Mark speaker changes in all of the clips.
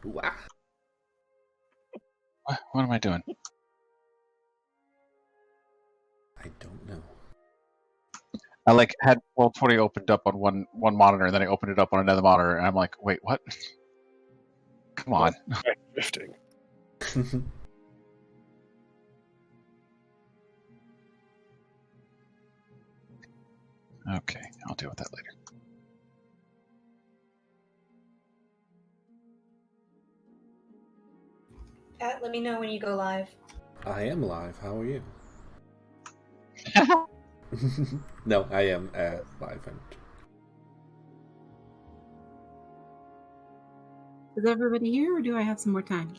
Speaker 1: Wow.
Speaker 2: What am I doing?
Speaker 1: I don't know.
Speaker 2: I had Roll20 opened up on one monitor, and then I opened it up on another monitor, and I'm like, wait, what? Come on.
Speaker 3: Drifting.
Speaker 2: Okay, I'll deal with that later.
Speaker 4: Pat, let me know when you go live.
Speaker 1: I am live. How are you? No, I am live.
Speaker 5: Is everybody here, or do I have some more time?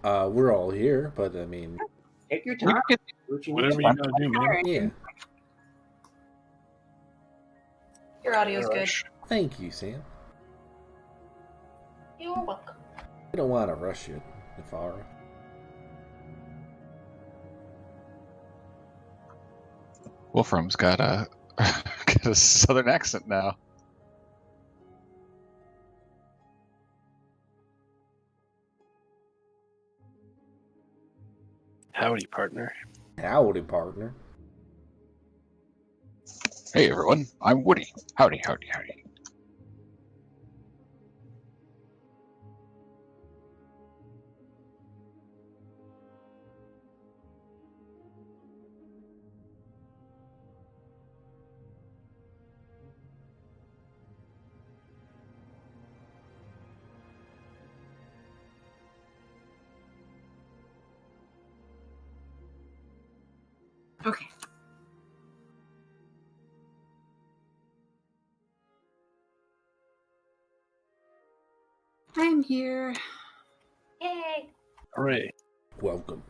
Speaker 1: We're all here, but I mean,
Speaker 6: Take your time.
Speaker 3: Whatever you gotta do, man.
Speaker 1: yeah.
Speaker 4: Your audio's good.
Speaker 1: Thank you, Sam.
Speaker 4: You're welcome.
Speaker 1: I don't want to rush you, Nefara.
Speaker 2: Wolfram's got a southern accent now.
Speaker 3: Howdy, partner.
Speaker 1: Howdy, partner.
Speaker 2: Hey everyone, I'm Woody. Howdy, howdy, howdy.
Speaker 5: Okay. I'm here.
Speaker 4: Yay!
Speaker 3: Hooray.
Speaker 1: Welcome.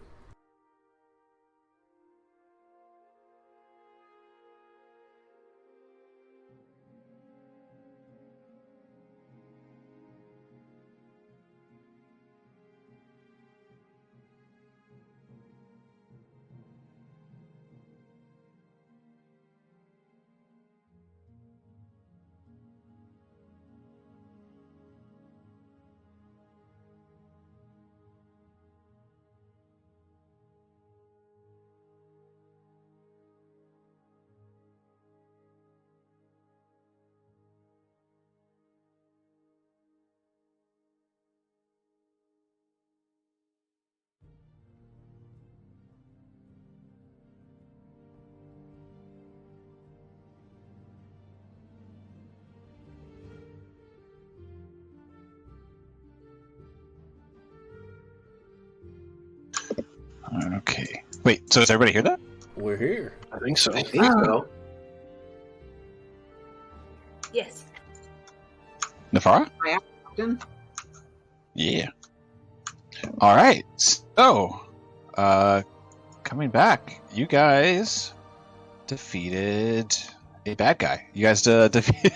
Speaker 2: Okay. Wait, so does everybody hear that?
Speaker 1: We're here.
Speaker 3: I think so.
Speaker 6: I think so.
Speaker 4: Yes.
Speaker 2: Nefara?
Speaker 5: Done.
Speaker 2: Yeah. All right. So, coming back, you guys defeated a bad guy. You guys defeated.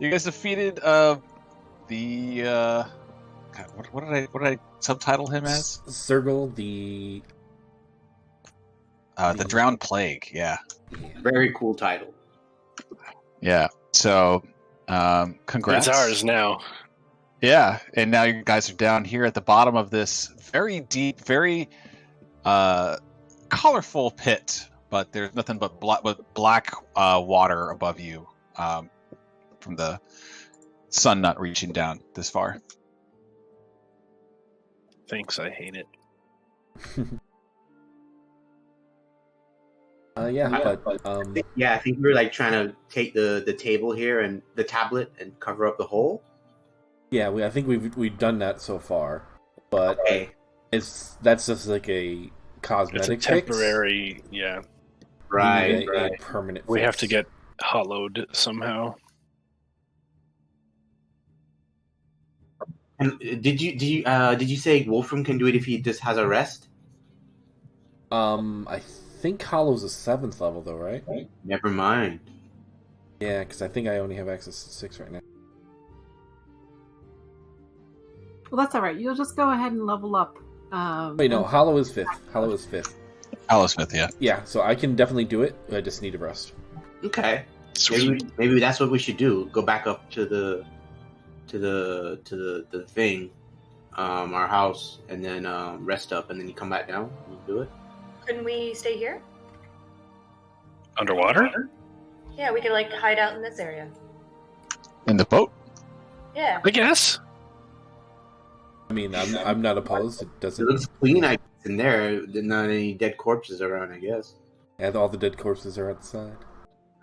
Speaker 2: You guys defeated the. God, what did I subtitle him as?
Speaker 1: Circle the
Speaker 2: Drowned Plague. Yeah.
Speaker 6: Very cool title.
Speaker 2: Yeah. So, congrats.
Speaker 3: It's ours now.
Speaker 2: Yeah, and now you guys are down here at the bottom of this very deep, very colorful pit, but there's nothing but black water above you from the sun not reaching down this far.
Speaker 3: Thanks, I hate it.
Speaker 1: yeah, but
Speaker 6: I think we were like trying to take the table here and the tablet and cover up the hole.
Speaker 1: yeah, I think we've done that so far, but
Speaker 6: Okay.
Speaker 1: that's just like a cosmetic
Speaker 3: It's a temporary, yeah.
Speaker 1: fix.
Speaker 6: Right,
Speaker 1: We need
Speaker 6: right.
Speaker 1: a permanent.
Speaker 3: We
Speaker 1: fix.
Speaker 3: have to get hollowed somehow.
Speaker 6: And did you say Wolfram can do it if he just has a rest?
Speaker 1: I think Hollow's a 7th level though, right?
Speaker 6: Never mind.
Speaker 1: Yeah, because I think I only have access to 6 right now.
Speaker 5: Well, that's all right. You'll just go ahead and level up.
Speaker 1: Wait, no, Hollow is 5th. Hollow is 5th.
Speaker 2: Hollow Smith, yeah.
Speaker 1: Yeah, so I can definitely do it. I just need a rest.
Speaker 6: Okay.
Speaker 3: Sweet.
Speaker 6: Maybe that's what we should do. Go back up to the thing. our house and then rest up, and then you come back down. You do it.
Speaker 4: Couldn't we stay here?
Speaker 3: Underwater?
Speaker 4: Yeah, we could like hide out in this area.
Speaker 2: In the boat?
Speaker 4: Yeah.
Speaker 3: I guess.
Speaker 1: I mean, I'm not opposed. It
Speaker 6: It
Speaker 1: doesn't.
Speaker 6: looks clean, I guess, in there. There's not any dead corpses around, I guess.
Speaker 1: And all the dead corpses are outside.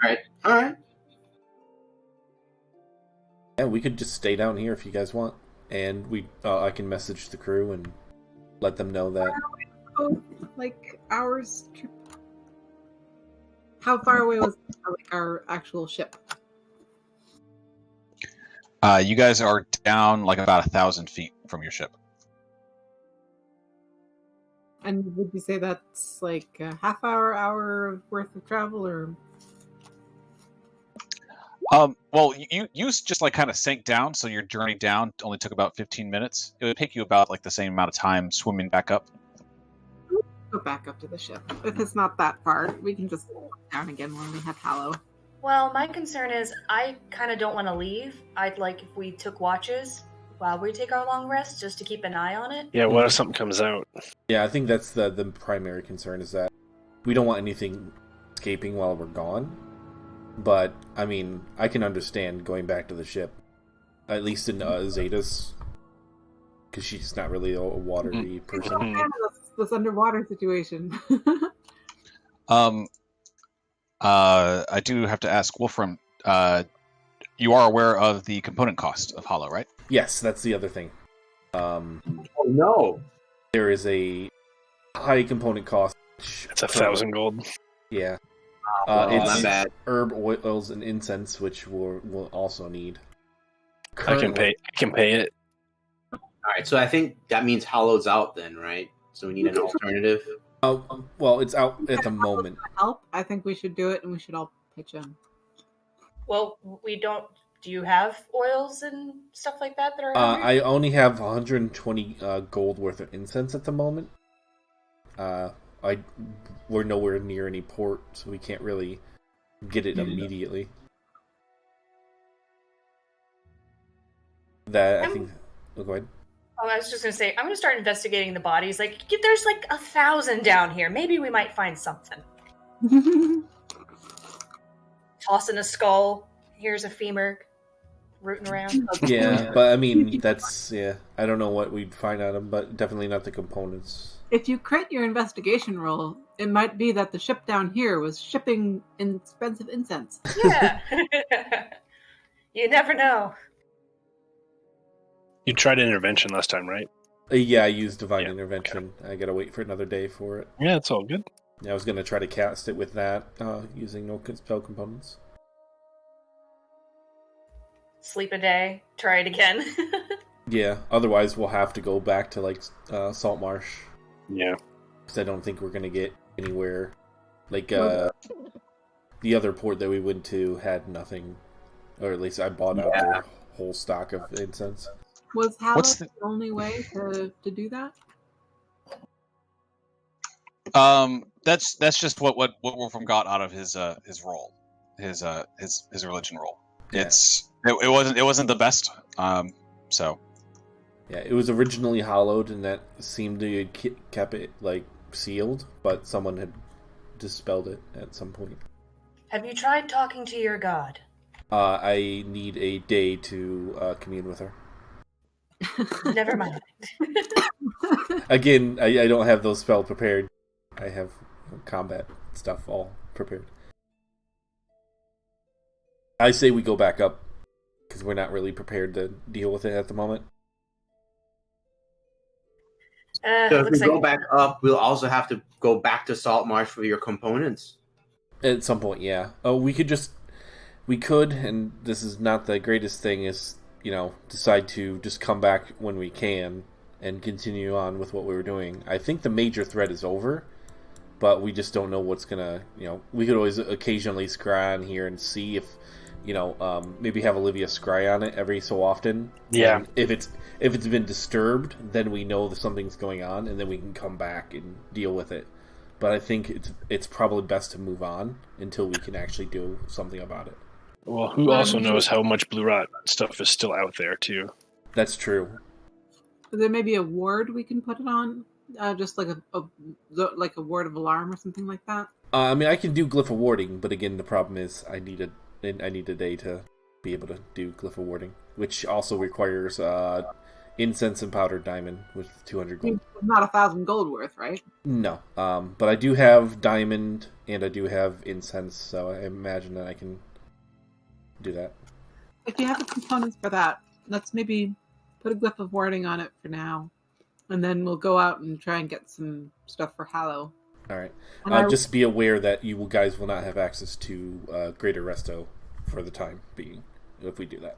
Speaker 6: All right.
Speaker 1: Yeah, we could just stay down here if you guys want, and I can message the crew and let them know that.
Speaker 5: Oh, like hours. How far away was like our actual ship?
Speaker 2: You guys are down like about 1,000 feet from your ship.
Speaker 5: And would you say that's like a half hour worth of travel, or?
Speaker 2: Well, you just like kind of sank down, so your journey down only took about 15 minutes. It would take you about like the same amount of time swimming back up.
Speaker 5: Go back up to the ship. If it's not that far, we can just go down again when we have Hallow.
Speaker 4: Well, my concern is I kind of don't want to leave. I'd like if we took watches while we take our long rest, just to keep an eye on it.
Speaker 3: Yeah, what if something comes out?
Speaker 1: Yeah, I think that's the primary concern is that we don't want anything escaping while we're gone. But, I mean, I can understand going back to the ship. At least in Azadeh's. Because she's not really a watery person.
Speaker 5: This underwater situation.
Speaker 2: I do have to ask, Wolfram, you are aware of the component cost of Hollow, right?
Speaker 1: Yes, that's the other thing.
Speaker 6: Oh no!
Speaker 1: There is a high component cost.
Speaker 3: It's 1,000 gold.
Speaker 1: Yeah.
Speaker 6: Not
Speaker 1: It's
Speaker 6: bad.
Speaker 1: herb oils and incense, which we'll also need.
Speaker 3: I can pay it.
Speaker 6: All right, so I think that means Hollow's out then, right? So we need an alternative.
Speaker 1: Well, it's out at the moment.
Speaker 5: Help. I think we should do it, and we should all pitch in.
Speaker 4: Well, we don't. Do you have oils and stuff like that are on
Speaker 1: I only have 120 gold worth of incense at the moment. We're nowhere near any port, so we can't really get it immediately. I think. Oh, go ahead.
Speaker 4: Oh, I was just gonna say, I'm gonna start investigating the bodies. Like, there's like 1,000 down here. Maybe we might find something. Tossing a skull. Here's a femur, rooting around.
Speaker 1: Yeah, but I mean, I don't know what we'd find out of them, but definitely not the components.
Speaker 5: If you crit your investigation roll, it might be that the ship down here was shipping expensive incense.
Speaker 4: Yeah. You never know.
Speaker 3: You tried intervention last time, right?
Speaker 1: Yeah, I used Divine
Speaker 3: Yeah,
Speaker 1: Intervention. I gotta wait for another day for it.
Speaker 3: Yeah, it's all good.
Speaker 1: I was gonna try to cast it with that, using no spell components.
Speaker 4: Sleep a day. Try it again.
Speaker 1: Yeah, otherwise we'll have to go back to, like, Saltmarsh.
Speaker 3: Yeah.
Speaker 1: Because I don't think we're gonna get anywhere. Like, the other port that we went to had nothing. Or at least I bought out their whole stock of incense.
Speaker 5: Was Hallow
Speaker 2: What's
Speaker 5: the only way to do that?
Speaker 2: That's just what Wolfram got out of his role, his religion role.
Speaker 1: Yeah.
Speaker 2: It wasn't the best. So
Speaker 1: Yeah, it was originally hollowed, and that seemed to have kept it, like, sealed, but someone had dispelled it at some point.
Speaker 4: Have you tried talking to your god?
Speaker 1: I need a day to commune with her.
Speaker 4: Never mind.
Speaker 1: Again, I don't have those spells prepared. I have combat stuff all prepared. I say we go back up, because we're not really prepared to deal with it at the moment.
Speaker 6: So if we
Speaker 4: Looks
Speaker 6: go
Speaker 4: like
Speaker 6: back up, we'll also have to go back to Saltmarsh for your components.
Speaker 1: At some point, yeah. We could, and this is not the greatest thing, is, decide to just come back when we can and continue on with what we were doing. I think the major threat is over, but we just don't know what's gonna, we could always occasionally scry on here and see if, maybe have Olivia scry on it every so often.
Speaker 3: Yeah.
Speaker 1: And if it's been disturbed, then we know that something's going on, and then we can come back and deal with it. But I think it's probably best to move on until we can actually do something about it.
Speaker 3: Well, who also knows how much blue rot stuff is still out there, too?
Speaker 1: That's true.
Speaker 5: There may be a ward we can put it on, just like a ward of alarm or something like that.
Speaker 1: I mean, I can do glyph warding, but again, the problem is I need a day to be able to do glyph warding, which also requires incense and powdered diamond with 200 gold.
Speaker 5: Not 1,000 gold worth, right?
Speaker 1: No, but I do have diamond and I do have incense, so I imagine that I can do that.
Speaker 5: If you have the components for that, let's maybe put a glyph of warding on it for now, and then we'll go out and try and get some stuff for Hallow.
Speaker 1: All right. Just be aware that you guys will not have access to Greater Resto for the time being if we do that.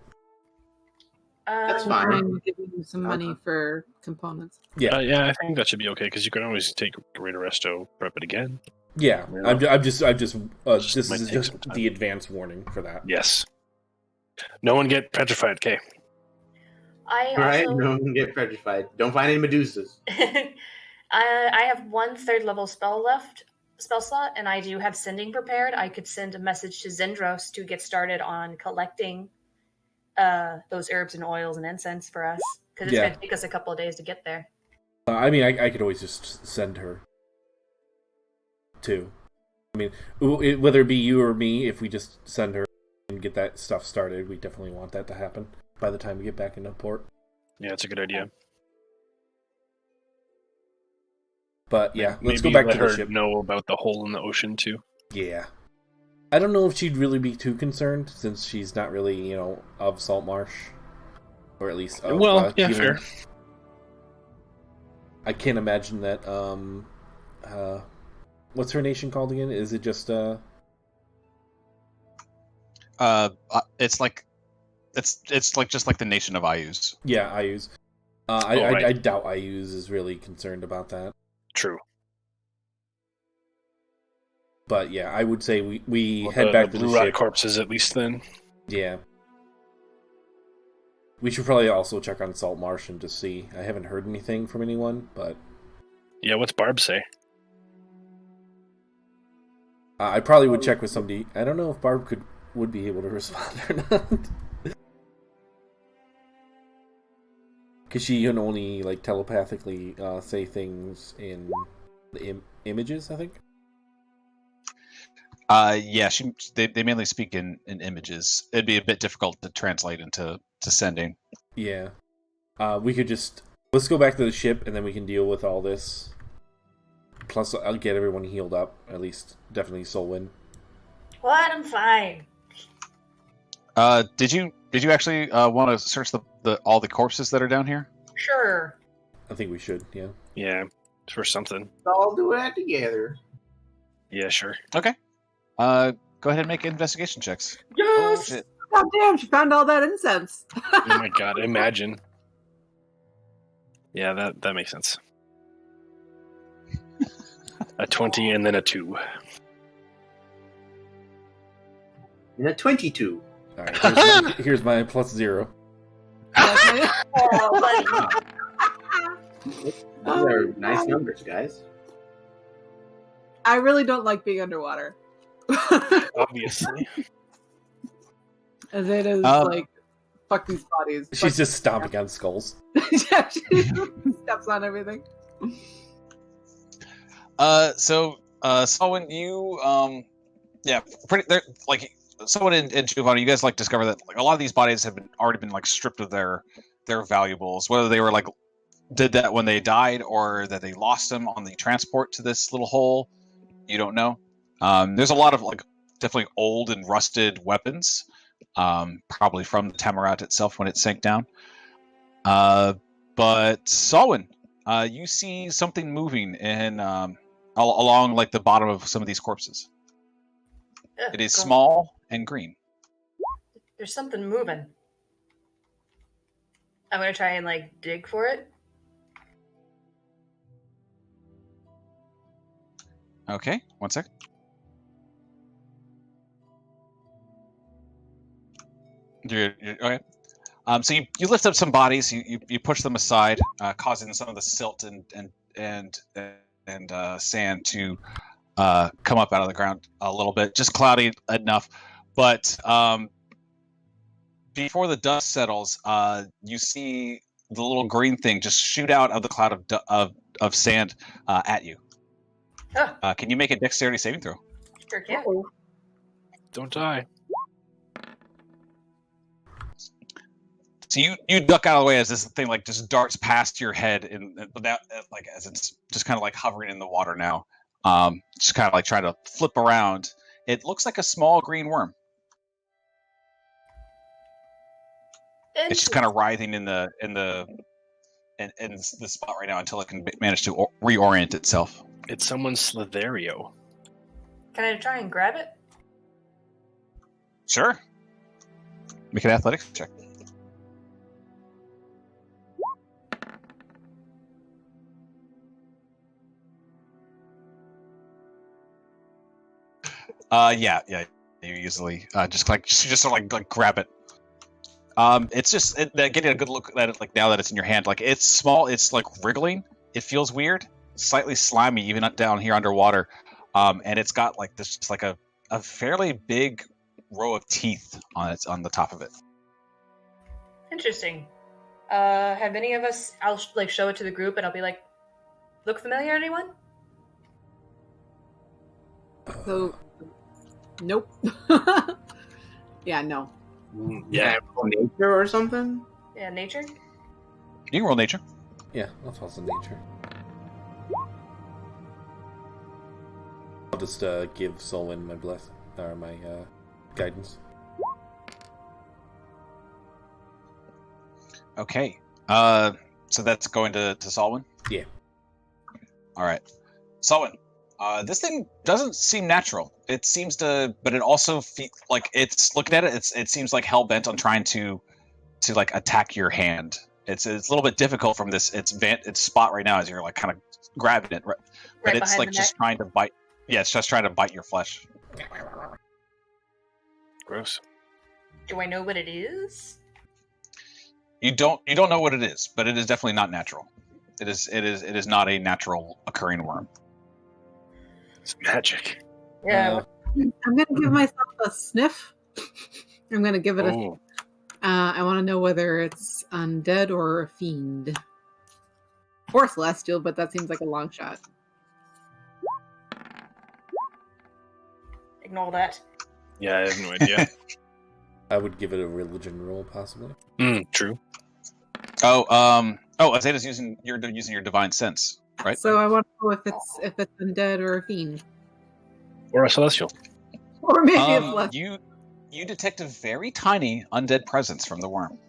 Speaker 6: That's fine.
Speaker 5: I'm giving you some money for components.
Speaker 1: Yeah,
Speaker 3: yeah, I think that should be okay because you can always take Greater Resto, prep it again.
Speaker 1: Yeah, I'm just. This
Speaker 3: might
Speaker 1: is
Speaker 3: take
Speaker 1: just
Speaker 3: some time.
Speaker 1: the advance warning for that.
Speaker 3: Yes. No one get petrified, okay?
Speaker 4: I
Speaker 6: Right?
Speaker 4: also,
Speaker 6: No one can get petrified. Don't find any Medusas.
Speaker 4: I have 1 3rd-level spell slot, and I do have sending prepared. I could send a message to Zendros to get started on collecting those herbs and oils and incense for us, because it's going to take us a couple of days to get there.
Speaker 1: I mean, I could always just send her too. I mean, whether it be you or me, if we just send her and get that stuff started, we definitely want that to happen by the time we get back into port.
Speaker 3: Yeah, it's a good idea.
Speaker 1: But yeah, let's go
Speaker 3: Maybe
Speaker 1: back
Speaker 3: let
Speaker 1: to the
Speaker 3: her
Speaker 1: ship.
Speaker 3: know about the hole in the ocean too.
Speaker 1: Yeah. I don't know if she'd really be too concerned, since she's not really, of Saltmarsh. Or at least of
Speaker 3: yeah, fair.
Speaker 1: I can't imagine that, what's her nation called again? Is it just,
Speaker 2: it's like just like the nation of Ayus.
Speaker 1: Yeah, Ayus.
Speaker 3: Right.
Speaker 1: I doubt Ayus is really concerned about that.
Speaker 3: True.
Speaker 1: But yeah, I would say we
Speaker 3: Well,
Speaker 1: head back
Speaker 3: the
Speaker 1: to the
Speaker 3: blue rot
Speaker 1: ship.
Speaker 3: corpses at least then.
Speaker 1: Yeah. We should probably also check on Saltmarsh and just see. I haven't heard anything from anyone, but
Speaker 3: Yeah, what's Barb say?
Speaker 1: I probably would check with somebody. I don't know if Barb would be able to respond or not. Because she can only telepathically say things in the images, I think.
Speaker 2: Yeah, they mainly speak in images. It'd be a bit difficult to translate into sending.
Speaker 1: Yeah. Let's go back to the ship and then we can deal with all this. Plus, I'll get everyone healed up. At least, definitely Solwynn.
Speaker 4: What? I'm fine.
Speaker 2: Did you actually want to search all the corpses that are down here?
Speaker 4: Sure.
Speaker 1: I think we should, yeah.
Speaker 3: Yeah, for something.
Speaker 6: Let's all do that together.
Speaker 3: Yeah, sure.
Speaker 2: Okay. Go ahead and make investigation checks.
Speaker 4: Yes!
Speaker 2: Shit.
Speaker 5: God damn, she found all that incense.
Speaker 3: Oh my god, imagine. Yeah, that makes sense. A 20 and then a 2.
Speaker 6: And a 22.
Speaker 1: All right, here's my +0.
Speaker 4: Oh, buddy.
Speaker 6: Those are nice numbers, guys.
Speaker 5: I really don't like being underwater.
Speaker 3: Obviously.
Speaker 5: As it is fuck these bodies.
Speaker 1: She's just stomping on skulls.
Speaker 5: Yeah, she steps on everything.
Speaker 2: Solwynn, you Solwynn and Giovanni, you guys discover that a lot of these bodies have already been stripped of their valuables, whether they were did that when they died or that they lost them on the transport to this little hole. You don't know. There's a lot of definitely old and rusted weapons, probably from the Tamarat itself when it sank down. But Solwynn, you see something moving in along the bottom of some of these corpses. It is small and green.
Speaker 4: There's something moving. I'm gonna try and dig for it.
Speaker 2: Okay, one sec. Okay. So you lift up some bodies, you push them aside, causing some of the silt and sand to come up out of the ground a little bit, just cloudy enough. But before the dust settles, you see the little green thing just shoot out of the cloud of sand at you.
Speaker 4: Oh,
Speaker 2: Can you make a dexterity saving throw?
Speaker 4: sure can.
Speaker 3: Don't die.
Speaker 2: So you duck out of the way as this thing like just darts past your head, and without like as it's just kind of like hovering in the water now, just kind of like trying to flip around. It looks like a small green worm. It's just kind of writhing in the spot right now until it can manage to reorient itself.
Speaker 3: It's someone's Slitherio.
Speaker 4: Can I try and grab it?
Speaker 2: Sure. Make an athletics check. Yeah. You easily just sort of like grab it. It's just getting a good look at it like now that it's in your hand. Like it's small, it's like wriggling. It feels weird, slightly slimy, even down here underwater. And it's got like this, just like a fairly big row of teeth on the top of it.
Speaker 4: Interesting. Have any of us? I'll like show it to the group, and I'll be like, "Look familiar, anyone?"
Speaker 5: So, nope. Yeah, no.
Speaker 3: Yeah.
Speaker 6: Nature or something.
Speaker 4: Yeah, nature.
Speaker 2: You can roll nature.
Speaker 1: Yeah, that's also nature. I'll just give Solwynn my my guidance.
Speaker 2: Okay. So that's going to Solwynn?
Speaker 1: Yeah.
Speaker 2: All right. Solwynn, this thing doesn't seem natural. It seems to, but it also like it's looking at it. It seems like hell bent on trying to like attack your hand. It's a little bit difficult from its spot right now as you're like kind of grabbing it, right? But it's like just trying to bite. Yeah, it's just trying to bite your flesh.
Speaker 3: Gross.
Speaker 4: Do I know what it is?
Speaker 2: You don't know what it is, but it is definitely not natural. It is not a natural occurring worm.
Speaker 3: It's magic.
Speaker 4: Yeah.
Speaker 5: I'm going to give myself a sniff. I'm going to give it a... I want to know whether it's undead or a fiend. Or celestial, but that seems like a long shot.
Speaker 4: Ignore that.
Speaker 3: Yeah, I have no idea.
Speaker 1: I would give it a religion roll, possibly.
Speaker 3: True.
Speaker 2: Azadeh's using your divine sense, right?
Speaker 5: So I want to know if it's undead or a fiend.
Speaker 3: Or a celestial.
Speaker 5: Or maybe a celestial.
Speaker 2: You detect a very tiny undead presence from the worm.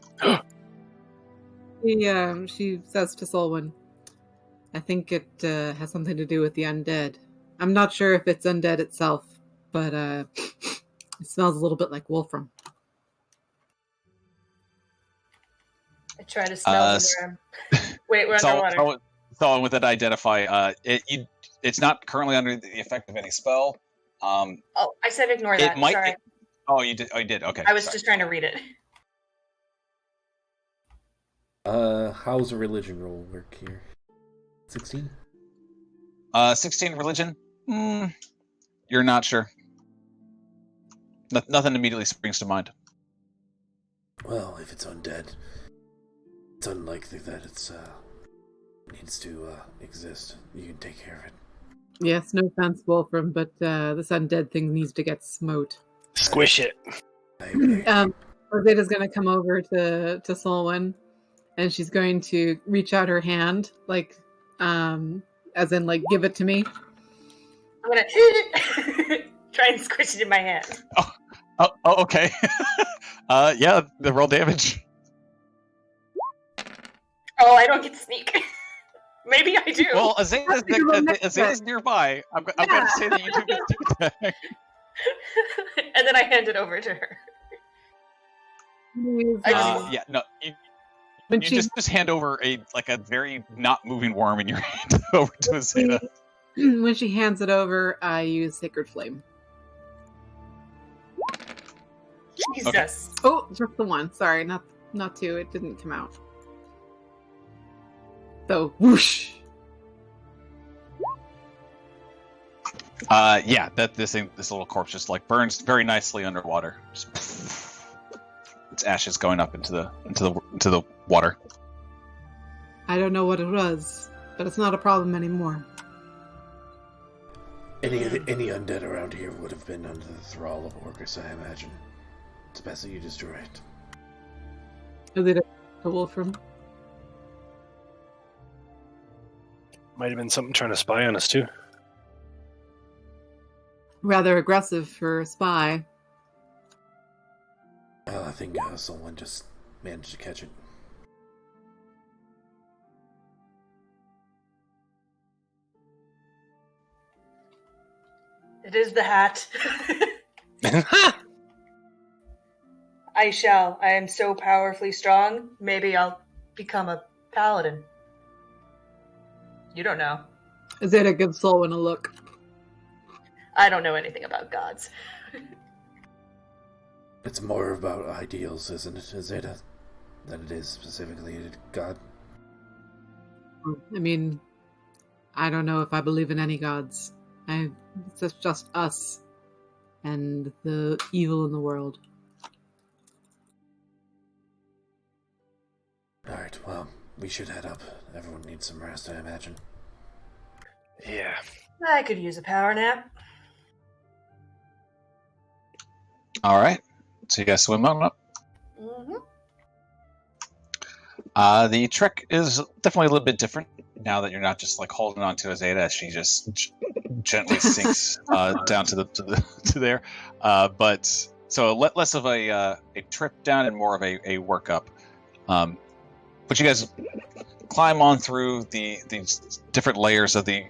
Speaker 5: She says to Solwynn, I think it has something to do with the undead. I'm not sure if it's undead itself, but it smells a little bit like Wolfram.
Speaker 4: I try to smell the worm. Wait, we're underwater.
Speaker 2: So with that, identify. It's not currently under the effect of any spell.
Speaker 4: I said ignore that. Sorry.
Speaker 2: You did. Oh, you did. Okay.
Speaker 4: I was just trying to read it.
Speaker 1: How's a religion roll work here? 16?
Speaker 2: 16 religion? You're not sure. Nothing immediately springs to mind.
Speaker 1: Well, if it's undead, it's unlikely that it needs to exist. You can take care of it.
Speaker 5: Yes, no offense, Wolfram, but this undead thing needs to get smote.
Speaker 3: Squish it.
Speaker 5: Azadeh's going to come over to Solwynn, and she's going to reach out her hand, like, as in, like, give it to me.
Speaker 4: I'm going to try and squish it in my hand.
Speaker 2: Oh, okay. Yeah, the roll damage.
Speaker 4: Oh, I don't get sneak. Maybe I do.
Speaker 2: Well, Azadeh's nearby. I'm going to say that you do get sneak attack.
Speaker 4: And then I hand it over to her.
Speaker 2: Yeah, no. You just hand over a very not moving worm in your hand over to Azadeh.
Speaker 5: When she hands it over, I use Sacred Flame.
Speaker 4: Jesus.
Speaker 2: Okay.
Speaker 5: Oh, just the one. Sorry, not two. It didn't come out. So, whoosh.
Speaker 2: Yeah, this little corpse just like burns very nicely underwater. Just, its ashes going up into the water.
Speaker 5: I don't know what it was, but it's not a problem anymore.
Speaker 1: Any undead around here would have been under the thrall of Orcus, I imagine. It's best that you destroy it.
Speaker 5: Is it a Wolfram?
Speaker 3: Might have been something trying to spy on us too.
Speaker 5: Rather aggressive for a spy.
Speaker 1: Well, I think someone just managed to catch it.
Speaker 4: It is the hat. I shall. I am so powerfully strong. Maybe I'll become a paladin. You don't know.
Speaker 5: Azadeh gives Solwynn a look.
Speaker 4: I don't know anything about gods.
Speaker 1: It's more about ideals, isn't it, Azadeh, than it is specifically a god?
Speaker 5: I mean, I don't know if I believe in any gods. It's just us and the evil in the world.
Speaker 1: Alright, well, we should head up. Everyone needs some rest, I imagine.
Speaker 3: Yeah.
Speaker 4: I could use a power nap.
Speaker 2: All right. So you guys swim on up.
Speaker 4: Mm-hmm.
Speaker 2: The trick is definitely a little bit different now that you're not just like holding on to Azadeh as she just gently sinks down to there. But so less of a trip down and more of a workup. But you guys climb on through these different layers of the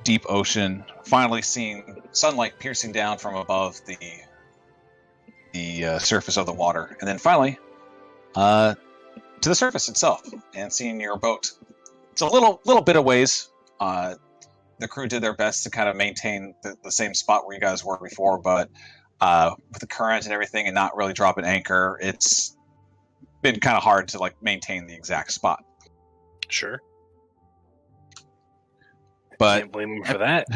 Speaker 2: deep ocean, finally seeing sunlight piercing down from above the surface of the water, and then finally to the surface itself, and seeing your boat. It's a little bit of ways. The crew did their best to kind of maintain the same spot where you guys were before, but with the current and everything, and not really drop an anchor, it's been kind of hard to like maintain the exact spot.
Speaker 3: Sure.
Speaker 2: But
Speaker 3: can't blame them for that.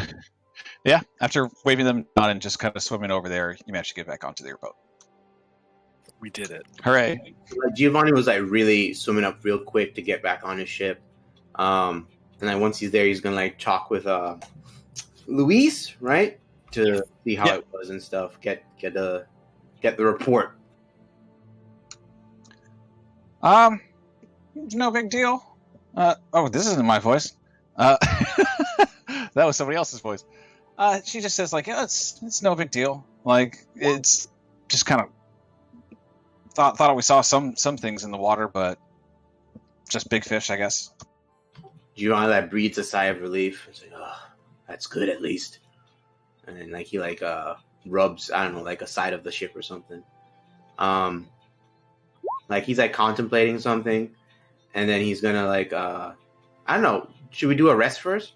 Speaker 2: Yeah, after waving them down and just kind of swimming over there, you managed to get back onto your boat.
Speaker 3: We did it.
Speaker 2: Hooray.
Speaker 6: Giovanni was like really swimming up real quick to get back on his ship. And then once he's there, he's gonna like talk with Luis, right? To see how it was and stuff. Get the report.
Speaker 2: No big deal. This isn't my voice. That was somebody else's voice. She just says like, yeah, it's no big deal. Like it's just kind of thought we saw some things in the water, but just big fish, I guess.
Speaker 6: Giovanni like breathes a sigh of relief. It's like, oh, that's good at least. And then like he like rubs, I don't know, like a side of the ship or something. Like he's like contemplating something, and then he's gonna like I don't know. Should we do a rest first?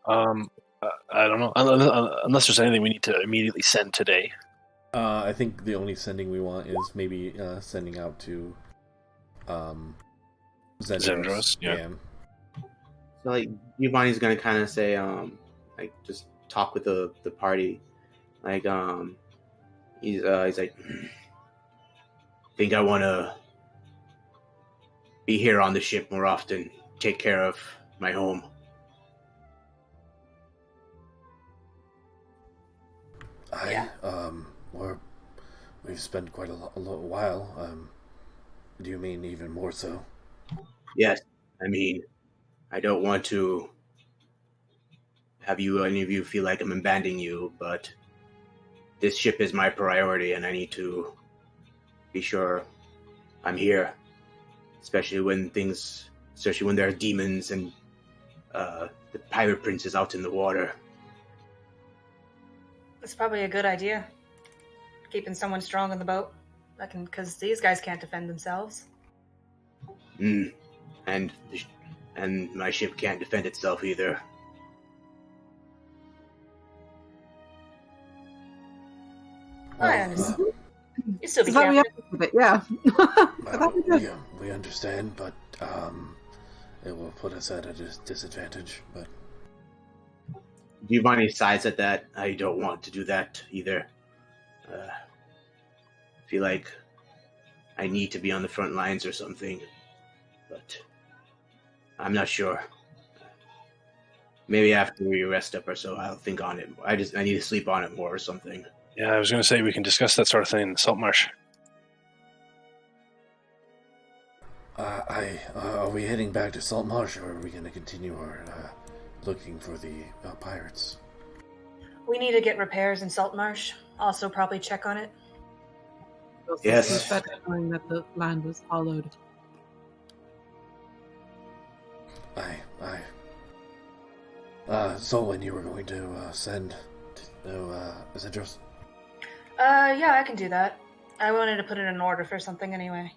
Speaker 3: I don't know. Unless there's anything we need to immediately send today.
Speaker 1: I think the only sending we want is maybe sending out to
Speaker 3: Zendros, yeah.
Speaker 6: So like Giovanni's gonna kind of say like just talk with the party, like he's like, think I want to be here on the ship more often, take care of my home.
Speaker 1: We've spent quite a while. Do you mean even more so?
Speaker 6: Yes, I mean, I don't want to have any of you feel like I'm abandoning you, but this ship is my priority, and I need to be sure I'm here, especially when there are demons and the pirate prince is out in the water.
Speaker 4: That's probably a good idea. Keeping someone strong on the boat, because these guys can't defend themselves.
Speaker 6: And my ship can't defend itself either.
Speaker 4: I understand. You still be
Speaker 5: So we
Speaker 4: careful.
Speaker 5: have to do it, yeah.
Speaker 1: We understand, but it will put us at a disadvantage. But
Speaker 6: Giovanni sighs at that. I don't want to do that either. I feel like I need to be on the front lines or something. But I'm not sure. Maybe after we rest up or so, I'll think on it. I need to sleep on it more or something.
Speaker 3: Yeah, I was going to say we can discuss that sort of thing in the Saltmarsh.
Speaker 1: Are we heading back to Saltmarsh, or are we going to continue our looking for the pirates?
Speaker 4: We need to get repairs in Saltmarsh. Also, probably check on it.
Speaker 6: Yes.
Speaker 5: It's better knowing that the land was followed.
Speaker 1: Solwynn, you were going to send to Azadeh?
Speaker 4: Yeah, I can do that. I wanted to put it in order for something anyway.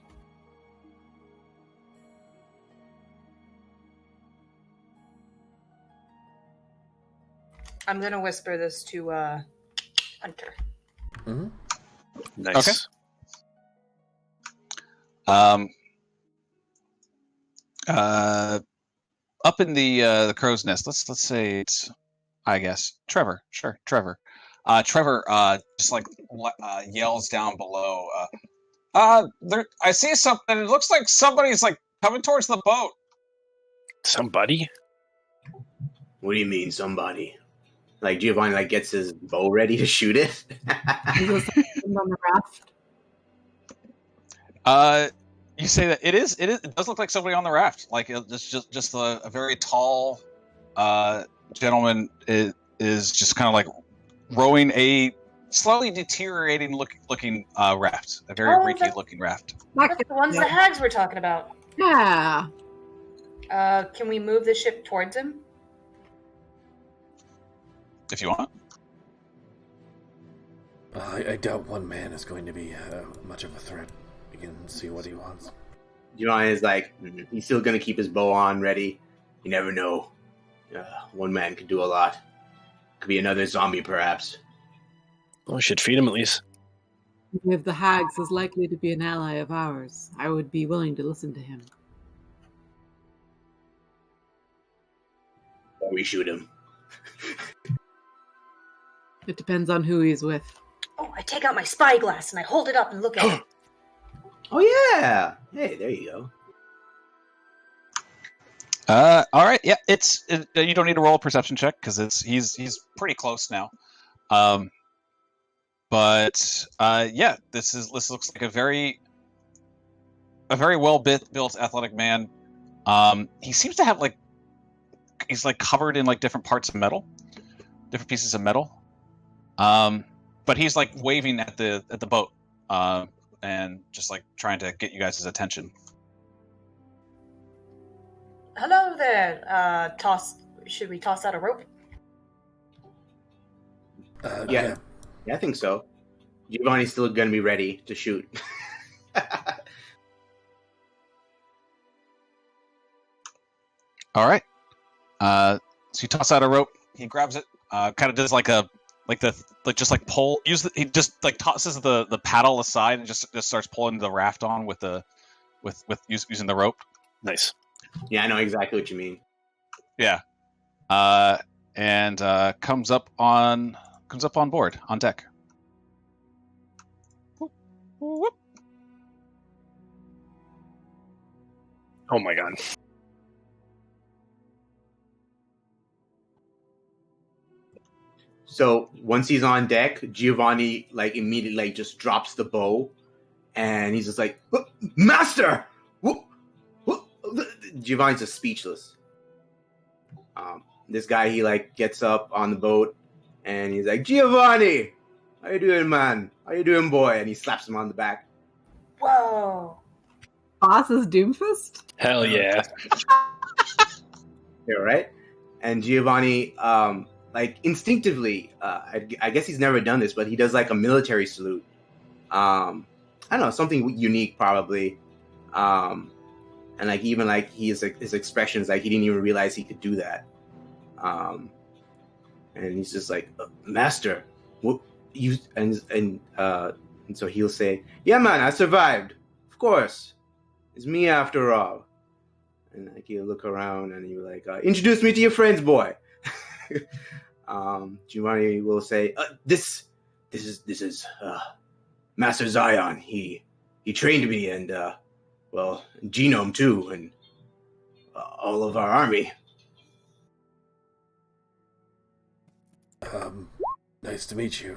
Speaker 4: I'm gonna whisper this to Hunter.
Speaker 1: Mm-hmm.
Speaker 3: Nice.
Speaker 2: Okay. Up in the crow's nest. Let's say it's, I guess, Trevor. Sure, Trevor. Trevor just like yells down below. There. I see something. It looks like somebody's like coming towards the boat.
Speaker 3: Somebody?
Speaker 6: What do you mean, somebody? Like Giovanni like gets his bow ready to shoot it?
Speaker 5: Is this something on the raft?
Speaker 2: You say that it does look like somebody on the raft. Like just a very tall gentleman is just kind of like rowing a slightly deteriorating looking raft, a very reeky looking raft.
Speaker 4: That's the ones the hags were talking about.
Speaker 5: Yeah.
Speaker 4: Can we move the ship towards him?
Speaker 2: If you want.
Speaker 1: I doubt one man is going to be much of a threat. We can see what he wants.
Speaker 6: Giovanni is like, he's still going to keep his bow on ready. You never know. One man could do a lot. Could be another zombie, perhaps.
Speaker 3: Well, we should feed him at least.
Speaker 5: If the hags is likely to be an ally of ours, I would be willing to listen to him.
Speaker 6: Or we shoot him.
Speaker 5: It depends on who he's with.
Speaker 4: Oh, I take out my spyglass and I hold it up and look at it.
Speaker 6: Oh, yeah. Hey, there you go.
Speaker 2: All right. Yeah, you don't need to roll a perception check because he's pretty close now. But yeah, this looks like a very well built athletic man. He seems to have he's like covered in like different parts of metal, different pieces of metal. But he's like waving at the boat, and just like trying to get you guys' attention.
Speaker 4: Hello there. Should we toss out a rope?
Speaker 6: Yeah, I think so. Giovanni's still going to be ready to shoot.
Speaker 2: All right. So you toss out a rope. He grabs it. Kind of does pull. He just like tosses the paddle aside and just starts pulling the raft on with using the rope.
Speaker 3: Nice.
Speaker 6: Yeah, I know exactly what you mean.
Speaker 2: Yeah. And comes up on board on deck. Whoop, whoop.
Speaker 3: Oh my god.
Speaker 6: So once he's on deck, Giovanni immediately just drops the bow, and he's just like, "Master!" Giovanni's just speechless. This guy, he gets up on the boat, and he's like, "Giovanni, how you doing, man? How you doing, boy?" And he slaps him on the back.
Speaker 4: Whoa!
Speaker 5: Boss is Doomfist?
Speaker 3: Hell yeah!
Speaker 6: Yeah, right. And Giovanni, instinctively, I guess he's never done this, but he does a military salute. I don't know, something unique probably. And his expressions, he didn't even realize he could do that. And he's just like, "Master, what you?" And so he'll say, "Yeah, man, I survived. Of course, it's me after all." And he'll look around and he'll "Introduce me to your friends, boy." Giovanni will say, "This is Master Zion. He's he trained me, and Genome too, and all of our army.
Speaker 1: Nice to meet you.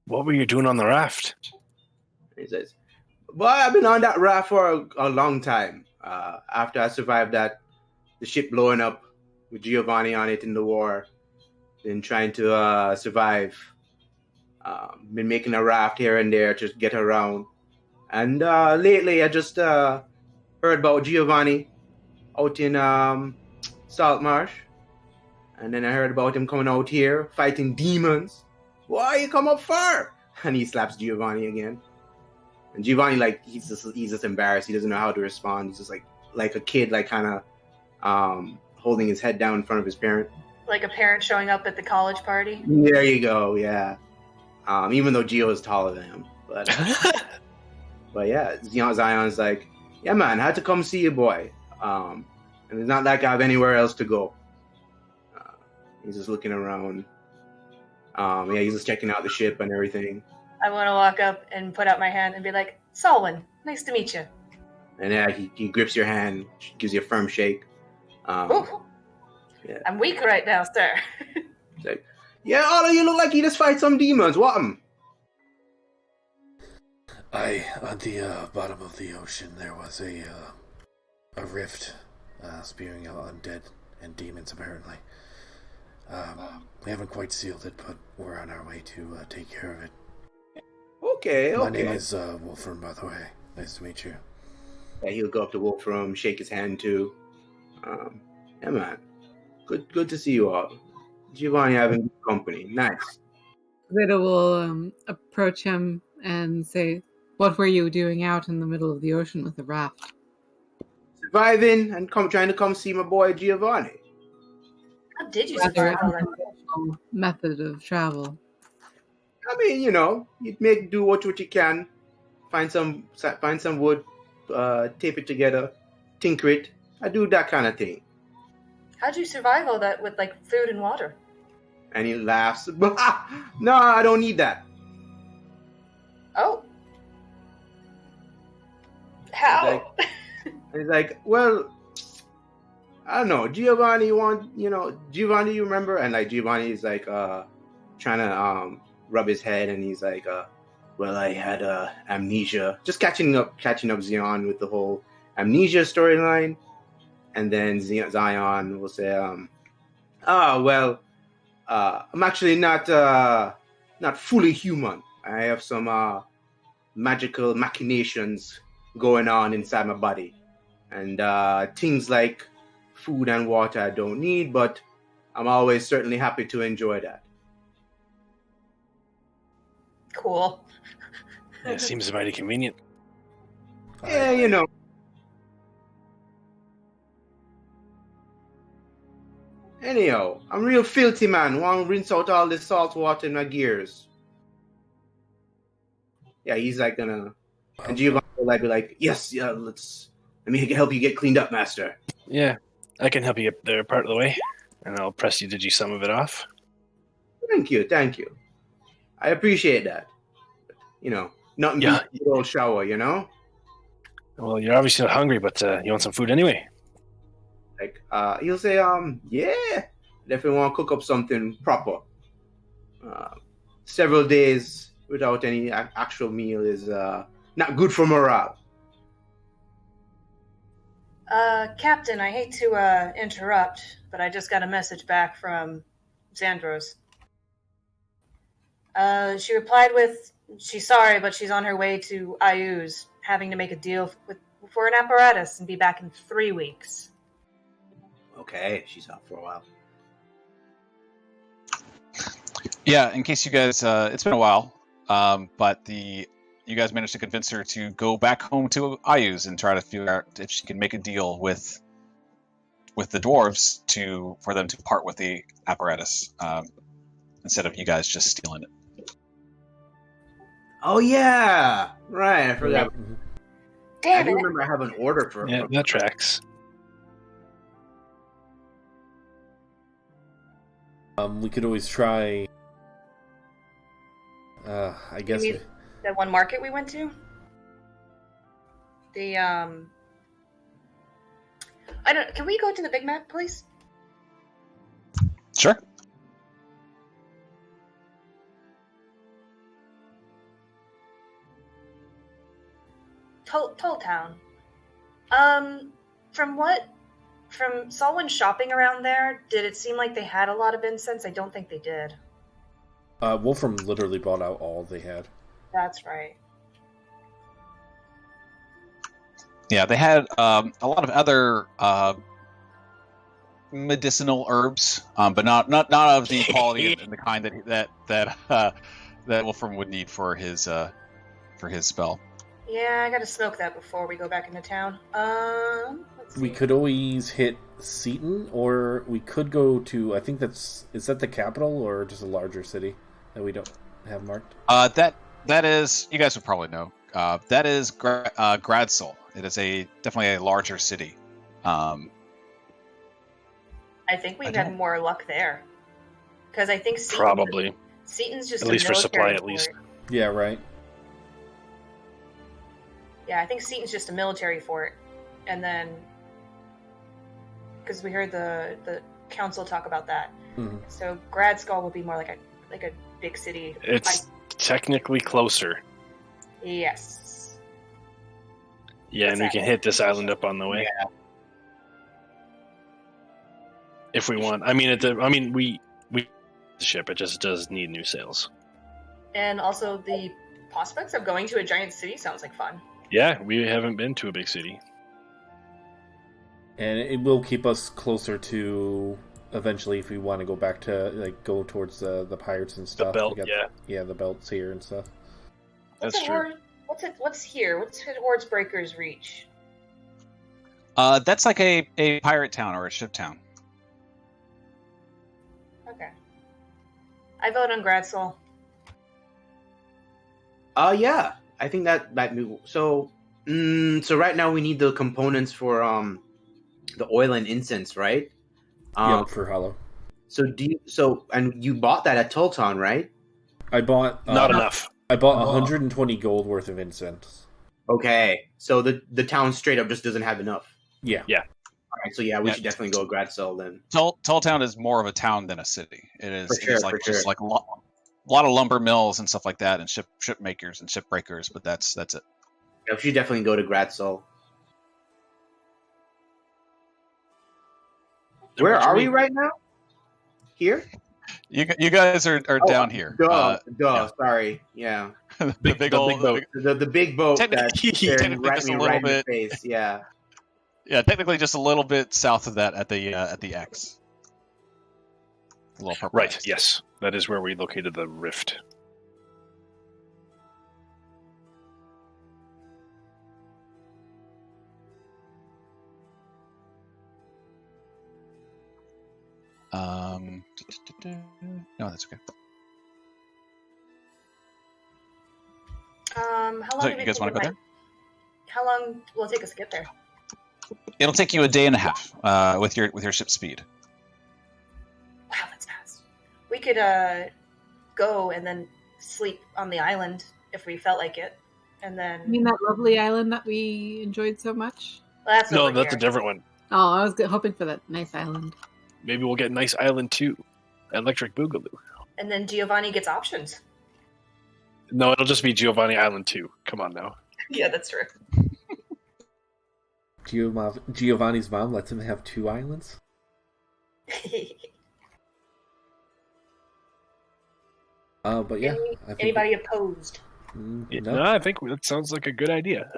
Speaker 3: What were you doing on the raft?
Speaker 6: He says, "Well, I've been on that raft for a long time. After I survived the ship blowing up with Giovanni on it in the war, been trying to survive. Been making a raft here and there to get around. And lately, I just heard about Giovanni out in Saltmarsh. And then I heard about him coming out here fighting demons. Why you come up for?" And he slaps Giovanni again. And Giovanni, like, he's just embarrassed. He doesn't know how to respond. He's just like a kid, like kind of holding his head down in front of his parent.
Speaker 4: Like a parent showing up at the college party.
Speaker 6: There you go. Yeah. Even though Gio is taller than him, but yeah, Zion's like, "Yeah, man, I had to come see you, boy. And it's not like I have anywhere else to go." He's just looking around. He's just checking out the ship and everything.
Speaker 4: I want to walk up and put out my hand and be like, "Solwynn, nice to meet you."
Speaker 6: And yeah, he grips your hand, gives you a firm shake.
Speaker 4: Ooh,
Speaker 6: yeah.
Speaker 4: I'm weak right now, sir.
Speaker 6: It's like, "Yeah, all of you look like you just fight some demons. What 'em?"
Speaker 1: On the bottom of the ocean, there was a rift spewing out undead and demons, apparently. We haven't quite sealed it, but we're on our way to take care of it.
Speaker 6: Okay.
Speaker 1: My name is Wolfram, by the way. Nice to meet you.
Speaker 6: Yeah, he'll go up to Wolfram, shake his hand too. Yeah, man. Good to see you all. Giovanni having good company. Nice.
Speaker 5: Azadeh will approach him and say, "What were you doing out in the middle of the ocean with a raft?"
Speaker 6: Surviving and trying to come see my boy Giovanni.
Speaker 4: How did you
Speaker 5: Rather
Speaker 4: survive all that?
Speaker 5: unconventional method of travel.
Speaker 6: I mean, you do what you can. Find some wood, tape it together, tinker it. I do that kind of thing.
Speaker 4: How'd you survive all that with like food and water?
Speaker 6: And he laughs. "No, I don't need that."
Speaker 4: Oh. How?
Speaker 6: He's like, "Well, I don't know. Giovanni, Giovanni, you remember?" And like Giovanni is like trying to rub his head, and he's like, "Well, I had amnesia." Just catching up Zion with the whole amnesia storyline. And then Zion will say, "Well, I'm actually not fully human. I have some magical machinations going on inside my body. And things like food and water I don't need, but I'm always certainly happy to enjoy that."
Speaker 4: Cool.
Speaker 3: Yeah, it seems mighty convenient.
Speaker 6: Yeah, Anyhow, I'm real filthy, man. Want to rinse out all this salt water in my gears. Yeah, he's like gonna... And Giovanni will be like, "Yes, yeah, let me help you get cleaned up, master."
Speaker 3: Yeah, I can help you get there part of the way, and I'll press you digi some of it off.
Speaker 6: Thank you. I appreciate that. Nothing
Speaker 3: Yeah.
Speaker 6: beats a good old shower,
Speaker 3: Well, you're obviously not hungry, but you want some food anyway.
Speaker 6: Like, he'll say, "Yeah, definitely want to cook up something proper. Several days without any actual meal is not good for morale."
Speaker 4: Captain, I hate to interrupt, but I just got a message back from Xandros. She replied with, she's sorry, but she's on her way to Ayuz, having to make a deal for an apparatus and be back in 3 weeks.
Speaker 6: Okay, she's out for a while.
Speaker 2: Yeah, in case you guys, it's been a while, but you guys managed to convince her to go back home to Ayuz and try to figure out if she can make a deal with the dwarves for them to part with the apparatus instead of you guys just stealing it.
Speaker 6: Oh yeah, right. I forgot.
Speaker 4: Damn
Speaker 6: I do
Speaker 4: it!
Speaker 6: remember I have an order for.
Speaker 3: Yeah, that tracks.
Speaker 1: We could always try I guess.
Speaker 4: You mean that one market we went to? The I don't. Can we go to the big map, please?
Speaker 2: Sure.
Speaker 4: Toll Town. From Solwynn shopping around there, did it seem like they had a lot of incense? I don't think they did.
Speaker 1: Wolfram literally bought out all they had.
Speaker 4: That's right.
Speaker 2: Yeah, they had a lot of other medicinal herbs, but not of the quality and the kind that Wolfram would need for his spell.
Speaker 4: Yeah, I gotta smoke that before we go back into town. Let's see.
Speaker 1: We could always hit Seaton, or we could go to. I think is that the capital or just a larger city that we don't have marked?
Speaker 2: That is, you guys would probably know. That is Gradsol. It is definitely a larger city.
Speaker 4: I think we've had more luck there, because I think Seaton's just
Speaker 3: at least for supply, at least.
Speaker 1: Yeah, right.
Speaker 4: Yeah, I think Seaton's just a military fort, and then because we heard the council talk about that, so Gradskull will be more like a big city.
Speaker 3: It's technically closer.
Speaker 4: Yes.
Speaker 3: Yeah, and we can hit this island up on the way.
Speaker 6: Yeah.
Speaker 3: If we want. We the ship. It just does need new sails.
Speaker 4: And also the prospects of going to a giant city sounds like fun.
Speaker 3: Yeah, we haven't been to a big city.
Speaker 1: And it will keep us closer to eventually if we want to go back to go towards the pirates and stuff.
Speaker 3: The belt,
Speaker 1: yeah, the belts here and stuff.
Speaker 3: That's true.
Speaker 4: What's here? What's towards Breaker's Reach?
Speaker 2: That's like a pirate town or a ship town.
Speaker 4: Okay. I vote on Gradsol.
Speaker 6: Yeah. I think that move. So right now we need the components for the oil and incense, right?
Speaker 1: For Hollow.
Speaker 6: And you bought that at Tulton, right?
Speaker 1: I bought
Speaker 3: not enough.
Speaker 1: I bought 120 gold worth of incense.
Speaker 6: Okay, so the town straight up just doesn't have enough.
Speaker 1: Yeah.
Speaker 6: All right, so we should definitely go Gradsol then.
Speaker 2: Tulltown is more of a town than a city. It is,
Speaker 6: For sure,
Speaker 2: it is like just like a lot of lumber mills and stuff like that, and ship makers and ship breakers. But that's it.
Speaker 6: Yeah, we should definitely go to Gradsol. Where are we right now? Here?
Speaker 2: You guys are down here.
Speaker 6: Sorry. Yeah.
Speaker 2: the big boat.
Speaker 6: The big boat that's
Speaker 2: technically
Speaker 6: right
Speaker 2: just
Speaker 6: me
Speaker 2: a
Speaker 6: right
Speaker 2: little
Speaker 6: in the
Speaker 2: bit.
Speaker 6: face. Yeah.
Speaker 2: Yeah, technically just a little bit south of that at the X. A little purple.
Speaker 3: Right. Yes, that is where we located the rift.
Speaker 2: No, that's okay.
Speaker 4: How long?
Speaker 2: So you guys want to go there?
Speaker 4: How long will it take us to get there?
Speaker 2: It'll take you a day and a half with your ship speed.
Speaker 4: Wow, that's fast. We could go and then sleep on the island if we felt like it, and then.
Speaker 5: You mean that lovely island that we enjoyed so much?
Speaker 4: Well, that's
Speaker 3: No, that's a different one.
Speaker 5: Oh, I was hoping for that nice island.
Speaker 3: Maybe we'll get Nice Island 2. Electric Boogaloo.
Speaker 4: And then Giovanni gets options.
Speaker 3: No, it'll just be Giovanni Island 2. Come on now.
Speaker 4: Yeah, that's true.
Speaker 1: Giovanni's mom lets him have 2 islands? But yeah.
Speaker 4: Anybody opposed?
Speaker 3: No, I think that sounds like a good idea.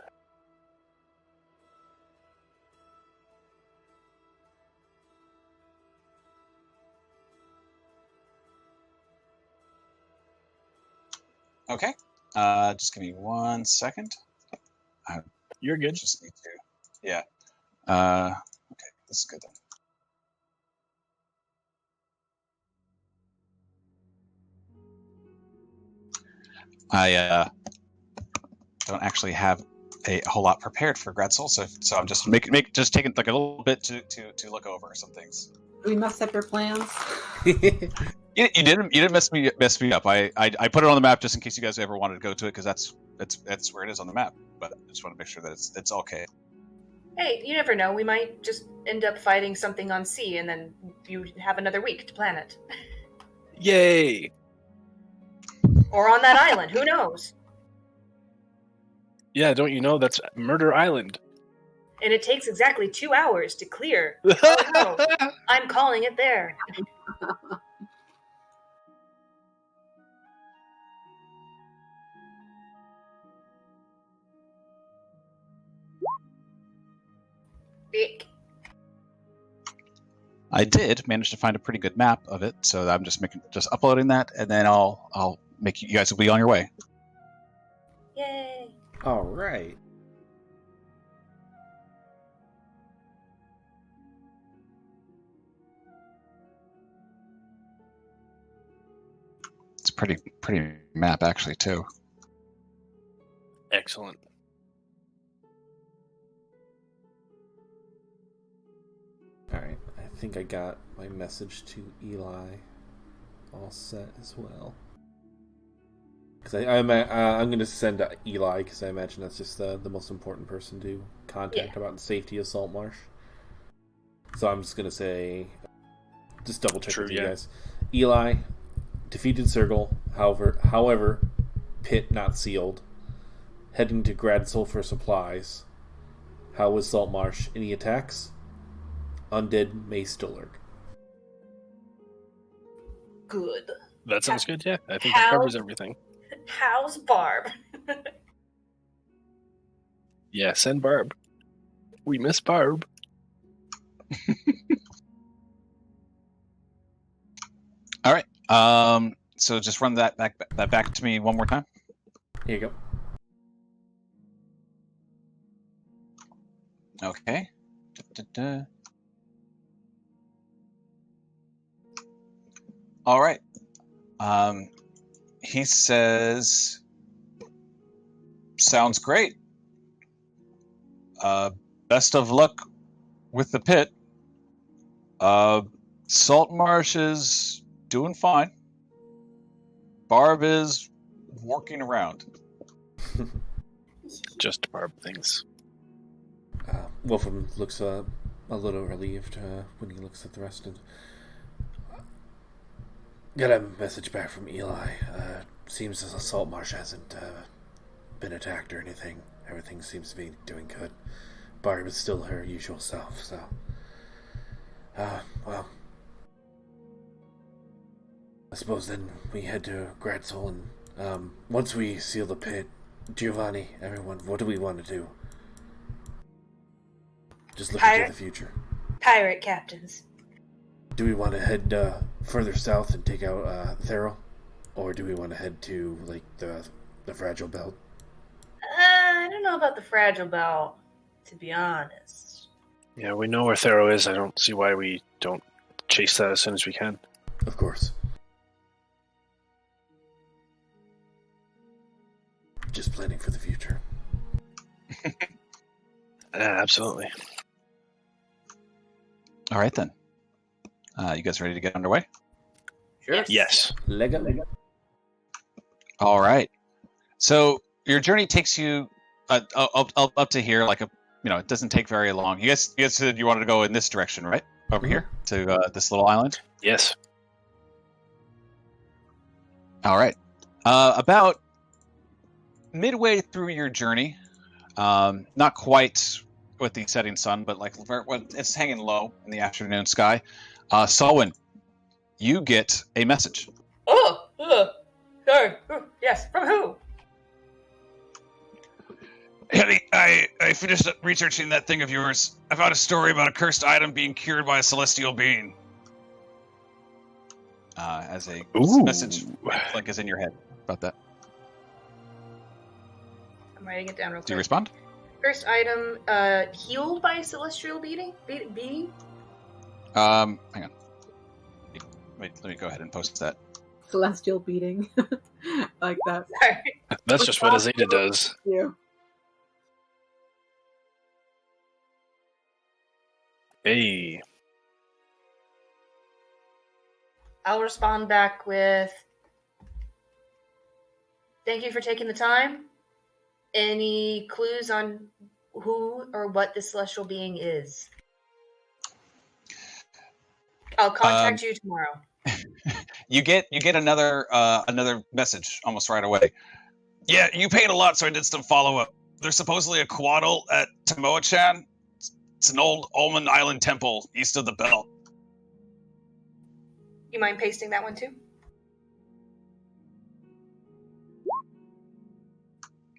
Speaker 2: Okay. Just give me 1 second.
Speaker 3: You're good.
Speaker 2: Just need to. Yeah. Okay. This is good then. I don't actually have a whole lot prepared for Gradsol, so I'm just just taking like a little bit to look over some things.
Speaker 5: We must have your plans.
Speaker 2: You didn't mess me up. I put it on the map just in case you guys ever wanted to go to it because that's where it is on the map. But I just want to make sure that it's okay.
Speaker 4: Hey, you never know. We might just end up fighting something on sea, and then you have another week to plan it.
Speaker 3: Yay!
Speaker 4: Or on that island. Who knows?
Speaker 3: Yeah, don't you know that's Murder Island?
Speaker 4: And it takes exactly 2 hours to clear. Oh no, I'm calling it there. Big.
Speaker 2: I did manage to find a pretty good map of it, so I'm just uploading that, and then I'll make you guys will be on your way.
Speaker 4: Yay.
Speaker 1: All right.
Speaker 2: It's a pretty map actually too.
Speaker 3: Excellent.
Speaker 1: All right. I think I got my message to Eli all set as well. Because I'm going to send to Eli because I imagine that's just the most important person to contact about the safety of Saltmarsh. So I'm just going to say, just double check with you guys. Eli, defeated Circle, however, pit not sealed. Heading to Gradsol for supplies. How was Saltmarsh? Any attacks? Undead may still lurk.
Speaker 4: Good.
Speaker 3: That sounds good, yeah. I think that covers everything.
Speaker 4: How's Barb?
Speaker 3: Yeah, send Barb. We miss Barb.
Speaker 2: All right. So just run that back to me one more time.
Speaker 1: Here you go.
Speaker 2: Okay. All right. He says, sounds great. Best of luck with the pit. Saltmarsh is doing fine. Barb is working around.
Speaker 3: Just Barb things.
Speaker 1: Wolfram looks a little relieved when he looks at the rest of. Got a message back from Eli. Seems as Saltmarsh hasn't been attacked or anything. Everything seems to be doing good. Barb is still her usual self, so. Well. I suppose then we head to Gradsol, and once we seal the pit, Giovanni, everyone, what do we want to do? Just look into the future.
Speaker 4: Pirate captains.
Speaker 1: Do we want to head further south and take out Thero? Or do we want to head to, like, the Fragile Belt?
Speaker 4: I don't know about the Fragile Belt, to be honest.
Speaker 3: Yeah, we know where Thero is. I don't see why we don't chase that as soon as we can.
Speaker 1: Of course. Just planning for the future.
Speaker 3: Absolutely.
Speaker 2: All right, then. You guys ready to get underway?
Speaker 6: Sure.
Speaker 3: Yes.
Speaker 1: Lega.
Speaker 2: All right. So your journey takes you up to here, like it doesn't take very long. You guys said you wanted to go in this direction, right? Over here to this little island.
Speaker 3: Yes.
Speaker 2: All right. About midway through your journey, not quite with the setting sun, but like it's hanging low in the afternoon sky. Solwynn, you get a message.
Speaker 4: Sorry. Yes, from who?
Speaker 2: Hey, I finished up researching that thing of yours. I found a story about a cursed item being cured by a celestial being. As a message like is in your head about that.
Speaker 4: I'm writing it down real quick.
Speaker 2: Do you respond?
Speaker 4: First item, healed by celestial being?
Speaker 2: Hang on. Wait, let me go ahead and post that.
Speaker 5: Celestial beating. Like that.
Speaker 4: Sorry.
Speaker 3: That's just what Azadeh does.
Speaker 5: Yeah.
Speaker 3: Hey.
Speaker 4: I'll respond back with, thank you for taking the time. Any clues on who or what this celestial being is? I'll contact you tomorrow.
Speaker 2: You get another message almost right away. Yeah, you paid a lot, so I did some follow-up. There's supposedly a Quaddle at Tamoa-chan. It's an old Ulman Island temple east of the belt.
Speaker 4: You mind pasting that one too?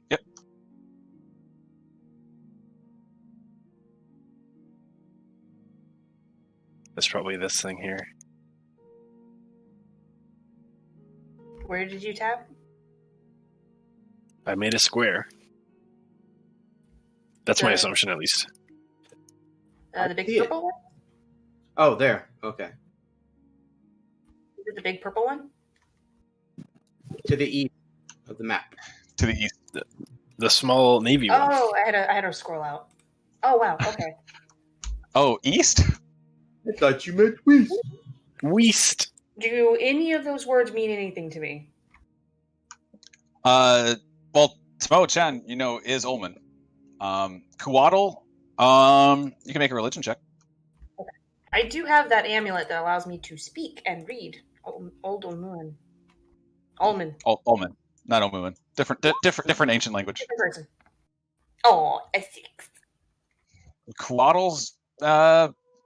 Speaker 2: Yep.
Speaker 3: That's probably this thing here.
Speaker 4: Where did you tap?
Speaker 3: I made a square. That's my assumption, at least.
Speaker 4: The big purple one?
Speaker 6: Oh, there. Okay.
Speaker 4: Is it the big purple one?
Speaker 6: To the east of the map.
Speaker 2: To the east.
Speaker 3: The small navy one.
Speaker 4: Oh, I had to scroll out. Oh, wow. Okay.
Speaker 2: Oh, east?
Speaker 6: I thought you meant west.
Speaker 3: West.
Speaker 4: Do any of those words mean anything to me?
Speaker 2: Well, Tamoa-chan, is Ulman. Quaddle, you can make a religion check.
Speaker 4: Okay. I do have that amulet that allows me to speak and read. Old Ulman. Ulman.
Speaker 2: Ulman, not Ulman. Different ancient language.
Speaker 4: Different person. Oh, I see.
Speaker 2: Quaddles,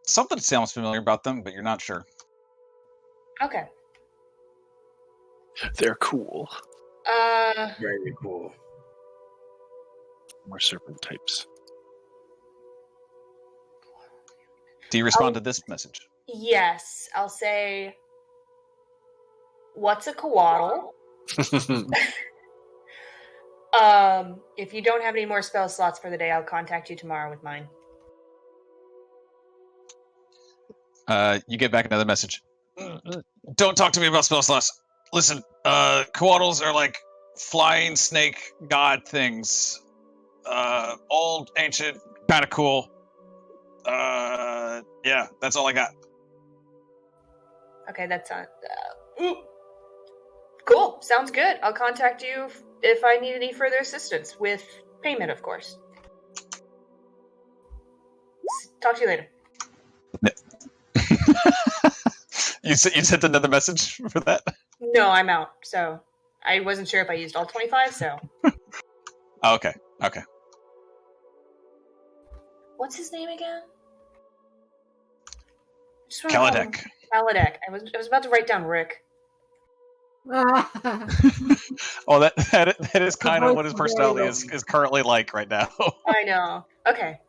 Speaker 2: something sounds familiar about them, but you're not sure.
Speaker 4: Okay.
Speaker 3: They're cool.
Speaker 6: Very cool.
Speaker 3: More serpent types.
Speaker 2: Do you respond to this message?
Speaker 4: Yes, I'll say, what's a Quaddle? If you don't have any more spell slots for the day, I'll contact you tomorrow with mine.
Speaker 2: You get back another message. Don't talk to me about spell slots. Listen, Quaddles are like flying snake god things. Old, ancient, kind of cool. Yeah, that's all I got.
Speaker 4: Okay, that's not... Cool, sounds good. I'll contact you if I need any further assistance, with payment, of course. Talk to you later.
Speaker 2: You sent another message for that?
Speaker 4: No, I'm out, so I wasn't sure if I used all 25, so...
Speaker 2: Oh, okay.
Speaker 4: What's his name again?
Speaker 2: Kaladek.
Speaker 4: Kaladek. I was about to write down Rick.
Speaker 2: Oh, that is kind of what his personality is currently like right now.
Speaker 4: I know. Okay.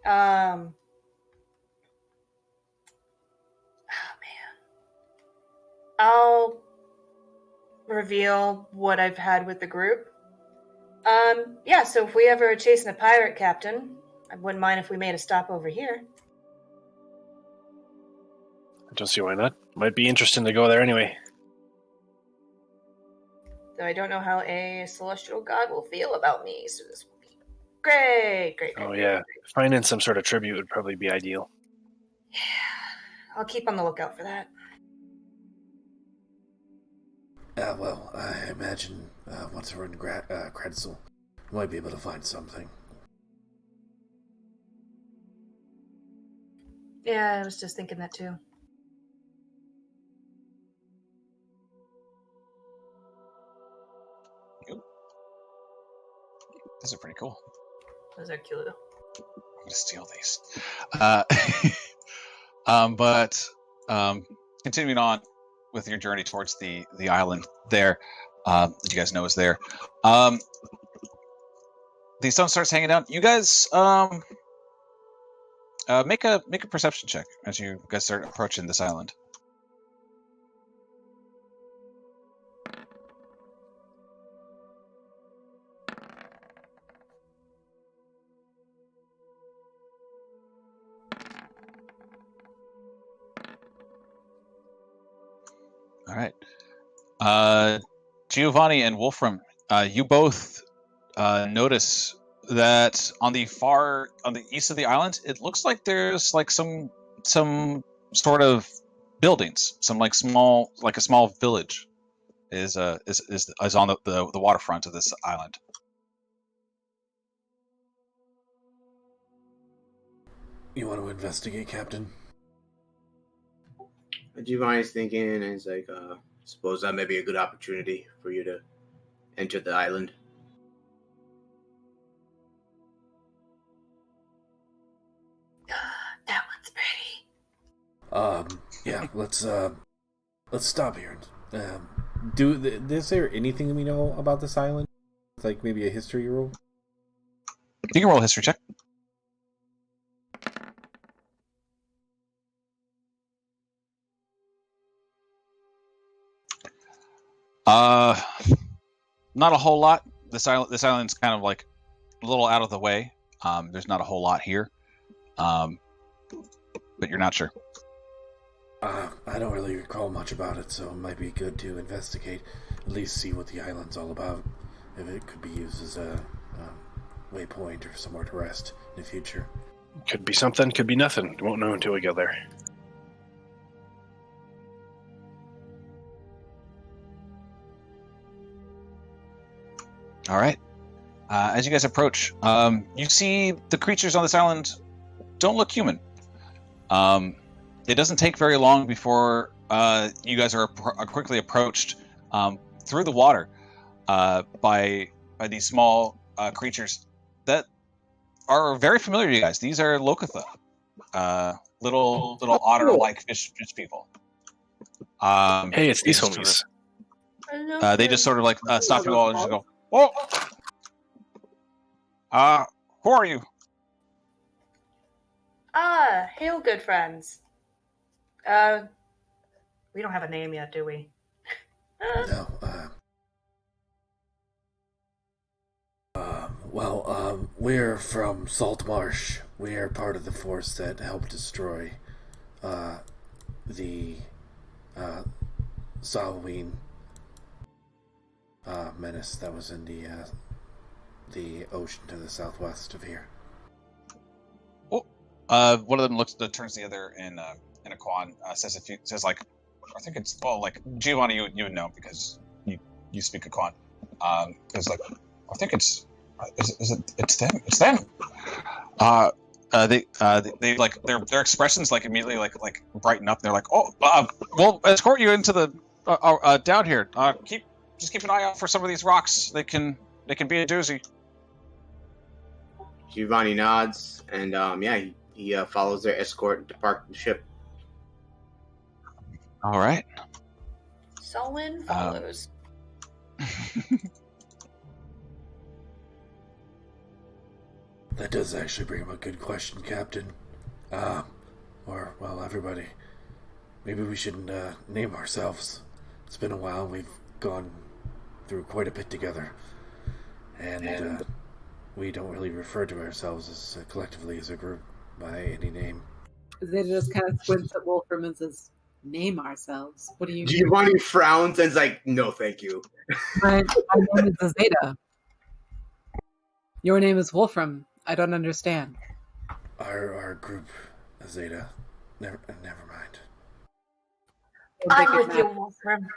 Speaker 4: Oh man. I'll reveal what I've had with the group. Yeah, so if we ever are chasing a pirate captain, I wouldn't mind if we made a stop over here.
Speaker 3: I don't see why not. Might be interesting to go there anyway.
Speaker 4: Though I don't know how a celestial god will feel about me, so this will be great.
Speaker 3: Oh yeah, finding some sort of tribute would probably be ideal.
Speaker 4: Yeah, I'll keep on the lookout for that.
Speaker 1: Well, I imagine once we're in Kretzel, we might be able to find something.
Speaker 4: Yeah, I was just thinking that too.
Speaker 2: These are pretty cool.
Speaker 4: Those are cute.
Speaker 2: I'm gonna steal these. But continuing on with your journey towards the island there, that you guys know is there. The sun starts hanging down. You guys make a perception check as you guys start approaching this island. All right. Giovanni and Wolfram, you both notice that on the east of the island, it looks like there's like some sort of buildings, some like a small village is on the waterfront of this island.
Speaker 1: You want to investigate, Captain?
Speaker 6: Giovanni's thinking, and he's like, suppose that may be a good opportunity for you to enter the island.
Speaker 4: That one's pretty.
Speaker 1: Yeah, let's stop here. Is there anything we know about this island? Like maybe a history roll?
Speaker 2: You can roll a history check. Not a whole lot. This island's kind of like a little out of the way. There's not a whole lot here. But you're not sure.
Speaker 1: I don't really recall much about it, so it might be good to investigate, at least see what the island's all about. If it could be used as a waypoint or somewhere to rest in the future.
Speaker 3: Could be something, could be nothing. Won't know until we go there.
Speaker 2: All right. As you guys approach, you see the creatures on this island don't look human. It doesn't take very long before you guys are quickly approached through the water by these small creatures that are very familiar to you guys. These are Lokotha, little otter-like fish people.
Speaker 3: Hey, it's these homies.
Speaker 2: They just sort of like stop you all and just go, "Oh, who are you?"
Speaker 4: Hail, good friends. We don't have a name yet, do we?
Speaker 1: No. We're from Saltmarsh. We are part of the force that helped destroy the Solwynn menace that was in the ocean to the southwest of here.
Speaker 2: Oh, one of them turns to the other in a quan, says like, I think it's like Giovanni, you would know because you speak a quan. It's like, I think it's them. It's them. They like their expressions like immediately like brighten up. They're like, we'll escort you into the down here. Just keep an eye out for some of these rocks. They can be a doozy.
Speaker 6: Giovanni nods, and he follows their escort to park the ship.
Speaker 2: All right.
Speaker 4: Solwynn follows.
Speaker 1: That does actually bring up a good question, Captain. Everybody. Maybe we should name ourselves. It's been a while. We've gone through quite a bit together. And we don't really refer to ourselves as collectively as a group by any name.
Speaker 5: They just kind of squints at Wolfram and says, "Name ourselves. What do you mean?"
Speaker 6: Giovanni frowns and is like, "No, thank you."
Speaker 5: My name is Azadeh. Your name is Wolfram. I don't understand.
Speaker 1: Our group, Azadeh. Never mind.
Speaker 4: I'm with you, Wolfram.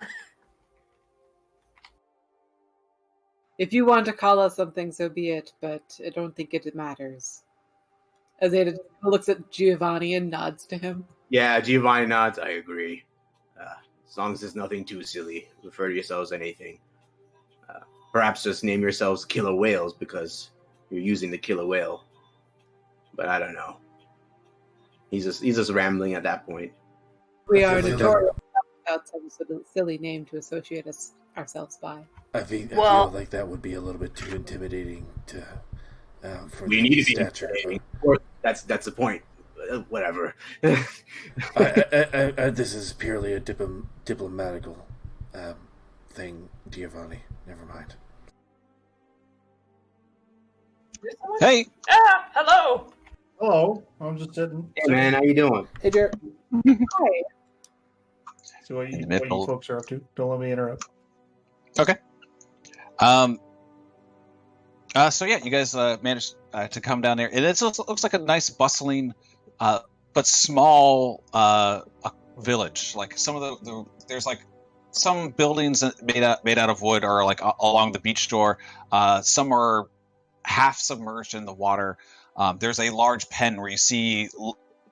Speaker 5: If you want to call us something, so be it, but I don't think it matters. Azadeh looks at Giovanni and nods to him.
Speaker 6: Yeah, Giovanni nods. I agree. As long as it's nothing too silly, refer to yourselves as anything. Perhaps just name yourselves killer whales because you're using the killer whale. But I don't know. He's just rambling at that point.
Speaker 5: We are notorious without some sort of silly name to associate ourselves by.
Speaker 1: I feel like that would be a little bit too intimidating for
Speaker 6: we
Speaker 1: the
Speaker 6: need to be
Speaker 1: stature.
Speaker 6: That's the point. Whatever.
Speaker 1: This is purely a diplomatical thing, Giovanni. Never mind.
Speaker 2: Hey.
Speaker 4: Hello.
Speaker 7: Hello. I'm just sitting.
Speaker 6: Hey man, how you doing?
Speaker 5: Hey, Jared. Hi.
Speaker 7: So what you folks are up to? Don't let me interrupt.
Speaker 2: Okay. So yeah, you guys managed to come down there, and it looks like a nice, bustling, but small village. Like some of there's like some buildings made out of wood are like along the beach shore. Some are half submerged in the water. There's a large pen where you see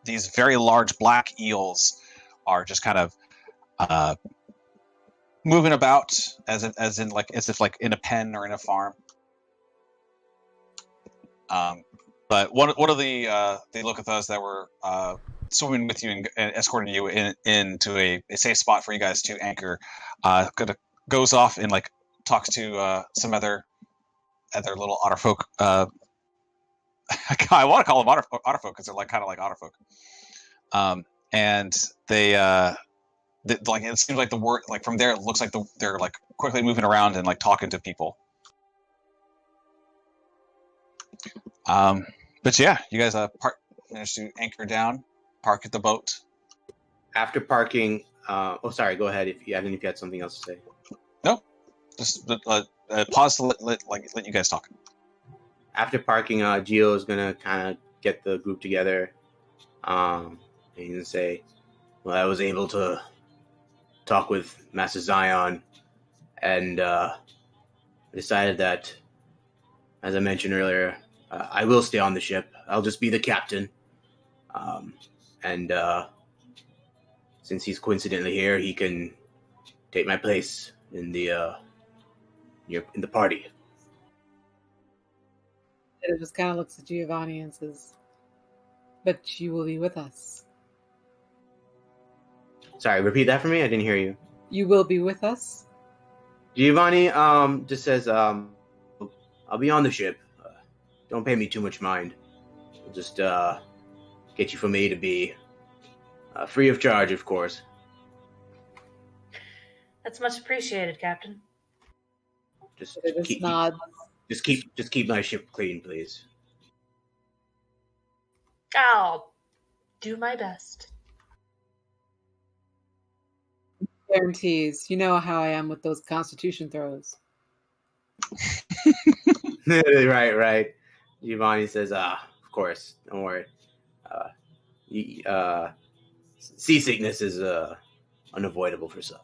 Speaker 2: these very large black eels are just kind of moving about as if in a pen or in a farm. But one of the Locathas that were swimming with you and escorting you into a safe spot for you guys to anchor, goes off and like talks to some other little otterfolk. I want to call them otterfolk because they're like kind of like otterfolk. And they like it seems like the word like from there it looks like they're like quickly moving around and like talking to people. But yeah, you guys managed to anchor down, park at the boat.
Speaker 6: After parking, sorry, go ahead if you had something else to say.
Speaker 2: No, just pause to let you guys talk.
Speaker 6: After parking, Gio is gonna kind of get the group together, and say, "Well, I was able to talk with Master Zion, and decided that, as I mentioned earlier, I will stay on the ship. I'll just be the captain, and since he's coincidentally here, he can take my place in the party."
Speaker 5: It just kind of looks at Giovanni and says, "But you will be with us."
Speaker 6: Sorry, repeat that for me. I didn't hear you.
Speaker 5: You will be with us?
Speaker 6: Giovanni just says, "I'll be on the ship. Don't pay me too much mind. I'll just get you from A to B, free of charge, of course."
Speaker 4: That's much appreciated, Captain.
Speaker 6: Just keep my ship clean, please.
Speaker 4: I'll do my best.
Speaker 5: Guarantees. You know how I am with those Constitution throws.
Speaker 6: Right. Giovanni says, "Of course, don't worry. Seasickness is unavoidable for some."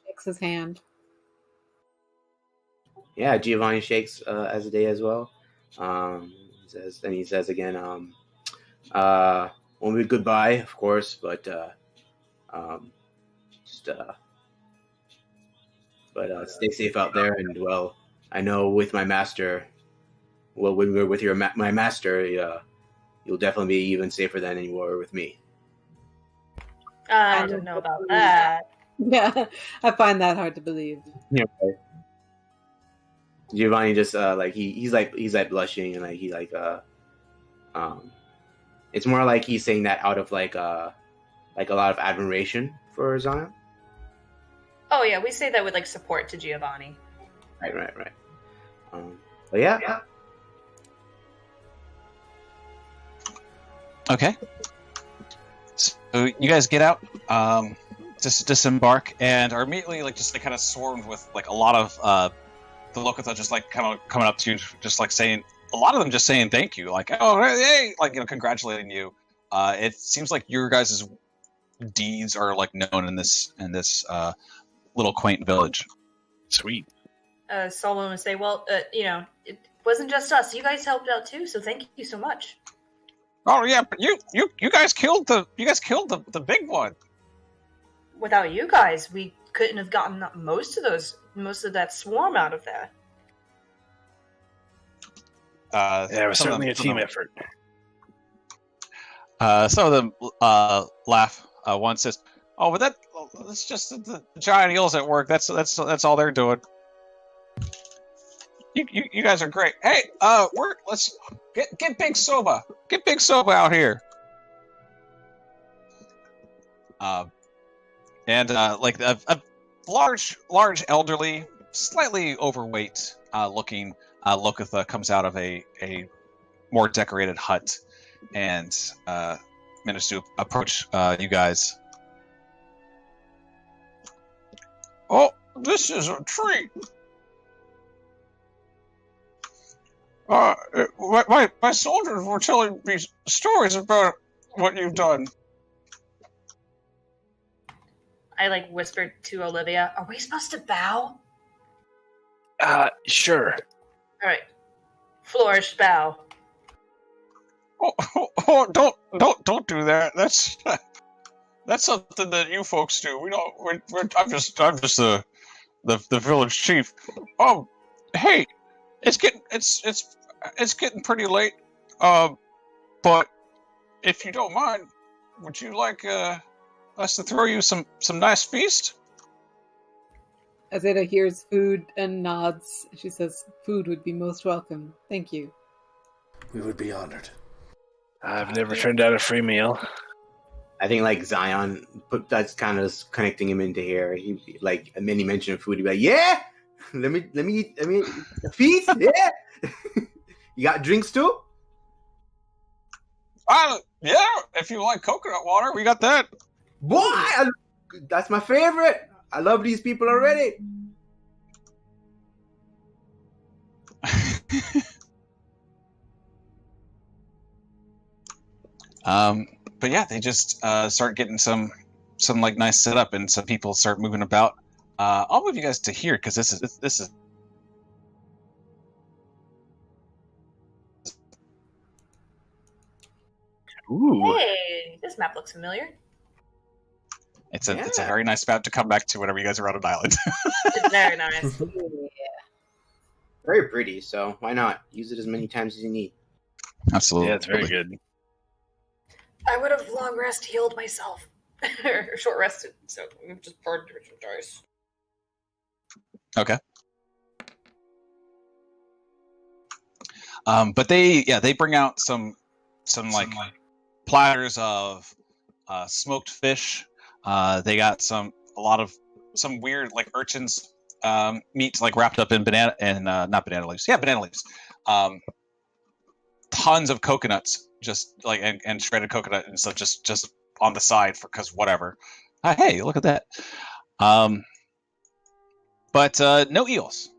Speaker 5: Shakes his hand.
Speaker 6: Yeah, Giovanni shakes Azadeh as well. He says again, "Won't be goodbye, of course, but stay safe out there. And well, I know with my master, when we're with my master, you'll definitely be even safer than you were with me."
Speaker 4: I don't know about that.
Speaker 5: Yeah, I find that hard to believe.
Speaker 6: Yeah. Giovanni just he's blushing, and it's more like he's saying that out of like a lot of admiration for Zion.
Speaker 4: Oh yeah, we say that with like support to Giovanni.
Speaker 6: Right. But yeah.
Speaker 2: Okay. So you guys get out, just disembark, and are immediately kind of swarmed with like a lot of the Locatha just like kind of coming up to you, just like saying, a lot of them just saying thank you, like, "Oh hey," like, congratulating you. It seems like your guys' deeds are like known in this little quaint village.
Speaker 3: Sweet.
Speaker 4: Solwynn would say, "Well, it wasn't just us. You guys helped out too, so thank you so much."
Speaker 2: Oh yeah, but you guys killed the big one.
Speaker 4: Without you guys, we couldn't have gotten most of that swarm out of there.
Speaker 3: It was certainly a team effort.
Speaker 2: Some of them laugh. One says, "Oh, but that's just the giant eels at work. That's all they're doing. You guys are great. Hey, let's get Big Soba. Get Big Soba out here." And like a large elderly, slightly overweight looking Locatha comes out of a more decorated hut and manages to approach you guys. "Oh, this is a treat. My soldiers were telling me stories about what you've done.
Speaker 4: I whispered to Olivia, "Are we supposed to bow?"
Speaker 3: Sure.
Speaker 4: All right, flourish, bow.
Speaker 2: Don't do that. That's something that you folks do. We don't. I'm just the village chief. Hey, it's getting pretty late. But if you don't mind, would you like us to throw you some nice feast?
Speaker 5: Azadeh hears food and nods. She says, "Food would be most welcome. Thank you."
Speaker 1: We would be honored.
Speaker 3: I've never turned down a free meal.
Speaker 6: I think Zion that's kind of connecting him into here. He and then he mentioned food. He'd be like, "Yeah, let me eat a feast. Yeah, you got drinks too."
Speaker 2: Yeah. If you like coconut water, we got that.
Speaker 6: Boy, that's my favorite. I love these people already.
Speaker 2: But yeah, they just start getting some nice setup, and some people start moving about. I'll move you guys to here because this is.
Speaker 3: Ooh.
Speaker 4: Hey, this map looks familiar.
Speaker 2: It's a very nice map to come back to whenever you guys are on an island.
Speaker 4: It's very nice.
Speaker 6: Very pretty. So why not use it as many times as you need?
Speaker 2: Absolutely.
Speaker 3: Yeah, it's very good.
Speaker 4: I would have long rest healed myself. Or short rested, so we've just burned some dice.
Speaker 2: Okay. But they bring out some platters of smoked fish. They got some weird urchins meat wrapped up in banana and not banana leaves. Yeah, banana leaves. Tons of coconuts, just and shredded coconut and stuff, just on the side because whatever. Hey, look at that. But no eels.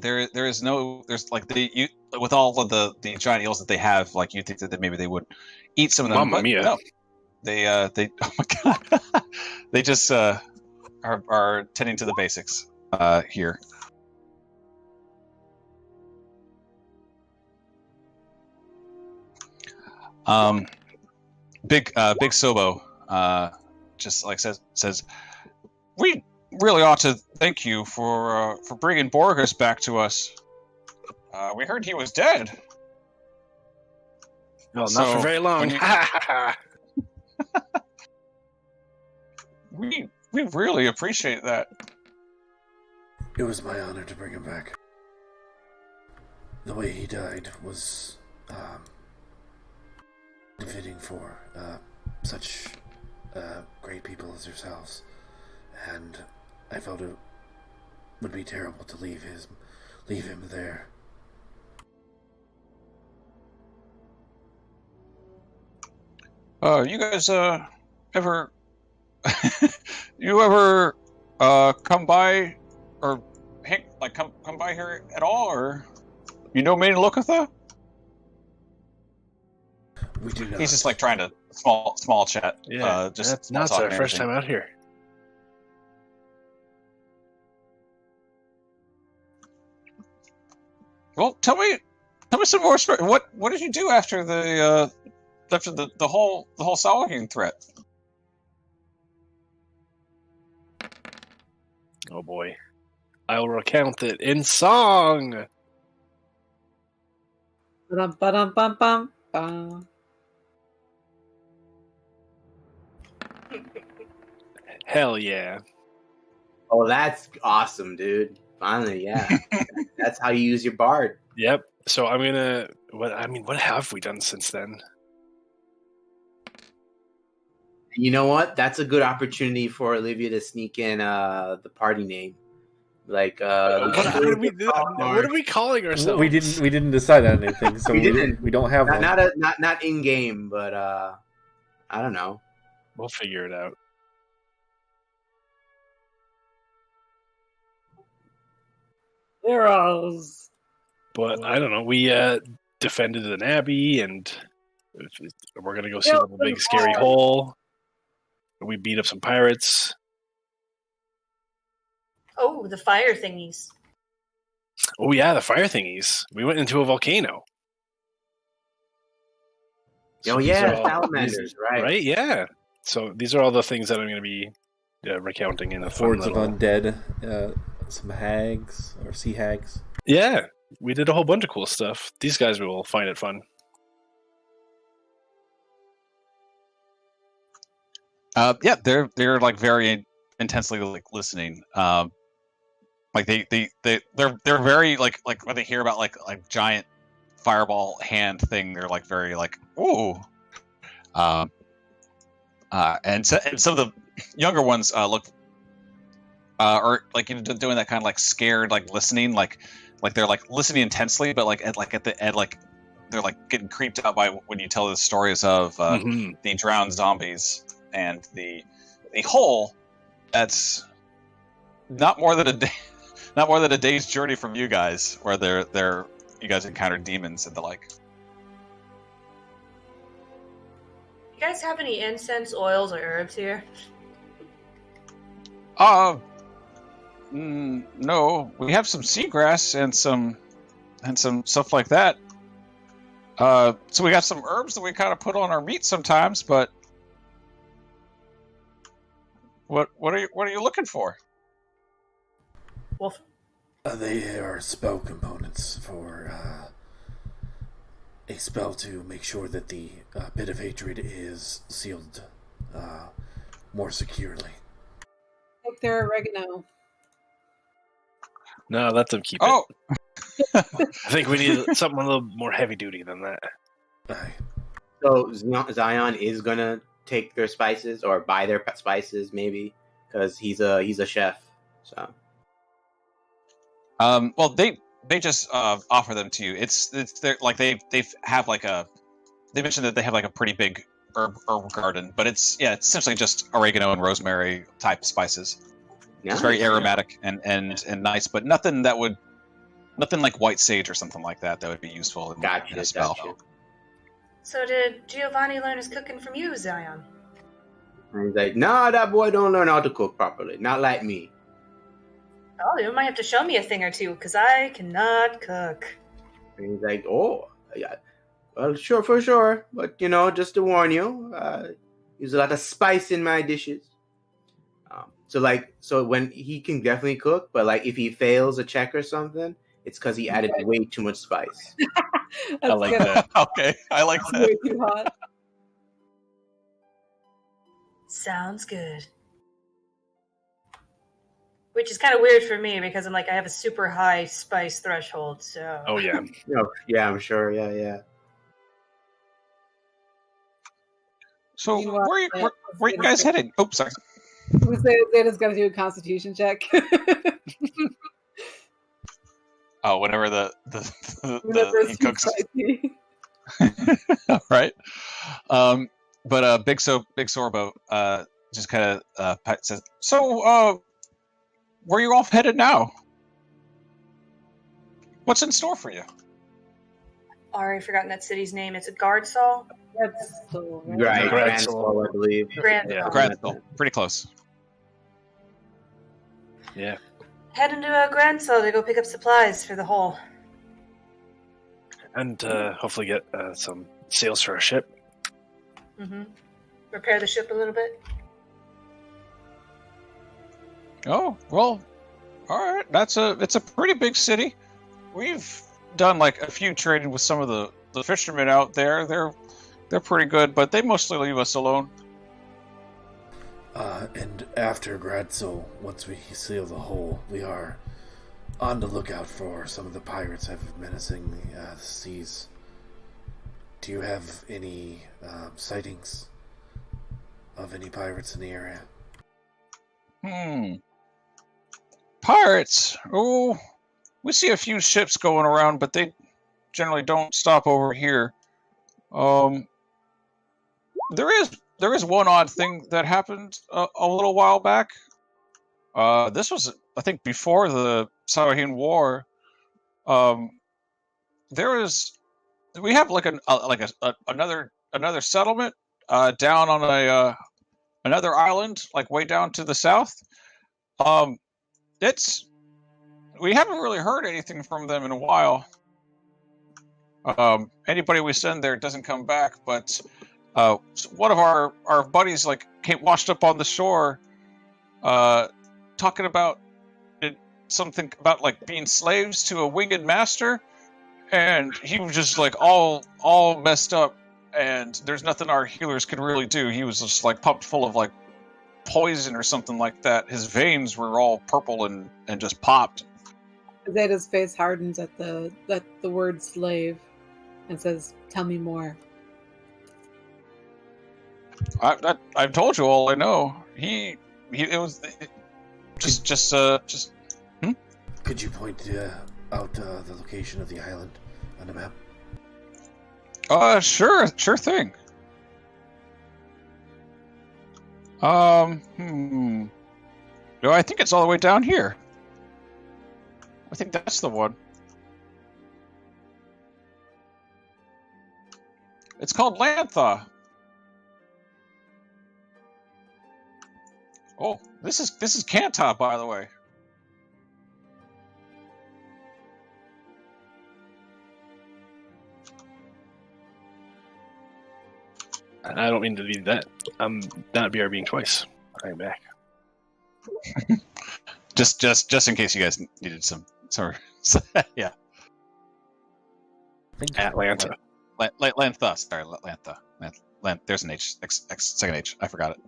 Speaker 2: There's with all of the giant eels that they have, you think that maybe they would eat some of them.
Speaker 3: Mamma mia.
Speaker 2: No, they oh my god, they just are tending to the basics here. Big Sobo just says we really ought to thank you for bringing Borges back to us. We heard he was dead.
Speaker 3: Well, not for very long.
Speaker 2: We really appreciate that.
Speaker 1: It was my honor to bring him back. The way he died was fitting for such great people as yourselves, and I felt it would be terrible to leave him there.
Speaker 2: You guys ever come by or come by here at all, or you know Main Lokatha?
Speaker 1: We do not.
Speaker 2: He's just trying to small chat.
Speaker 3: Yeah,
Speaker 2: just
Speaker 3: that's our first time out here.
Speaker 2: Well, tell me some more story. What did you do after the whole Solwynn threat?
Speaker 3: Oh boy, I'll recount it in song.
Speaker 5: Ba-dum-ba-dum-bum-bum.
Speaker 3: Hell yeah!
Speaker 6: Oh, that's awesome, dude. Finally, yeah. That's how you use your bard.
Speaker 3: Yep. So I'm gonna. What have we done since then?
Speaker 6: You know what? That's a good opportunity for Olivia to sneak in the party name.
Speaker 3: What are we calling ourselves?
Speaker 1: We didn't decide on anything, so we don't have one.
Speaker 6: Not in game, but I don't know.
Speaker 3: We'll figure it out.
Speaker 5: Heroes.
Speaker 3: But I don't know. We defended an abbey, and we're gonna go see the big scary hole. We beat up some pirates.
Speaker 4: Oh, the fire thingies.
Speaker 3: Oh yeah, the fire thingies. We went into a volcano.
Speaker 6: Oh yeah, salamanders, right?
Speaker 3: Right, yeah. So these are all the things that I'm going to be recounting in a fun
Speaker 1: Hordes of undead, some hags or sea hags.
Speaker 3: Yeah, we did a whole bunch of cool stuff. These guys will find it fun.
Speaker 2: Yeah, they're like very intensely like listening. Like they're very like when they hear about like giant fireball hand thing, they're like very like ooh. And some of the younger ones look or like doing that kind of like scared like listening like they're like listening intensely, but like at the end like they're like getting creeped out by when you tell the stories of the drowned zombies and the hole that's not more than a day's journey from you guys, where you guys encountered demons and the like.
Speaker 4: You guys have any incense, oils, or herbs here?
Speaker 2: No. We have some seagrass and some stuff like that. So we got some herbs that we kind of put on our meat sometimes, but what are you looking for?
Speaker 4: Wolf.
Speaker 1: They are spell components for a spell to make sure that the pit of hatred is sealed more securely.
Speaker 5: Like their oregano.
Speaker 3: No, let them keep it. I think we need something a little more heavy duty than that.
Speaker 6: So Zion is gonna take their spices or buy their spices, maybe, because he's a chef. So,
Speaker 2: well, they just offer them to you. It's they're like they have like they mentioned that they have like a pretty big herb garden, but it's essentially just oregano and rosemary type spices. Nice, it's very aromatic and nice, but nothing like white sage or something like that would be useful in a spell.
Speaker 6: Gotcha.
Speaker 4: So did Giovanni learn his cooking from you, Zion?
Speaker 6: And he's like, nah, that boy don't learn how to cook properly. Not like me.
Speaker 4: Oh, you might have to show me a thing or two, because I cannot cook.
Speaker 6: And he's like, oh, yeah. Well, sure, for sure. But, just to warn you, there's a lot of spice in my dishes. So when he can definitely cook, but like if he fails a check or something, it's because he added way too much spice.
Speaker 3: I like that.
Speaker 2: Okay, I like that.
Speaker 5: Way too hot.
Speaker 4: Sounds good. Which is kind of weird for me because I'm like I have a super high spice threshold. So.
Speaker 3: Oh yeah.
Speaker 6: Yeah, I'm sure. Yeah.
Speaker 2: So where are you guys heading? Oh, sorry.
Speaker 5: Zeta's got to do a Constitution check.
Speaker 2: Oh, whenever he cooks. All right. But Big Sorbo just kind of says, "So, where are you all headed now? What's in store for you?"
Speaker 4: Already forgotten that city's name. It's a Gardsall.
Speaker 6: Right, Gardsall, I believe.
Speaker 2: Gardsall. Pretty close.
Speaker 3: Yeah.
Speaker 4: Heading to Gardsall to go pick up supplies for the hole.
Speaker 3: And hopefully get some sails for our ship.
Speaker 4: Mm-hmm. Repair the ship a little bit.
Speaker 2: Oh, well, all right. It's a pretty big city. We've done like a few trading with some of the fishermen out there. They're pretty good, but they mostly leave us alone.
Speaker 1: And after Gradsol, once we seal the hole, we are on the lookout for some of the pirates that have menacing the seas. Do you have any sightings of any pirates in the area?
Speaker 2: Pirates? Oh, we see a few ships going around, but they generally don't stop over here. There is one odd thing that happened a little while back. This was, I think, before the Sarahin War. we have like another settlement down on another island, like way down to the south. We haven't really heard anything from them in a while. Anybody we send there doesn't come back, but one of our buddies washed up on the shore, talking about something about like being slaves to a winged master, and he was just like all messed up, and there's nothing our healers could really do. He was just like pumped full of like poison or something like that. His veins were all purple and just popped.
Speaker 5: Azadeh's face hardens at the word slave and says, "Tell me more."
Speaker 2: I've told you all I know. It was just.
Speaker 1: Could you point out the location of the island on the map?
Speaker 2: Sure thing. No, I think it's all the way down here. I think that's the one. It's called Lantha. Oh, this is Kanta, by the way.
Speaker 3: I don't mean to be that. I'm not BRBing twice. I'm back.
Speaker 2: just in case you guys needed some. Yeah.
Speaker 3: Atlanta.
Speaker 2: Lantha. Sorry, Lantha. There's an H. Second H. I forgot it.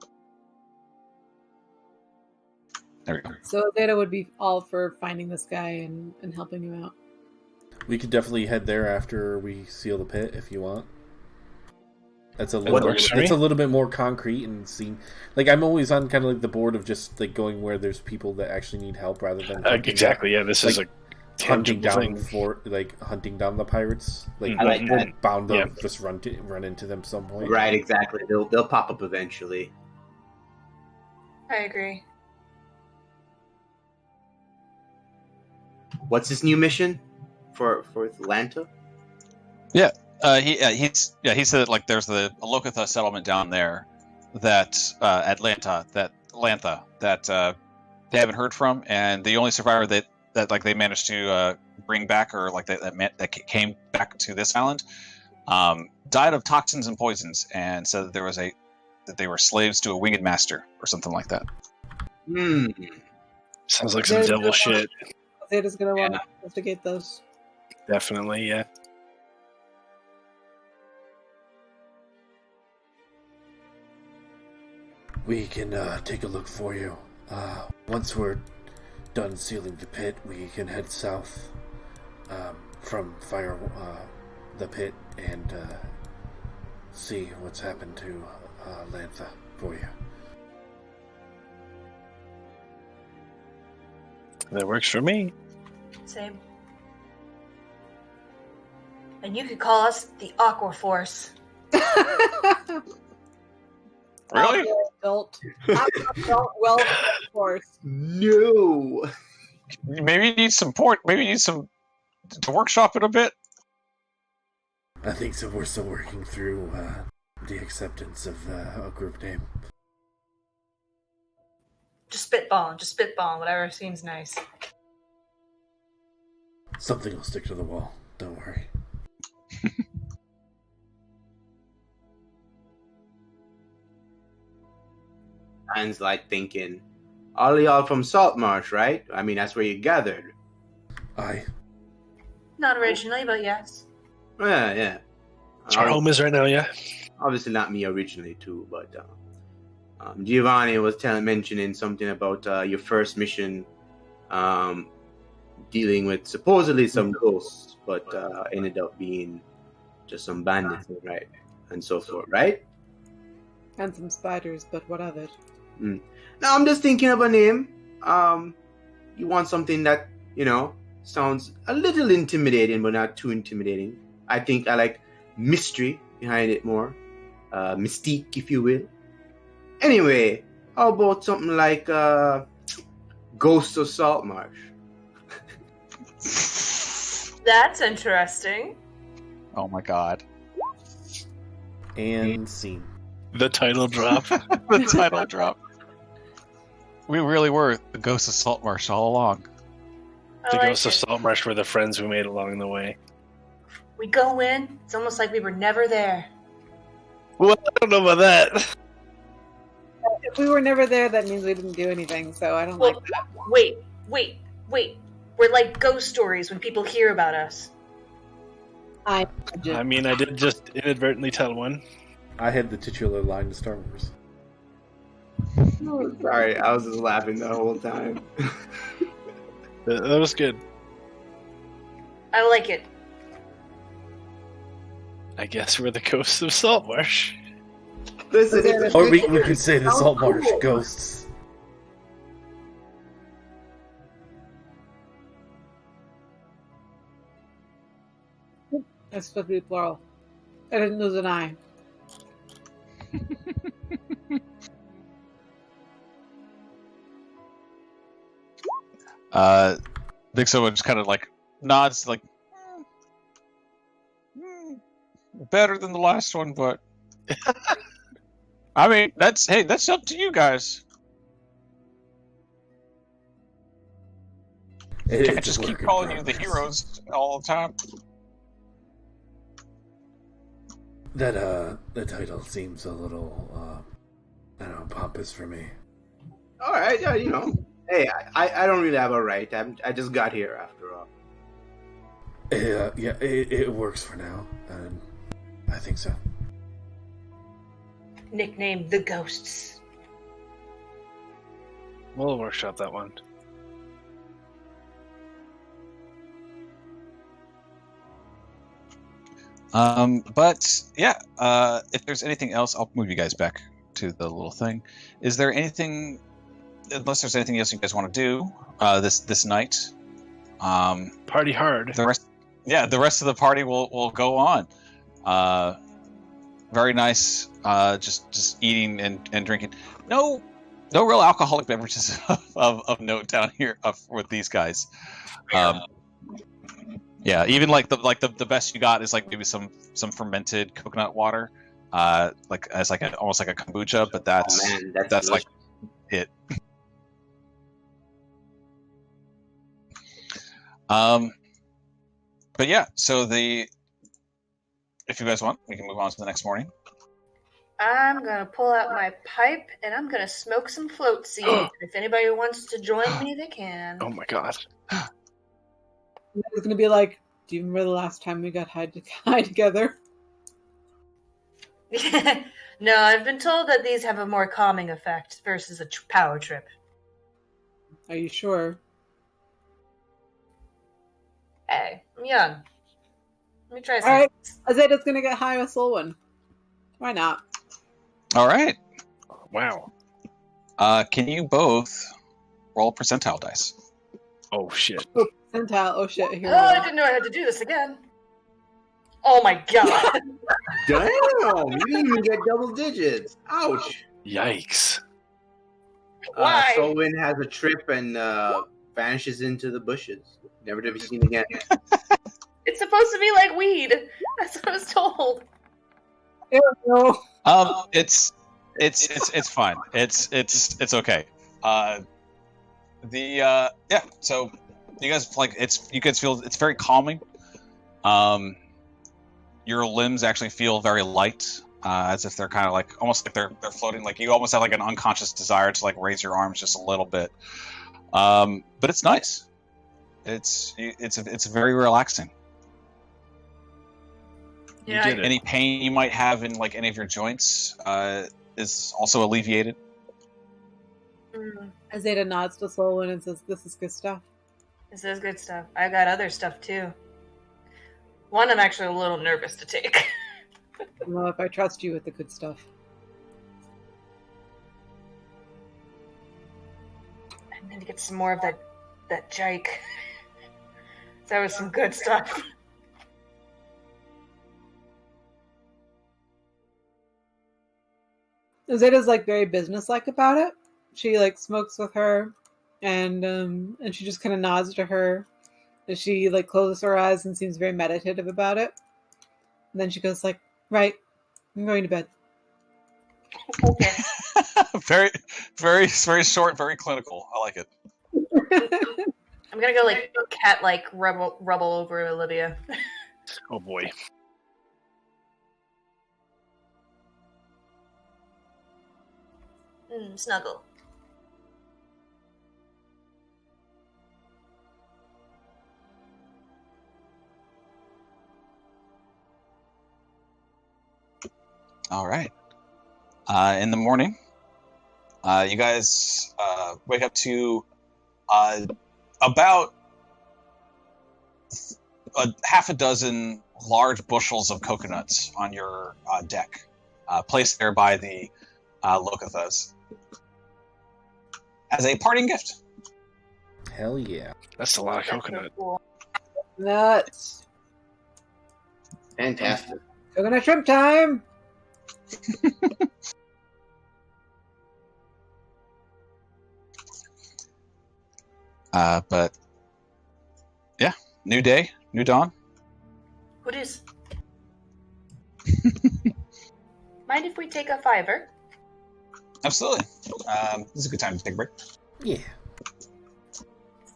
Speaker 2: There we go.
Speaker 5: So Azadeh would be all for finding this guy and helping you out. We
Speaker 1: could definitely head there after we seal the pit if you want. That's a little bit more concrete and seem like I'm always on kind of like the board of just like going where there's people that actually need help rather than
Speaker 3: exactly. Yeah, this is a
Speaker 1: hunting down
Speaker 3: thing.
Speaker 1: hunting down the pirates. Like
Speaker 6: I like
Speaker 1: we're
Speaker 6: that.
Speaker 1: bound to just run into them some point.
Speaker 6: Right, exactly. They'll pop up eventually.
Speaker 4: I agree.
Speaker 6: What's this new mission for Atlanta?
Speaker 2: Yeah. He said like there's a Lokotha settlement down there that Lantha that they haven't heard from, and the only survivor that like they managed to bring back or like that came back to this island died of toxins and poisons, and said that that they were slaves to a winged master or something like that.
Speaker 3: Sounds like some devil shit.
Speaker 5: Azadeh's gonna want to investigate those.
Speaker 3: Definitely, yeah.
Speaker 1: We can take a look for you. Once we're done sealing the pit, we can head south from the pit and see what's happened to Lantha for you.
Speaker 3: That works for me.
Speaker 4: Same. And you could call us the Aqua Force.
Speaker 2: Really?
Speaker 5: Adult force.
Speaker 6: No.
Speaker 2: Maybe you need some port. Maybe you need some to workshop it a bit.
Speaker 1: I think so. We're still working through the acceptance of a group name.
Speaker 4: Just spitball, whatever seems nice.
Speaker 1: Something will stick to the wall. Don't worry.
Speaker 6: Man's like thinking, all y'all from Saltmarsh, right? I mean, that's where you gathered.
Speaker 1: Aye.
Speaker 4: Not originally, but yes.
Speaker 6: Yeah.
Speaker 3: That's where home is right now, yeah.
Speaker 6: Obviously not me originally too, but Giovanni was mentioning something about your first mission dealing with supposedly some ghosts, but ended up being just some bandits, right? And so forth, right?
Speaker 5: And some spiders, but what of it?
Speaker 6: Now I'm just thinking of a name. You want something that, sounds a little intimidating, but not too intimidating. I think I like mystery behind it more. Mystique, if you will. Anyway, how about something like Ghost of Saltmarsh?
Speaker 4: That's interesting.
Speaker 2: Oh my god.
Speaker 1: And scene.
Speaker 3: The title drop.
Speaker 2: The title drop. We really were the ghosts of Saltmarsh all along.
Speaker 3: The ghosts of Saltmarsh were the friends we made along the way.
Speaker 4: We go in, it's almost like we were never there.
Speaker 3: Well, I don't know about that.
Speaker 5: If we were never there, that means we didn't do anything, so I don't like that.
Speaker 4: Wait. We're like ghost stories when people hear about us.
Speaker 3: I mean, I did just inadvertently tell one.
Speaker 1: I had the titular line to Star Wars.
Speaker 6: Oh, sorry, I was just laughing the whole time.
Speaker 3: That was good.
Speaker 4: I like it.
Speaker 3: I guess we're the ghosts of Saltmarsh.
Speaker 6: Listen,
Speaker 1: Or we could say the Saltmarsh ghosts.
Speaker 5: That's supposed to be plural. I didn't lose an eye.
Speaker 2: Big Silver just kind of like nods, like better than the last one, but I mean that's up to you guys. Can't just keep calling you the heroes all the time.
Speaker 1: That title seems a little I don't know, pompous for me.
Speaker 6: all right, you know. Hey, I don't really have a right. I just got here after all.
Speaker 1: Yeah, it works for now, and I think so.
Speaker 4: Nicknamed the Ghosts.
Speaker 3: We'll workshop that one.
Speaker 2: But yeah, if there's anything else, I'll move you guys back to the little thing. Is there anything, unless there's anything else you guys want to do this night?
Speaker 3: Party hard.
Speaker 2: The rest of the party will go on. Very nice. Just eating and drinking. No real alcoholic beverages of note down here with these guys. Yeah, even like the best you got is like maybe some fermented coconut water, like as like almost like a kombucha, but that's like it. But yeah, so if you guys want, we can move on to the next morning.
Speaker 4: I'm gonna pull out my pipe and I'm gonna smoke some float seeds. If anybody wants to join me, they can.
Speaker 3: Oh my god.
Speaker 5: It's gonna be like, do you remember the last time we got high together?
Speaker 4: No, I've been told that these have a more calming effect versus a power trip.
Speaker 5: Are you sure?
Speaker 4: Hey, I'm young. Let me try something.
Speaker 5: Alright, Azadeh's gonna get high with Solwynn. Why not?
Speaker 2: All right.
Speaker 3: Wow.
Speaker 2: Can you both roll percentile dice?
Speaker 3: Oh shit.
Speaker 5: Oh, percentile. Oh shit. Here
Speaker 4: I didn't know I had to do this again. Oh my god.
Speaker 6: Damn, you didn't even get double digits. Ouch.
Speaker 3: Yikes.
Speaker 4: Why?
Speaker 6: Solwynn has a trip and vanishes into the bushes, never to be seen again.
Speaker 4: It's supposed to be like weed. That's what I was told.
Speaker 5: No.
Speaker 2: It's fine. It's okay. Yeah. So you guys you guys feel it's very calming. Your limbs actually feel very light, as if they're kind of like almost like they're floating. Like you almost have like an unconscious desire to like raise your arms just a little bit. But it's nice. It's very relaxing.
Speaker 4: Yeah.
Speaker 2: Any pain you might have in like any of your joints is also alleviated.
Speaker 5: Azadeh nods to Solwynn and says, "This is good stuff."
Speaker 4: This is good stuff. I got other stuff too. One I'm actually a little nervous to take.
Speaker 5: Well, if I trust you with the good stuff.
Speaker 4: I need to get some more of that jike. That was some good stuff.
Speaker 5: Azadeh's like very businesslike about it. She like smokes with her, and she just kind of nods to her, She like closes her eyes and seems very meditative about it. And then she goes like, "Right, I'm going to bed."
Speaker 4: Okay.
Speaker 2: Very, very, very short, very clinical. I like it.
Speaker 4: I'm gonna go like cat like rubble over Olivia.
Speaker 3: Oh boy.
Speaker 4: Snuggle.
Speaker 2: All right. In the morning, you guys wake up to about half a dozen large bushels of coconuts on your deck, placed there by the Locathas as a parting gift.
Speaker 1: Hell yeah.
Speaker 3: That's a lot of
Speaker 4: That's so
Speaker 3: coconut.
Speaker 4: cool.
Speaker 5: Nuts.
Speaker 6: Fantastic.
Speaker 5: Coconut shrimp time.
Speaker 2: But yeah, new day, new dawn.
Speaker 4: Who dis? Mind if we take a fiver?
Speaker 2: Absolutely. This is a good time to take a break.
Speaker 1: Yeah.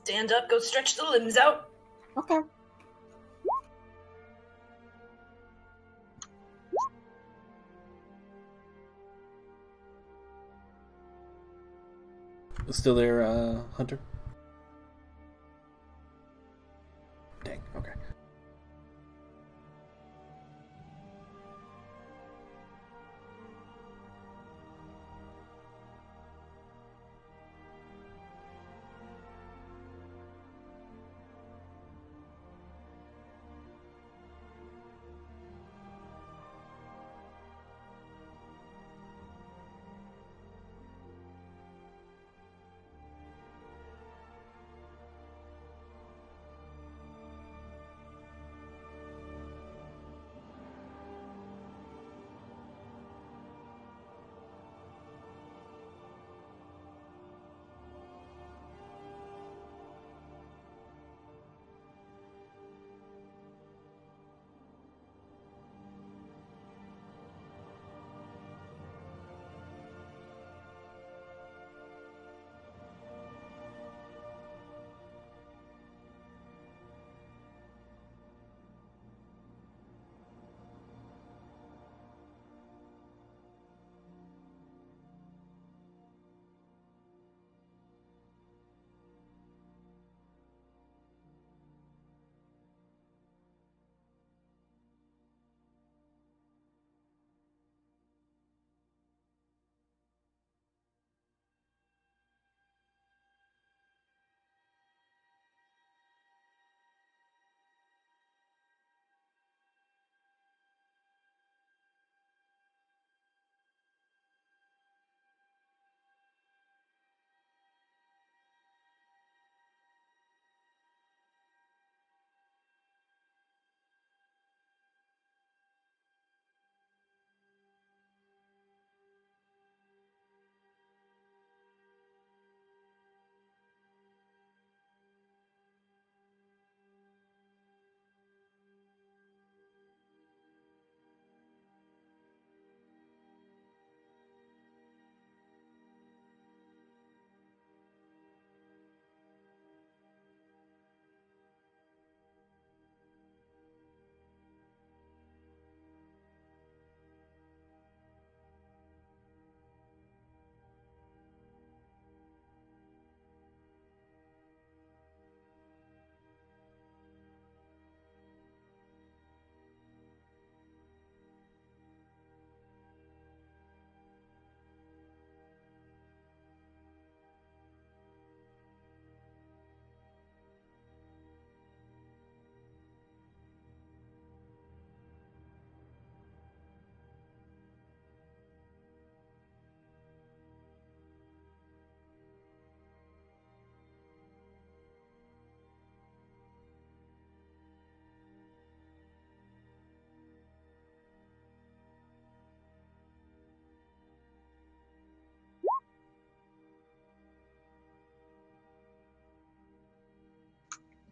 Speaker 4: Stand up, go stretch the limbs out.
Speaker 5: Okay.
Speaker 1: Still there, Hunter? Dang, okay.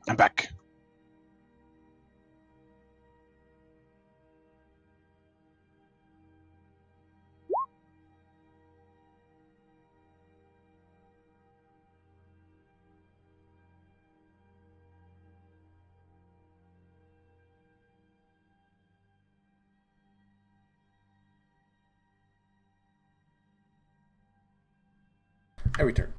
Speaker 2: I'm back.
Speaker 1: I return.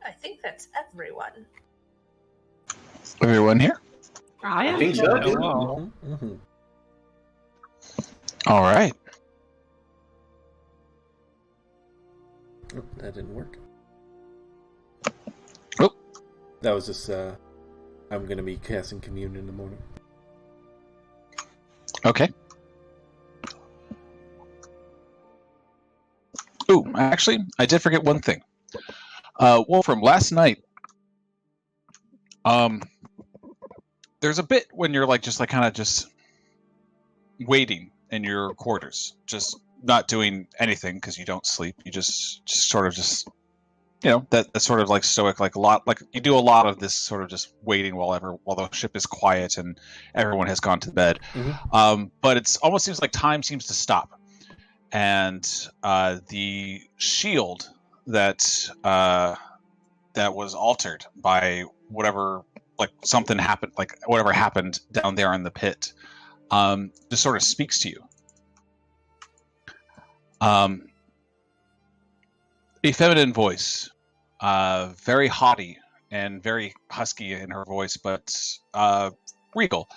Speaker 4: I think that's everyone.
Speaker 2: Everyone here?
Speaker 6: I think so.
Speaker 1: Mm-hmm, mm-hmm.
Speaker 2: All right.
Speaker 1: Oh, that didn't work.
Speaker 2: Oh.
Speaker 1: That was just, I'm going to be casting Commune in the morning.
Speaker 2: Okay. Ooh, actually, I did forget one thing. Wolfram, last night, there's a bit when you're like just like kind of just waiting in your quarters, just not doing anything because you don't sleep. You just sort of just, you know, that's sort of like stoic, like a lot, like you do a lot of this sort of just waiting while the ship is quiet and everyone has gone to bed.
Speaker 1: Mm-hmm.
Speaker 2: But it's almost seems like time seems to stop, and the shield that was altered by whatever, like something happened, like whatever happened down there in the pit, just sort of speaks to you. A feminine voice, very haughty and very husky in her voice, but regal,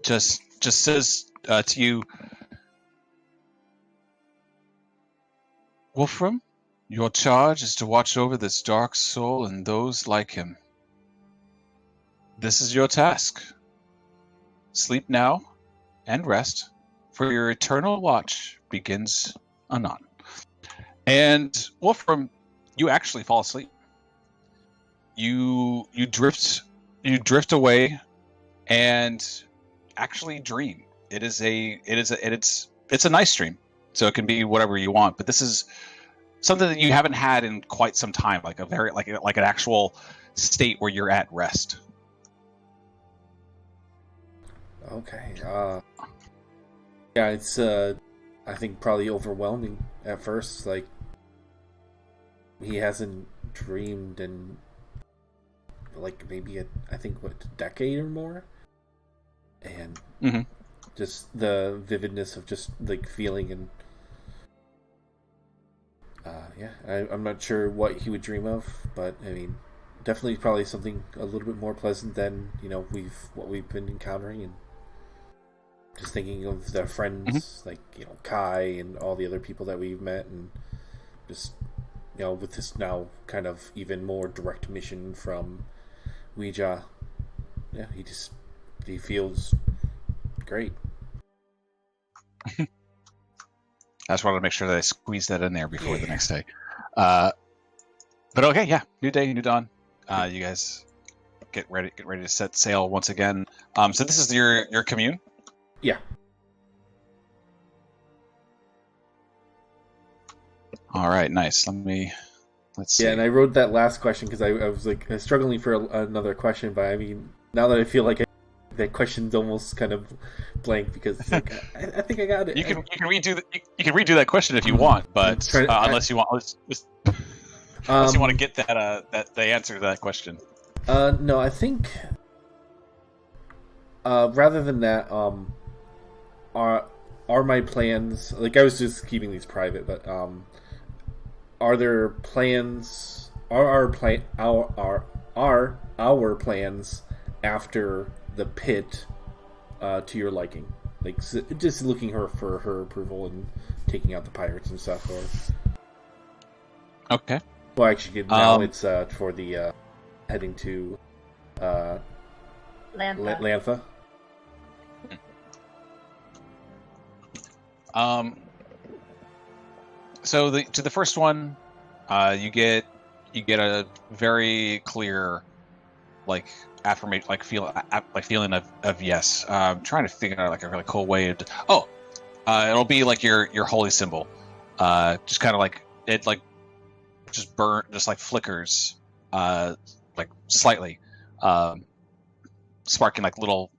Speaker 2: just says to you, Wolfram, your charge is to watch over this dark soul and those like him. This is your task. Sleep now and rest, for your eternal watch begins anon. And Wolfram, you actually fall asleep. You drift away and actually dream. It's a nice dream. So it can be whatever you want, but this is something that you haven't had in quite some time, like a very like an actual state where you're at rest.
Speaker 1: Okay. Yeah, it's I think probably overwhelming at first. Like he hasn't dreamed in like maybe I think a decade or more, and just the vividness of just like feeling and I'm not sure what he would dream of, but I mean, definitely probably something a little bit more pleasant than what we've been encountering, and just thinking of their friends, like, you know, Kai and all the other people that we've met, and just, you know, with this now kind of even more direct mission from Ouija, yeah, he feels great.
Speaker 2: I just wanted to make sure that I squeezed that in there before the next day. But okay, yeah, new day, new dawn. You guys get ready to set sail once again. So this is your commune?
Speaker 1: Yeah.
Speaker 2: All right, nice. Let's see.
Speaker 1: Yeah, and I wrote that last question because I was like struggling for another question, but I mean, now that I feel like that question's almost kind of blank because it's like, I think I got it.
Speaker 2: You can redo that question if you want, but unless you want to get that the answer to that question.
Speaker 1: No, I think rather than that, are my plans, like, I was just keeping these private, but are there plans? Are our plans after the pit to your liking? Like, just looking for her approval and taking out the pirates and stuff, or
Speaker 2: okay.
Speaker 1: Well, actually, now it's for the heading to Lantha.
Speaker 2: So to the first one, you get a very clear, like, affirmation, like feeling of yes. Trying to figure out like a really cool way to. It'll be like your holy symbol. Just kind of like it, like just burn, just like flickers, like slightly, sparking like little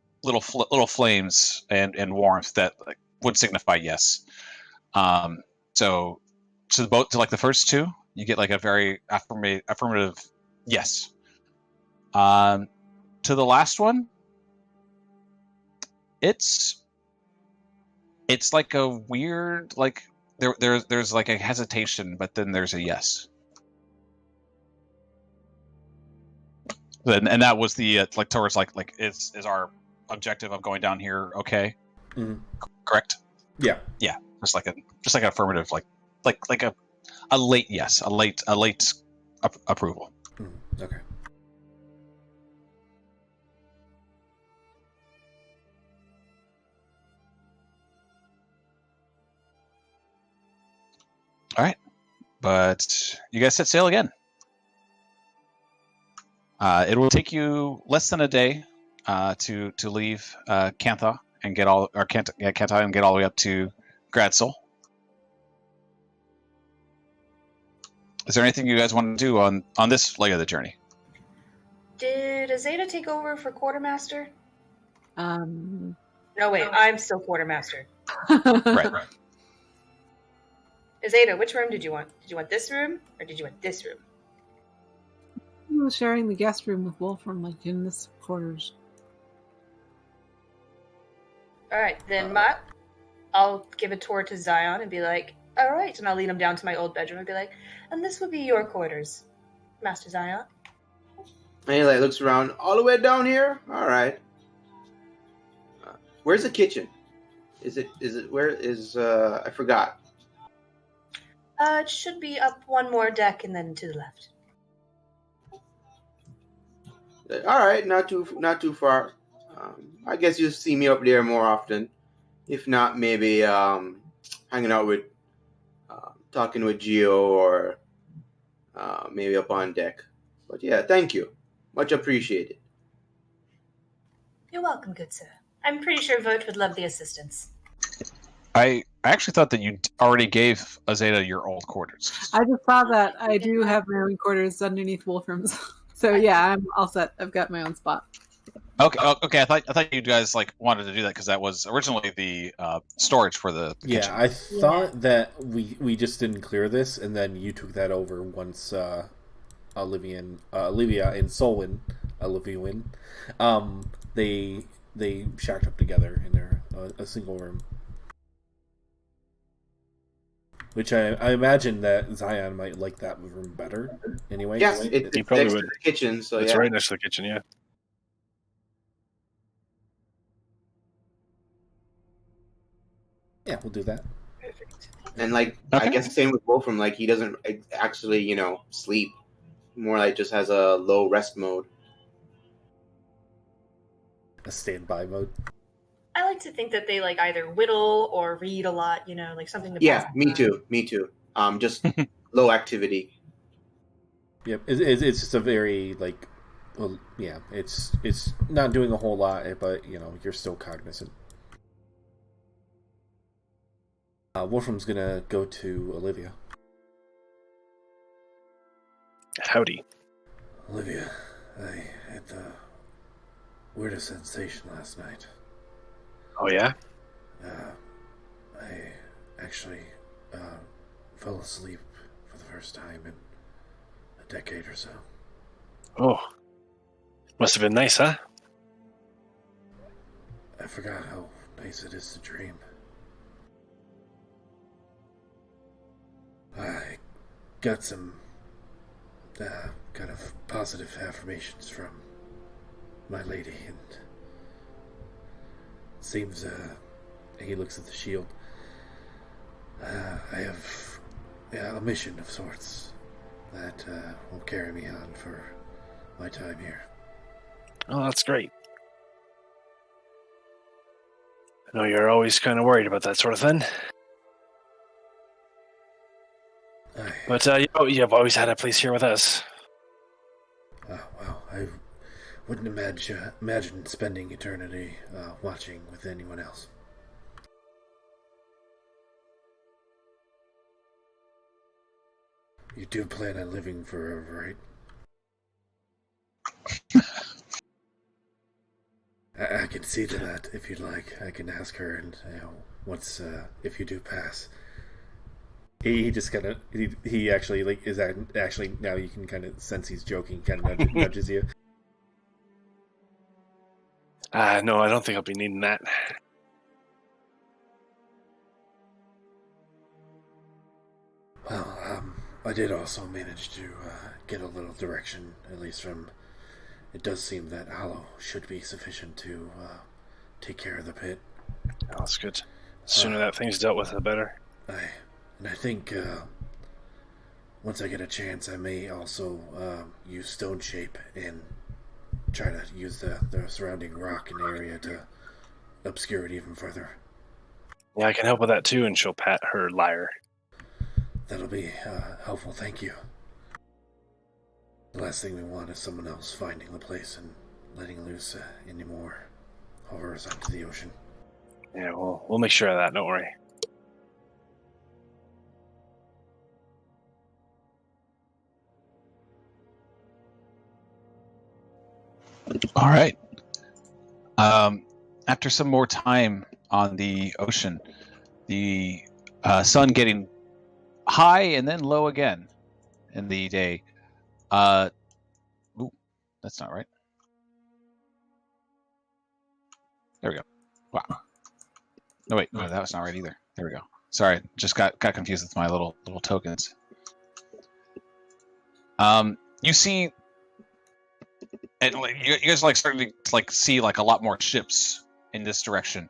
Speaker 2: flames and warmth that like would signify yes. So to the first two, you get like a very affirmative yes. To the last one, it's like a weird, like there's like a hesitation, but then there's a yes. And that was the like towards like is our objective of going down here okay?
Speaker 1: Mm-hmm.
Speaker 2: Correct?
Speaker 1: Yeah.
Speaker 2: Just like an affirmative, like a late yes, a late approval.
Speaker 1: Mm-hmm. Okay.
Speaker 2: All right, but you guys set sail again. It will take you less than a day to leave Cantha and get all the way up to Gradsol. Is there anything you guys want to do on this leg of the journey?
Speaker 4: Did Azadeh take over for quartermaster?
Speaker 5: No,
Speaker 4: wait, I'm still quartermaster.
Speaker 2: Right.
Speaker 4: Azadeh, which room did you want? Did you want this room or did you want this room?
Speaker 5: I was sharing the guest room with Wolfram, like in this quarters.
Speaker 4: All right, then I'll give a tour to Zion and be like, all right, and I'll lead him down to my old bedroom and be like, and this would be your quarters, Master Zion.
Speaker 6: And he like looks around, all the way down here. All right. Where's the kitchen? Is it where is I forgot.
Speaker 4: It should be up one more deck and then to the left.
Speaker 6: All right, not too far. I guess you'll see me up there more often. If not, maybe hanging out with, talking with Gio, or maybe up on deck. But yeah, thank you. Much appreciated.
Speaker 4: You're welcome, good sir. I'm pretty sure Vote would love the assistance.
Speaker 2: I actually thought that you already gave Azadeh your old quarters.
Speaker 5: I just saw that. I do have my own quarters underneath Wolfram's. So yeah, I'm all set. I've got my own spot.
Speaker 2: Okay. I thought you guys like wanted to do that because that was originally the storage for the kitchen.
Speaker 1: Yeah, I thought that we just didn't clear this, and then you took that over once Olivia and Solwynn, they shacked up together in their a single room. Which I imagine that Zion might like that room better. Anyway,
Speaker 6: yes, it's
Speaker 3: probably
Speaker 6: next
Speaker 3: would.
Speaker 6: to the kitchen, so
Speaker 3: It's
Speaker 6: yeah.
Speaker 3: right next to the kitchen, yeah.
Speaker 1: Yeah, we'll do that.
Speaker 4: Perfect.
Speaker 6: And I
Speaker 2: Okay.
Speaker 6: guess the same with Wolfram. He doesn't actually, sleep. More like just has a low rest mode.
Speaker 1: A standby mode.
Speaker 4: I like to think that they either whittle or read a lot. Something to.
Speaker 6: Yeah, me too. Me too. Just low activity.
Speaker 1: Yep, it's just a very well, yeah, it's not doing a whole lot, but you're still cognizant. Wolfram's gonna go to Olivia.
Speaker 3: Howdy.
Speaker 1: Olivia, I had the weirdest sensation last night.
Speaker 3: Oh, yeah?
Speaker 1: I actually fell asleep for the first time in a decade or so.
Speaker 3: Oh. Must have been nice, huh?
Speaker 1: I forgot how nice it is to dream. I got some kind of positive affirmations from my lady, and it seems he looks at the shield. I have a mission of sorts that will carry me on for my time here.
Speaker 3: Oh, that's great. I know you're always kind of worried about that sort of thing. But you've always had a place here with us.
Speaker 1: Well, I wouldn't imagine spending eternity watching with anyone else. You do plan on living forever, right? I can see to that if you'd like. I can ask her, and once if you do pass. He just kind of he actually is actually now you can kind of sense he's joking, kind of nudges you.
Speaker 3: No, I don't think I'll be needing that.
Speaker 1: Well, I did also manage to get a little direction, at least from. It does seem that Hollow should be sufficient to take care of the pit.
Speaker 3: Oh, that's good. The sooner that thing's dealt with, the better.
Speaker 1: I think once I get a chance, I may also use Stone Shape and try to use the surrounding rock and area to obscure it even further.
Speaker 3: Yeah, I can help with that too, and she'll pat her lyre.
Speaker 1: That'll be helpful, thank you. The last thing we want is someone else finding the place and letting loose any more horrors onto the ocean.
Speaker 3: Yeah, we'll make sure of that, don't worry.
Speaker 2: All right. After some more time on the ocean, the sun getting high and then low again in the day. Ooh, that's not right. There we go. Wow. No, wait. No, that was not right either. There we go. Sorry, just got confused with my little tokens. You see, and you guys starting to see a lot more ships in this direction.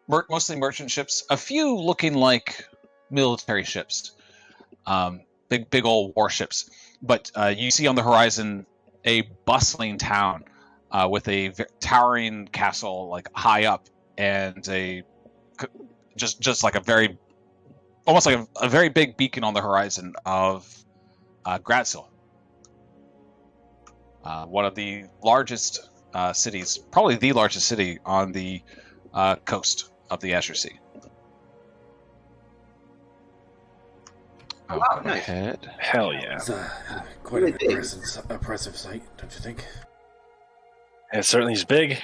Speaker 2: Mostly merchant ships. A few looking like military ships. Big old warships. But you see on the horizon a bustling town with a towering castle high up, and just like a very almost like a very big beacon on the horizon of Gradsil. One of the largest cities, probably the largest city on the coast of the Azure Sea.
Speaker 6: Wow,
Speaker 2: Go
Speaker 6: nice.
Speaker 2: ahead.
Speaker 3: Hell yeah.
Speaker 1: It's quite an impressive sight, don't you think?
Speaker 3: It certainly is big.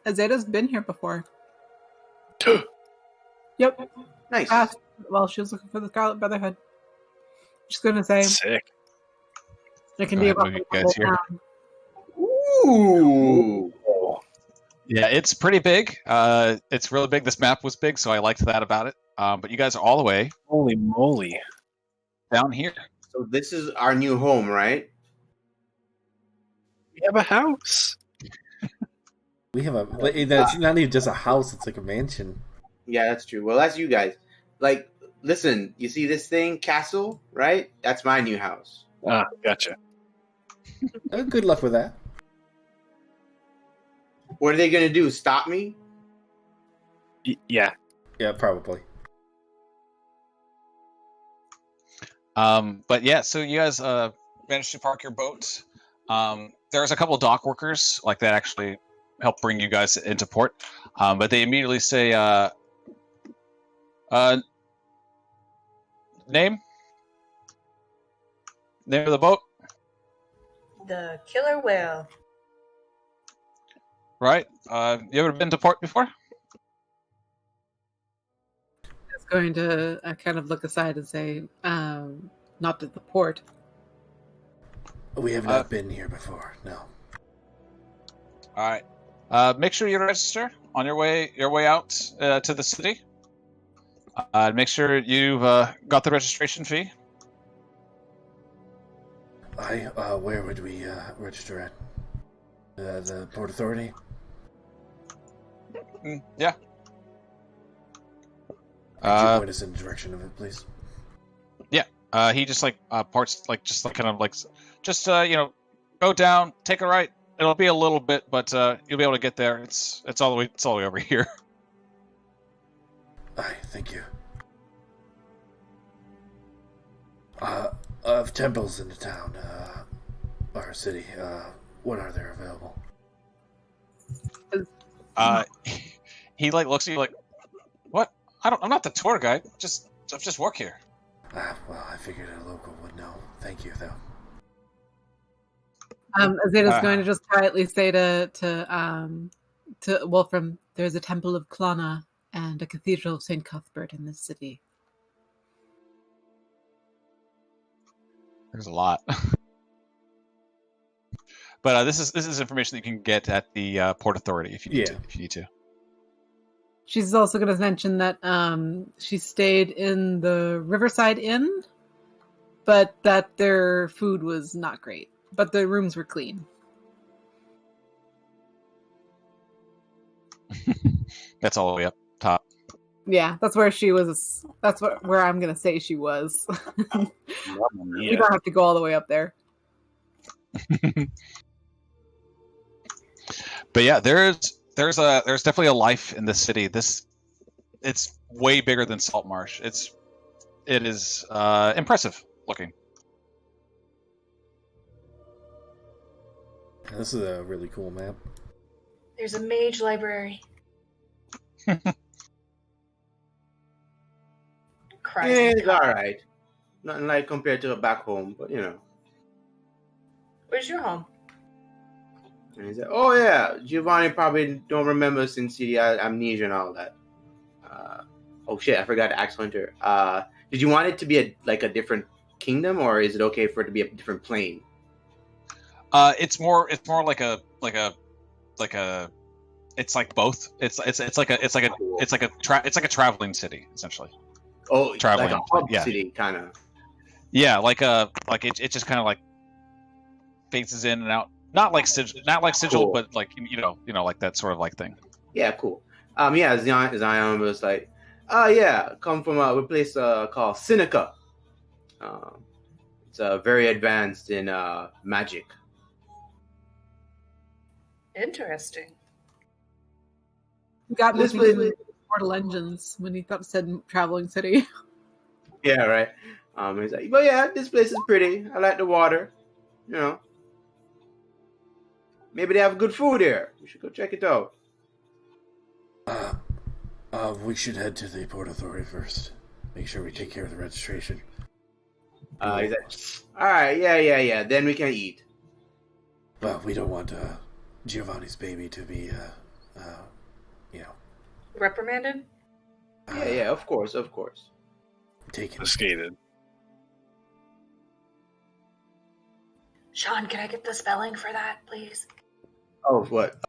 Speaker 5: Azadeh's been here before. Yep.
Speaker 6: Nice.
Speaker 5: Well, she was looking for the Scarlet Brotherhood. Just gonna say,
Speaker 3: Sick.
Speaker 5: it can
Speaker 2: Go
Speaker 5: be
Speaker 2: ahead,
Speaker 5: about
Speaker 2: move you guys here.
Speaker 6: Ooh.
Speaker 2: Yeah, it's pretty big. It's really big. This map was big, so I liked that about it. But you guys are all the way
Speaker 3: Holy moly.
Speaker 2: down here.
Speaker 6: So this is our new home, right?
Speaker 3: We have a house.
Speaker 1: We have that's not even just a house; it's like a mansion.
Speaker 6: Yeah, that's true. Well, that's you guys. Like, listen, you see this thing, castle, right? That's my new house.
Speaker 3: Ah, gotcha.
Speaker 1: Good luck with that.
Speaker 6: What are they gonna do? Stop me?
Speaker 3: Yeah.
Speaker 1: Yeah, probably.
Speaker 2: But yeah, so you guys managed to park your boat. There's a couple of dock workers like that actually help bring you guys into port, but they immediately say, name of the boat,
Speaker 4: The killer whale.
Speaker 2: right? You ever been to port before?
Speaker 5: It's going to kind of look aside and say, not to the port.
Speaker 1: We have not been here before. No.
Speaker 2: All right. Make sure you register on your way out to the city. Make sure you've got the registration fee.
Speaker 1: Where would we register at? The Port Authority?
Speaker 2: Yeah.
Speaker 1: Could you point us in the direction of it, please?
Speaker 2: Yeah. He just parts go down, take a right. It'll be a little bit, but you'll be able to get there. It's all the way over here.
Speaker 1: Aye, thank you. Of temples in the town, our city, what are there available?
Speaker 2: He looks at you like, what? I'm not the tour guide. I just work here.
Speaker 1: Well, I figured a local would know. Thank you, though.
Speaker 5: Azadeh's going to just quietly say to Wolfram, there's a temple of Clona and a cathedral of St. Cuthbert in this city.
Speaker 2: There's a lot. But this is information that you can get at the Port Authority if you need to.
Speaker 5: She's also going to mention that she stayed in the Riverside Inn, but that their food was not great. But the rooms were clean.
Speaker 2: That's all the way up top.
Speaker 5: Yeah, that's where she was. That's where I'm going to say she was. You don't have to go all the way up there.
Speaker 2: But yeah, there's definitely a life in this city. It's way bigger than Saltmarsh. It is impressive looking.
Speaker 1: This is a really cool map.
Speaker 4: There's a mage library.
Speaker 6: It's all right. Nothing like compared to back home, but you know.
Speaker 4: Where's your home?
Speaker 6: And he said, "Oh yeah, Giovanni probably don't remember since he had amnesia and all that." Oh shit, I forgot to ask Hunter. Did you want it to be a different kingdom, or is it okay for it to be a different plane?
Speaker 2: It's more like a it's like both. It's like a traveling city essentially.
Speaker 6: Oh,
Speaker 2: traveling,
Speaker 6: like a hub city kind of.
Speaker 2: Yeah, it just kind of like phases in and out. Not like sigil,
Speaker 6: cool.
Speaker 2: But like you know like that sort of like thing.
Speaker 6: Yeah, cool. Zion was like, yeah, come from a place called Seneca. It's very advanced in magic.
Speaker 4: Interesting.
Speaker 5: Got me thinking Mortal Engines when he said traveling city.
Speaker 6: Yeah, right. He's like, but yeah, this place is pretty. I like the water. You know, maybe they have good food here. We should go check it out.
Speaker 1: We should head to the Port Authority first. Make sure we take care of the registration.
Speaker 6: He's like, all right, yeah. Then we can eat.
Speaker 1: Well, we don't want Giovanni's baby to be,
Speaker 4: reprimanded.
Speaker 6: Yeah, of course.
Speaker 1: Taken.
Speaker 3: Skated.
Speaker 4: Sean, can I get the spelling for that, please?
Speaker 6: Oh, what?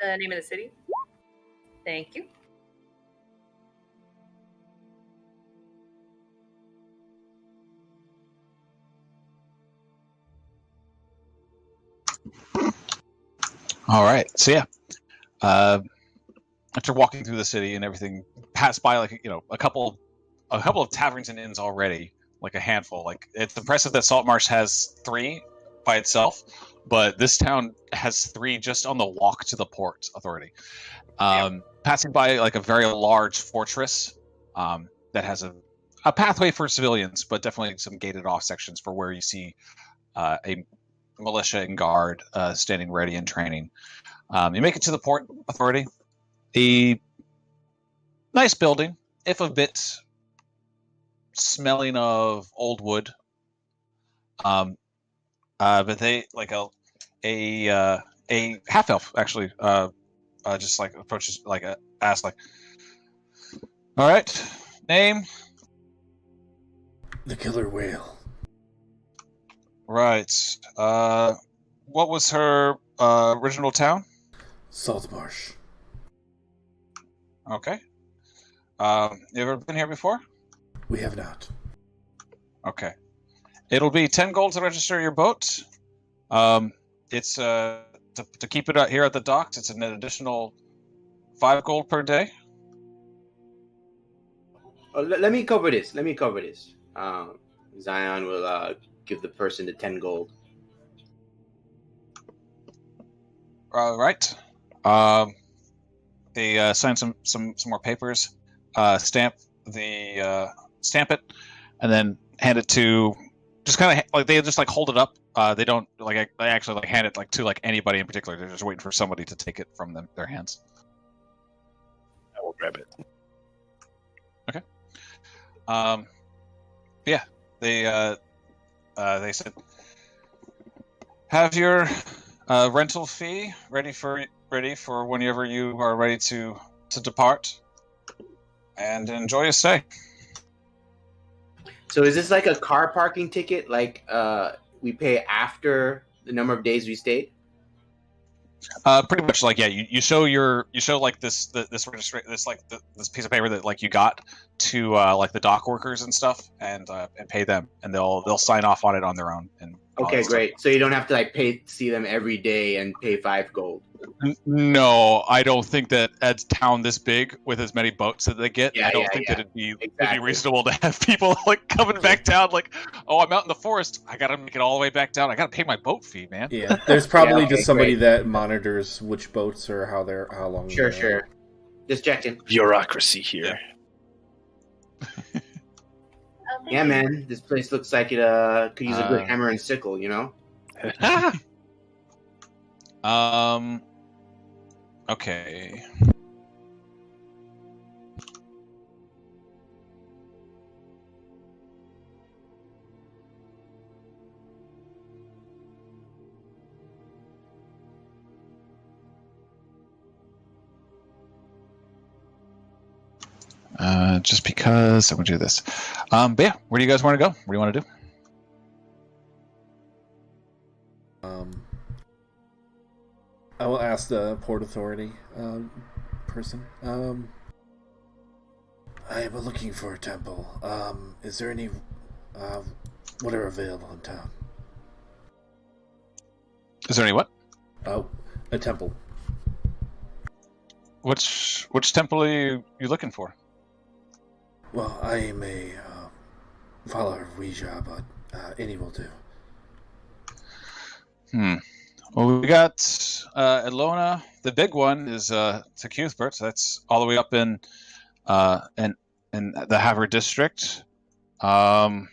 Speaker 4: The name of the city. Thank you.
Speaker 2: All right. So yeah, After walking through the city and everything, pass by like a couple of taverns and inns already, like a handful. Like it's impressive that Saltmarsh has 3 by itself, but this town has 3 just on the walk to the Port Authority. Passing by like a very large fortress that has a pathway for civilians, but definitely some gated off sections for where you see a militia and guard standing ready and training. You make it to the Port Authority. A nice building, if a bit smelling of old wood. But they like a half elf actually just like approaches like asks like, all right, name.
Speaker 1: The killer whale. Right.
Speaker 2: What was her original town?
Speaker 1: Saltmarsh.
Speaker 2: Okay. You ever been here before?
Speaker 1: We have not.
Speaker 2: Okay. It'll be 10 gold to register your boat. It's to keep it out here at the docks. It's an additional 5 gold per day.
Speaker 6: Oh, let me cover this. Zion will give the person the 10 gold.
Speaker 2: All right. They sign some more papers, stamp it, and then hand it to. Just kind of like they just like hold it up. They don't like they actually like hand it like to like anybody in particular. They're just waiting for somebody to take it from their hands.
Speaker 3: I will grab it.
Speaker 2: Okay. Yeah. They said, have your rental fee ready for whenever you are ready to depart, and enjoy your stay.
Speaker 6: So is this like a car parking ticket? Like we pay after the number of days we stayed?
Speaker 2: Pretty much like, yeah, you show like this piece of paper that like you got to like the dock workers and stuff, and pay them, and they'll sign off on it on their own. And
Speaker 6: okay, great. So you don't have to like see them every day and pay 5 gold.
Speaker 2: No, I don't think that at a town this big with as many boats that they get, I don't think that it'd be reasonable to have people like coming back down like, oh, I'm out in the forest, I gotta make it all the way back down, I gotta pay my boat fee, man.
Speaker 1: Yeah, there's probably just somebody that monitors which boats or how long.
Speaker 6: Sure. Just checking.
Speaker 3: Bureaucracy here.
Speaker 6: Yeah, man, this place looks like it could use a good hammer and sickle, you know?
Speaker 2: Okay. Just because I'm gonna do this. But yeah, where do you guys want to go? What do you want to do?
Speaker 1: I will ask the Port Authority person. I am looking for a temple. Is there any what are available in town?
Speaker 2: Is there any what?
Speaker 1: Oh, a temple.
Speaker 2: Which temple are you looking for?
Speaker 1: Well, I am a follower of Ouija, but any will do.
Speaker 2: Well, we got Elona. The big one is to Cuthbert. That's all the way up in the Haver district. There's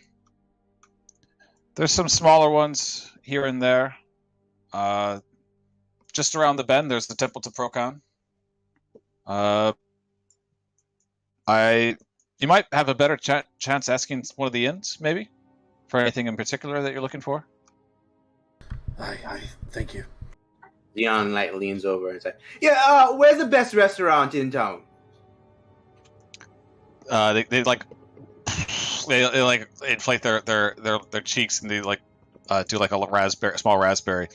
Speaker 2: some smaller ones here and there. Just around the bend, there's the Temple to Procon. You might have a better chance asking one of the inns, maybe, for anything in particular that you're looking for.
Speaker 1: I thank you.
Speaker 6: Leon like leans over and says, "Yeah, where's the best restaurant in town?"
Speaker 2: They inflate their cheeks, and they like do like a small raspberry.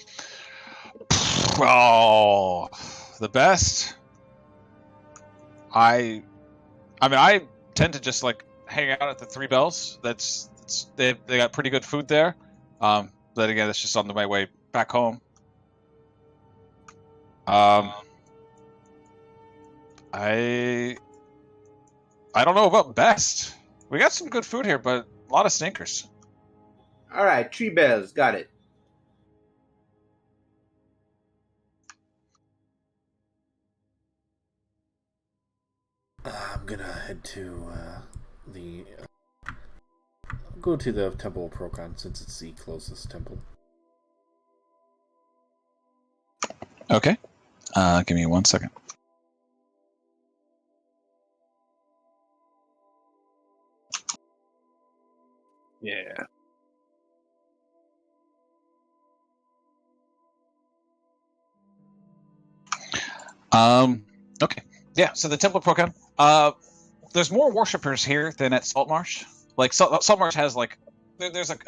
Speaker 2: Oh, the best. I tend to just like hang out at the Three Bells. They got pretty good food there. But again, it's just on my way back home. I don't know about best. We got some good food here, but a lot of stinkers.
Speaker 6: All right, tree bells, got it.
Speaker 1: I'm gonna head to go to the Temple of Procon since it's the closest temple.
Speaker 2: Okay. Give me 1 second.
Speaker 3: Yeah.
Speaker 2: Okay. Yeah. So the Temple of Procon. There's more worshippers here than at Saltmarsh. Like Saltmarsh has like there's a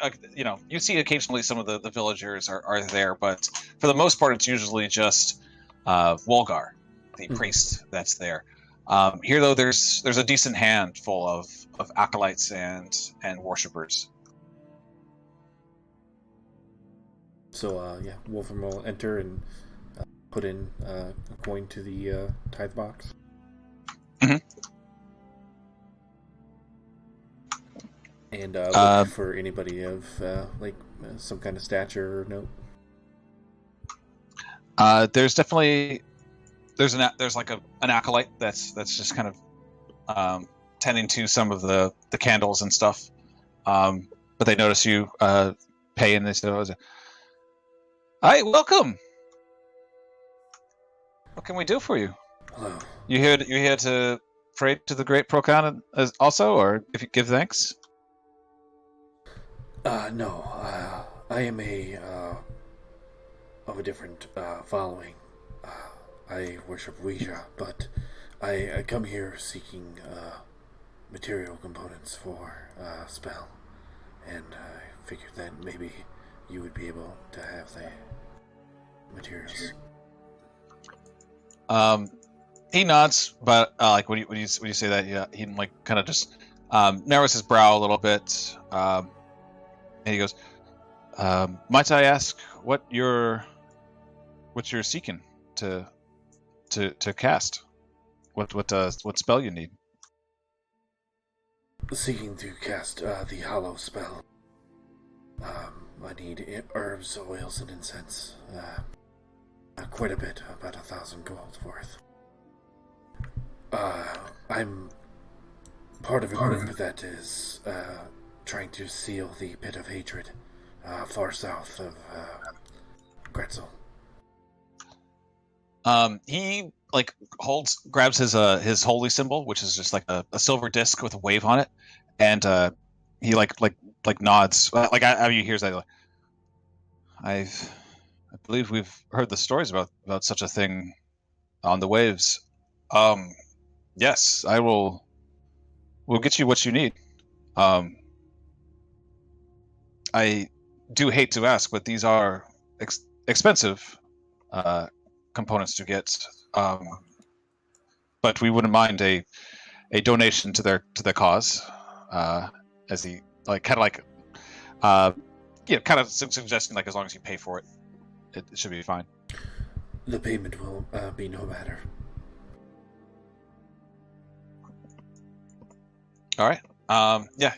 Speaker 2: you see occasionally some of the villagers are there, but for the most part it's usually just Wolgar, the priest that's there. Here though there's a decent handful of acolytes and worshippers.
Speaker 1: So yeah, Wolfram will enter and put in a coin to the tithe box.
Speaker 2: Mm-hmm.
Speaker 1: And look for anybody of some kind of stature or note.
Speaker 2: There's definitely there's like an acolyte that's just kind of tending to some of the candles and stuff. But they notice you pay, and they say, "Hi, welcome. What can we do for you?
Speaker 1: Hello.
Speaker 2: You here to pray to the great Procon also, or if you give thanks?"
Speaker 1: No. I am of a different following. I worship Ouija, but I come here seeking material components for a spell, and I figured that maybe you would be able to have the materials.
Speaker 2: He nods, but like when you say that, yeah, he like kind of just narrows his brow a little bit, and he goes, "Might I ask what you're seeking to cast? What spell you need?"
Speaker 1: Seeking to cast the hollow spell. I need herbs, oils, and incense. Quite a bit, about 1,000 gold worth. I'm part of a group that is trying to seal the pit of hatred far south of Gretzel.
Speaker 2: He like grabs his holy symbol, which is just like a silver disc with a wave on it, and he like nods. Like you hears that. Like, I believe we've heard the stories about such a thing on the waves. Yes, I will. We'll get you what you need. I do hate to ask, but these are expensive components to get. But we wouldn't mind a donation to the cause, as he suggesting like as long as you pay for it, it should be fine.
Speaker 1: The payment will be no matter.
Speaker 2: All right. Yeah,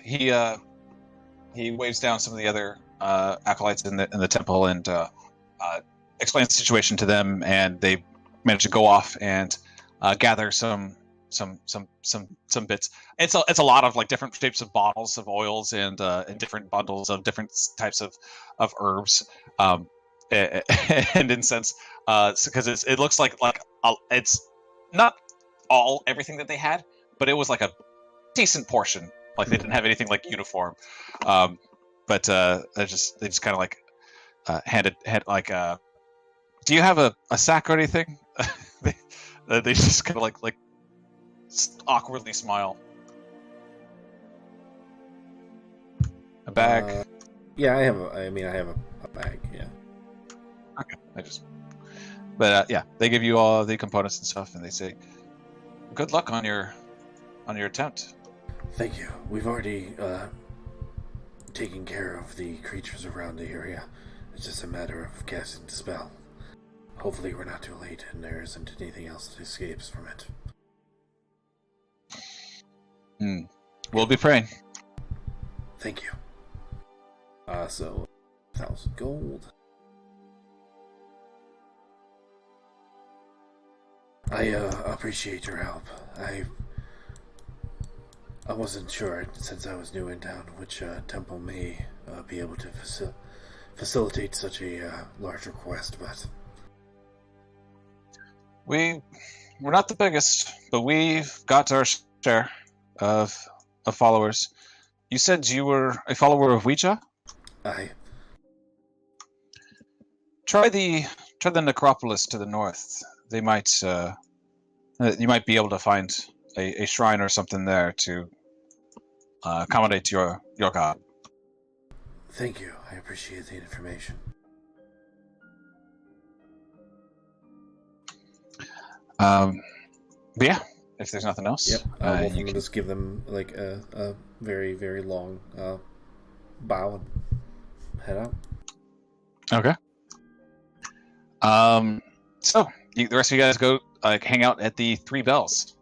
Speaker 2: he waves down some of the other acolytes in the temple and explains the situation to them, and they manage to go off and gather some bits. It's a lot of like different shapes of bottles of oils and different bundles of different types of herbs and incense, because it looks like it's not everything that they had, but it was like a decent portion. Like they didn't have anything like uniform, but they just kind of like had like do you have a sack or anything? they just kind of like awkwardly smile. A bag.
Speaker 1: Yeah, I have a bag. Yeah.
Speaker 2: Okay, but yeah, they give you all the components and stuff, and they say, "Good luck on your attempt."
Speaker 1: Thank you. We've already taken care of the creatures around the area. It's just a matter of casting the spell. Hopefully we're not too late and there isn't anything else that escapes from it.
Speaker 2: We'll be praying.
Speaker 1: Thank you. So 1,000 gold. I appreciate your help. I wasn't sure, since I was new in town, which temple may be able to facilitate such a large request, but...
Speaker 2: We're not the biggest, but we've got our share of followers. You said you were a follower of Ouija?
Speaker 1: Aye.
Speaker 2: Try the necropolis to the north. They might you might be able to find a shrine or something there to accommodate your god.
Speaker 1: Thank you. I appreciate the information.
Speaker 2: But yeah, if there's nothing else,
Speaker 1: yep. You can just give them like a very, very long bow and head out.
Speaker 2: Okay. So the rest of you guys go hang out at the Three Bells.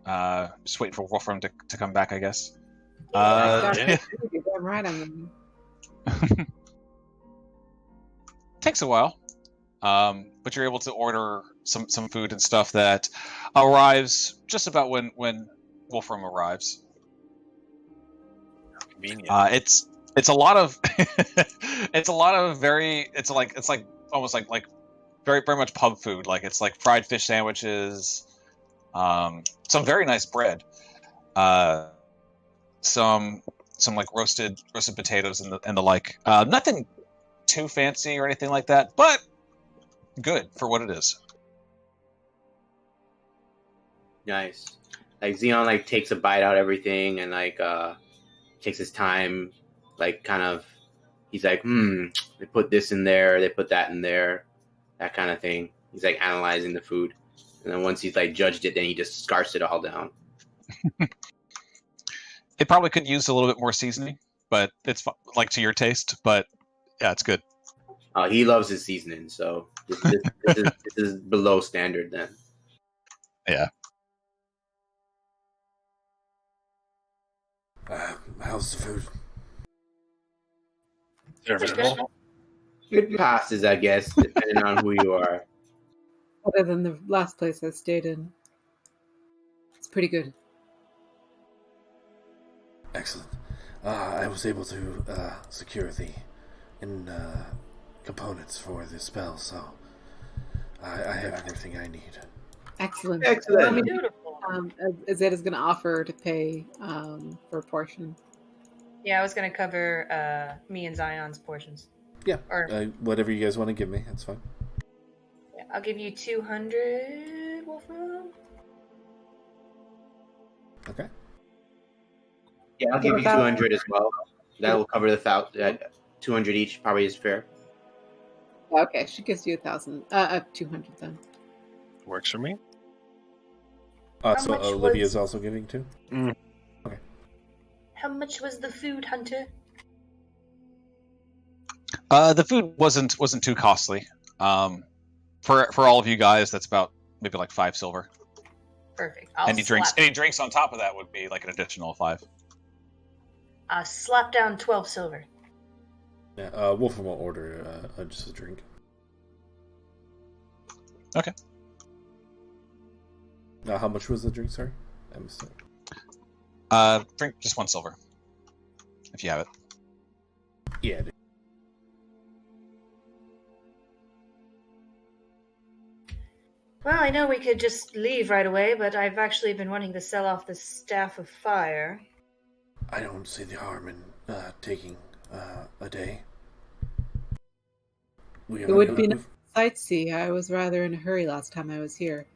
Speaker 2: Just waiting for Wolfram to come back, I guess.
Speaker 5: I'm right on them.
Speaker 2: Takes a while, but you're able to order some food and stuff that arrives just about when Wolfram arrives.
Speaker 3: Convenient.
Speaker 2: It's a lot of it's like almost like very very much pub food. Like it's like fried fish sandwiches, some very nice bread, some like roasted potatoes and the like. Nothing too fancy or anything like that, but good for what it is.
Speaker 6: Nice. Like Xeon like takes a bite out of everything and like takes his time, like kind of he's like, they put this in there, they put that in there, that kind of thing. He's like analyzing the food. And then once he's like judged it, then he just scarfs it all down.
Speaker 2: It probably could use a little bit more seasoning, but it's like to your taste, but yeah, it's good.
Speaker 6: He loves his seasoning, so this is below standard then.
Speaker 2: Yeah.
Speaker 1: How's the food?
Speaker 3: Serviceable.
Speaker 6: It passes, I guess, depending on who you are.
Speaker 5: Other than the last place I stayed in. It's pretty good.
Speaker 1: Excellent. I was able to secure the components for the spell, so I have everything I need.
Speaker 5: Excellent.
Speaker 6: Excellent.
Speaker 4: Beautiful.
Speaker 5: Azadeh's going to offer to pay for a portion.
Speaker 4: Yeah, I was going to cover me and Zion's portions.
Speaker 1: Yeah,
Speaker 4: Or
Speaker 1: whatever you guys want to give me, that's fine.
Speaker 4: yeah, I'll give you 200, Wolfram.
Speaker 1: Okay.
Speaker 6: Yeah, I'll give you 200 as well. That will cover the 200 each. Probably is fair.
Speaker 5: Okay, she gives you 200 then.
Speaker 3: Works for me.
Speaker 1: So
Speaker 4: much
Speaker 1: Olivia's
Speaker 4: was-
Speaker 1: also giving too? Okay.
Speaker 4: How much was the food, Hunter?
Speaker 2: The food wasn't too costly. For all of you guys, that's about maybe like 5 silver.
Speaker 4: Perfect.
Speaker 2: Any drinks on top of that would be like an additional 5.
Speaker 4: Slap down 12 silver.
Speaker 1: Yeah, Wolfram will order just a drink.
Speaker 2: Okay.
Speaker 1: How much was the drink, sorry? I missed it.
Speaker 2: Drink just 1 silver, if you have it.
Speaker 1: Yeah, dude.
Speaker 4: Well, I know we could just leave right away, but I've actually been wanting to sell off the Staff of Fire.
Speaker 1: I don't see the harm in taking a day.
Speaker 5: It would be nice to sightsee. I was rather in a hurry last time I was here.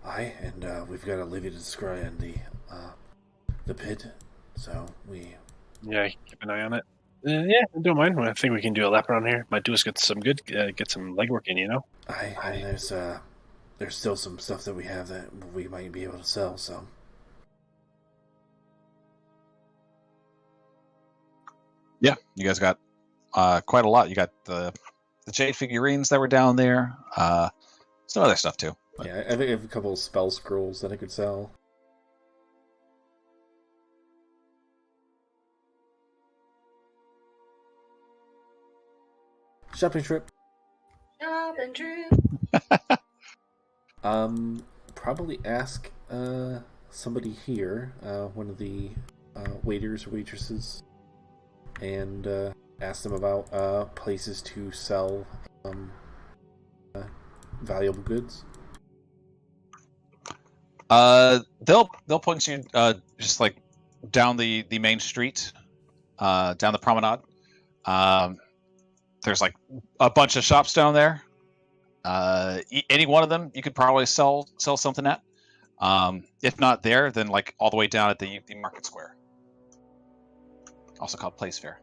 Speaker 1: Aye, and we've got Olivia to scry in the pit, so we...
Speaker 3: Yeah, keep an eye on it. Yeah, don't mind. I think we can do a lap around here. Might do us get some legwork in, you know?
Speaker 1: Aye, and there's still some stuff that we have that we might be able to sell, so...
Speaker 2: Yeah, you guys got quite a lot. You got the jade figurines that were down there. Some other stuff too.
Speaker 1: Yeah, I think I have a couple of spell scrolls that I could sell. Shopping trip.
Speaker 4: Shopping trip.
Speaker 1: Probably ask somebody here, one of the waiters or waitresses, and ask them about places to sell valuable goods.
Speaker 2: They'll point you just like down the main street, down the promenade. There's like a bunch of shops down there. Any one of them you could probably sell something at. If not there, then like all the way down at the market square, also called Place Fair.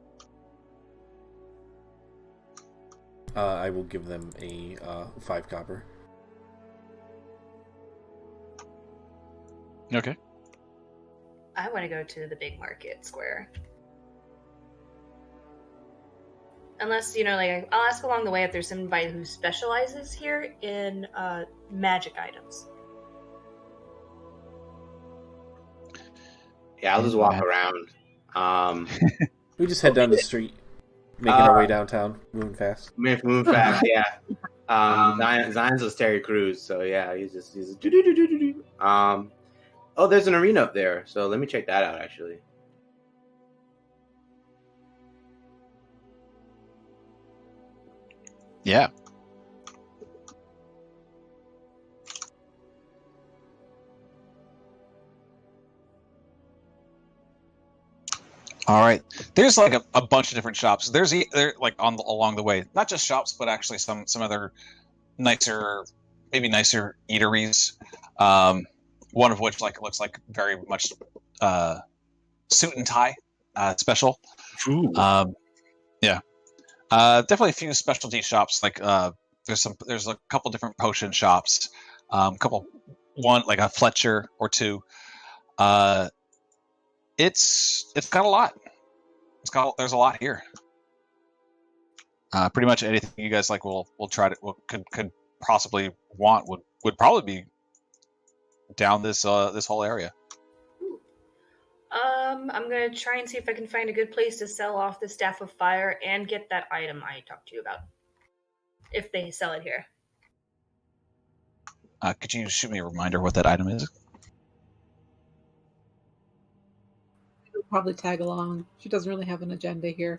Speaker 1: I will give them a 5 copper.
Speaker 2: Okay.
Speaker 4: I want to go to the big market square. Unless, like, I'll ask along the way if there's somebody who specializes here in magic items.
Speaker 6: Yeah, I'll just walk around.
Speaker 1: We just head down the street, making our way downtown, moving fast.
Speaker 6: Moving fast, yeah. Zion's a Terry Crews, so yeah, he's do. Oh, there's an arena up there, so let me check that out, actually.
Speaker 2: Yeah. All right. There's like a bunch of different shops. There like along the way, not just shops, but actually some other nicer eateries. One of which looks like very much suit and tie special.
Speaker 3: Ooh.
Speaker 2: Yeah. Definitely a few specialty shops. Like there's a couple different potion shops. One like a Fletcher or two. It's got a lot. There's a lot here. Pretty much anything you guys like will try to could possibly want would probably be down this whole area.
Speaker 4: I'm gonna try and see if I can find a good place to sell off the Staff of Fire and get that item I talked to you about. If they sell it here.
Speaker 2: Could you shoot me a reminder what that item is?
Speaker 5: She'll probably tag along. She doesn't really have an agenda here.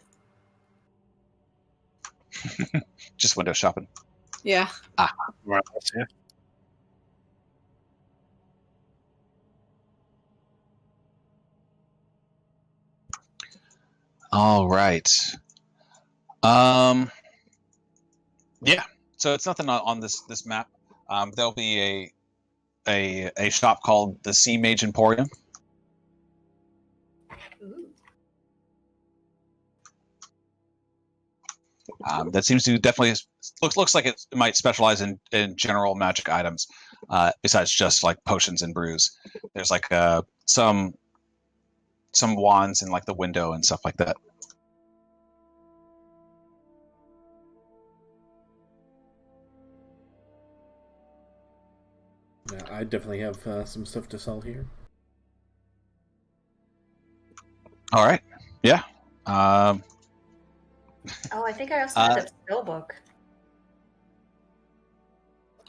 Speaker 2: Just window shopping.
Speaker 5: Yeah.
Speaker 3: More or less, yeah.
Speaker 2: All right. Yeah. So it's nothing on this map. There'll be a shop called the Sea Mage Emporium. That seems to definitely looks like it might specialize in general magic items, besides just like potions and brews. There's like some wands in like the window and stuff like that.
Speaker 1: Yeah, I definitely have some stuff to sell here.
Speaker 2: All right. Yeah.
Speaker 4: Oh, I think I also had that spell book.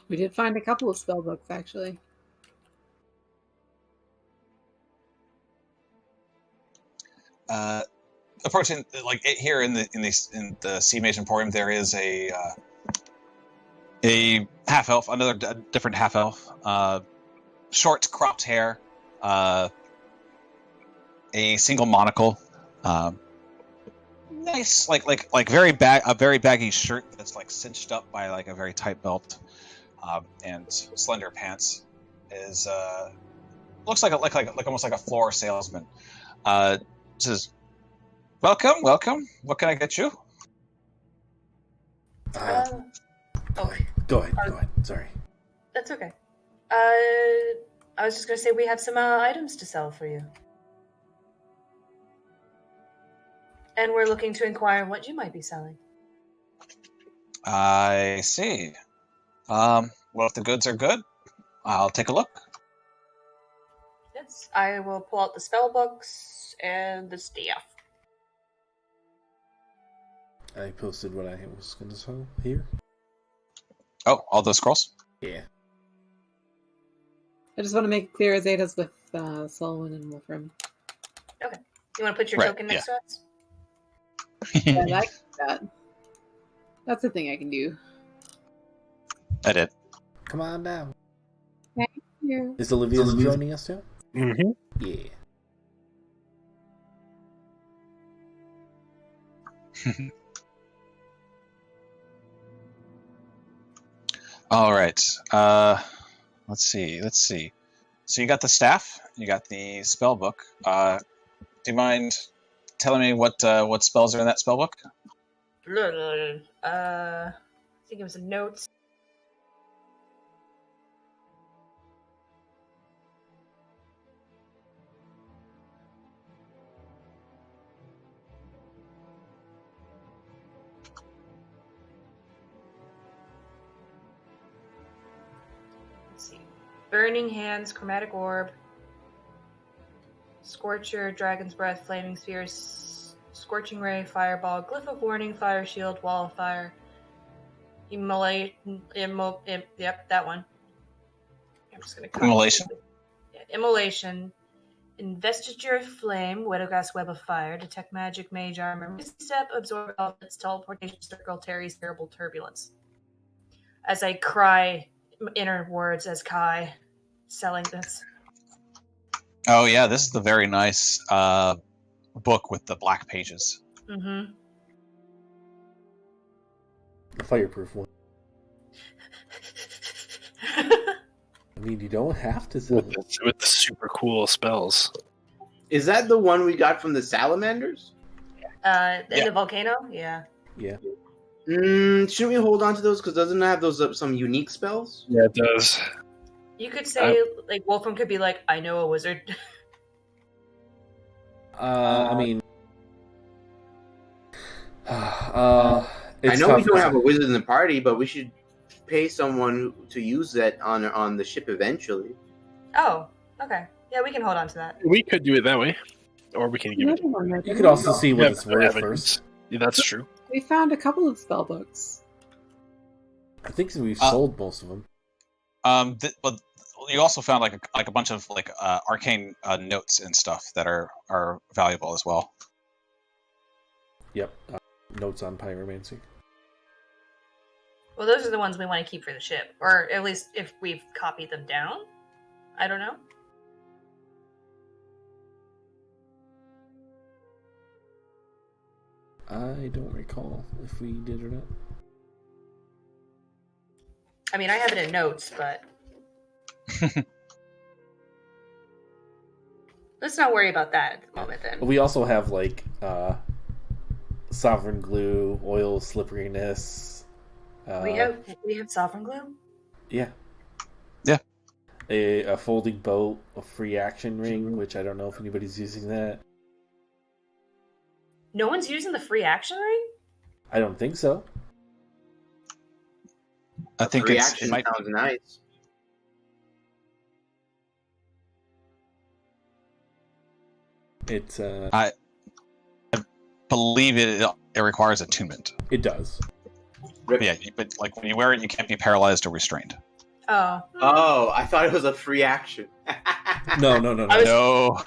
Speaker 5: We did find a couple of spell books, actually.
Speaker 2: Approaching like here in the Sea Mage Emporium, there is a half elf, another different half elf, short cropped hair, a single monocle, nice like very baggy shirt that's like cinched up by like a very tight belt, and slender pants. Is looks like almost like a floor salesman. Says, welcome. What can I get you?
Speaker 1: Go ahead. Sorry.
Speaker 4: That's okay. I was just going to say we have some items to sell for you. And we're looking to inquire what you might be selling.
Speaker 2: I see. Well, if the goods are good, I'll take a look.
Speaker 4: Yes, I will pull out the spell books and the staff.
Speaker 1: I posted what I was going to show here.
Speaker 2: Oh, all those scrolls?
Speaker 1: Yeah.
Speaker 5: I just want to make it clear Azadeh's with Solwynn and Wolfram.
Speaker 4: Okay. You want to put your token next to us?
Speaker 5: Yeah, I like that. That's a thing I can do.
Speaker 2: I did.
Speaker 1: Come on down.
Speaker 5: Thank you.
Speaker 1: Is Olivia joining us too?
Speaker 3: Mm-hmm.
Speaker 1: Yeah.
Speaker 2: All right. Let's see. So you got the staff. You got the spell book. Do you mind telling me what spells are in that spell book?
Speaker 4: I think it was in notes. Let's see. Burning Hands, Chromatic Orb, Scorcher, Dragon's Breath, Flaming Spheres, Scorching Ray, Fireball, Glyph of Warning, Fire Shield, Wall of Fire, yep, that one. I'm just gonna
Speaker 2: Immolation.
Speaker 4: Yeah, Immolation, Investiture of Flame, Widowgast Web of Fire, Detect Magic, Mage Armor, Misty Step, Absorb Elements, Teleportation Circle, Terry's Terrible Turbulence. As I cry inner words as Kai selling this.
Speaker 2: Oh yeah, this is the very nice book with the black pages.
Speaker 4: Mm-hmm.
Speaker 1: The fireproof one. I mean, you don't have to sell it.
Speaker 3: With the super cool spells.
Speaker 6: Is that the one we got from the salamanders?
Speaker 4: In the volcano? Yeah.
Speaker 1: Yeah.
Speaker 6: Shouldn't we hold on to those? Because doesn't it have those some unique spells?
Speaker 3: Yeah, it does.
Speaker 4: You could say, like, Wolfram could be like, I know a wizard.
Speaker 1: I mean...
Speaker 6: I know we don't have a wizard in the party, but we should pay someone to use that on the ship eventually.
Speaker 4: Oh, okay. Yeah, we can hold on to that.
Speaker 3: We could do it that way. Or we can give it to
Speaker 1: You could also see what it's worth first.
Speaker 3: Yeah, that's true.
Speaker 5: We found a couple of spell books.
Speaker 1: I think we've sold most of them.
Speaker 2: But you also found like a bunch of arcane notes and stuff that are valuable as well.
Speaker 1: Yep. Notes on pyromancy.
Speaker 4: Well, those are the ones we want to keep for the ship. Or at least if we've copied them down. I don't know.
Speaker 1: I don't recall if we did or not.
Speaker 4: I mean, I have it in notes, but... Let's not worry about that at the moment, then.
Speaker 1: We also have, Sovereign Glue, Oil Slipperiness.
Speaker 4: We have Sovereign Glue?
Speaker 1: Yeah.
Speaker 2: Yeah.
Speaker 1: A folding boat, a free action ring, which I don't know if anybody's using that.
Speaker 4: No one's using the free action ring?
Speaker 1: I don't think so.
Speaker 2: I think
Speaker 6: Free
Speaker 2: it
Speaker 6: action
Speaker 2: might.
Speaker 6: sounds nice.
Speaker 1: It's
Speaker 2: I believe it requires attunement.
Speaker 1: it does.
Speaker 2: But yeah, but when you wear it, you can't be paralyzed or restrained.
Speaker 4: Oh.
Speaker 6: Oh, I thought it was a free action.
Speaker 1: No.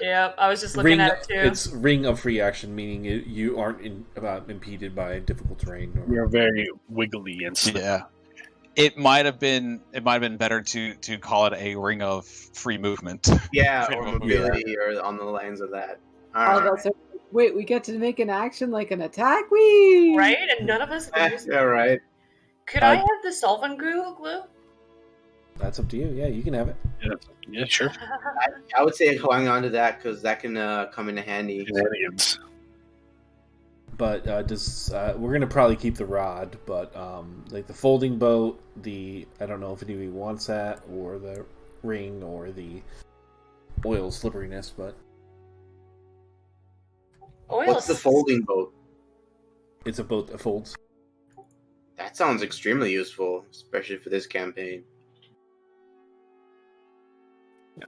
Speaker 4: Yeah, I was just looking at it too.
Speaker 1: It's ring of free action, meaning you aren't impeded by difficult terrain.
Speaker 3: You're very wiggly and stuff.
Speaker 2: Yeah, it might have been better to call it a ring of free movement.
Speaker 6: Yeah,
Speaker 2: Free
Speaker 6: or
Speaker 2: movement.
Speaker 6: mobility, or on the lines of that.
Speaker 5: All
Speaker 6: All
Speaker 5: of
Speaker 6: right.
Speaker 5: us are, wait, we get to make an action like an attack? Wee!
Speaker 4: Right? And none of us can use it.
Speaker 6: Yeah, right.
Speaker 4: Could I have the Solvin glue?
Speaker 1: That's up to you. Yeah, you can have it.
Speaker 3: Yeah, sure.
Speaker 6: I would say hang on to that because that can come in handy.
Speaker 3: Shenanigans.
Speaker 1: But we're gonna probably keep the rod, but the folding boat, I don't know if anybody wants that, or the ring, or the oil slipperiness, but
Speaker 6: What's the folding boat?
Speaker 1: it's a boat that folds.
Speaker 6: That sounds extremely useful, especially for this campaign.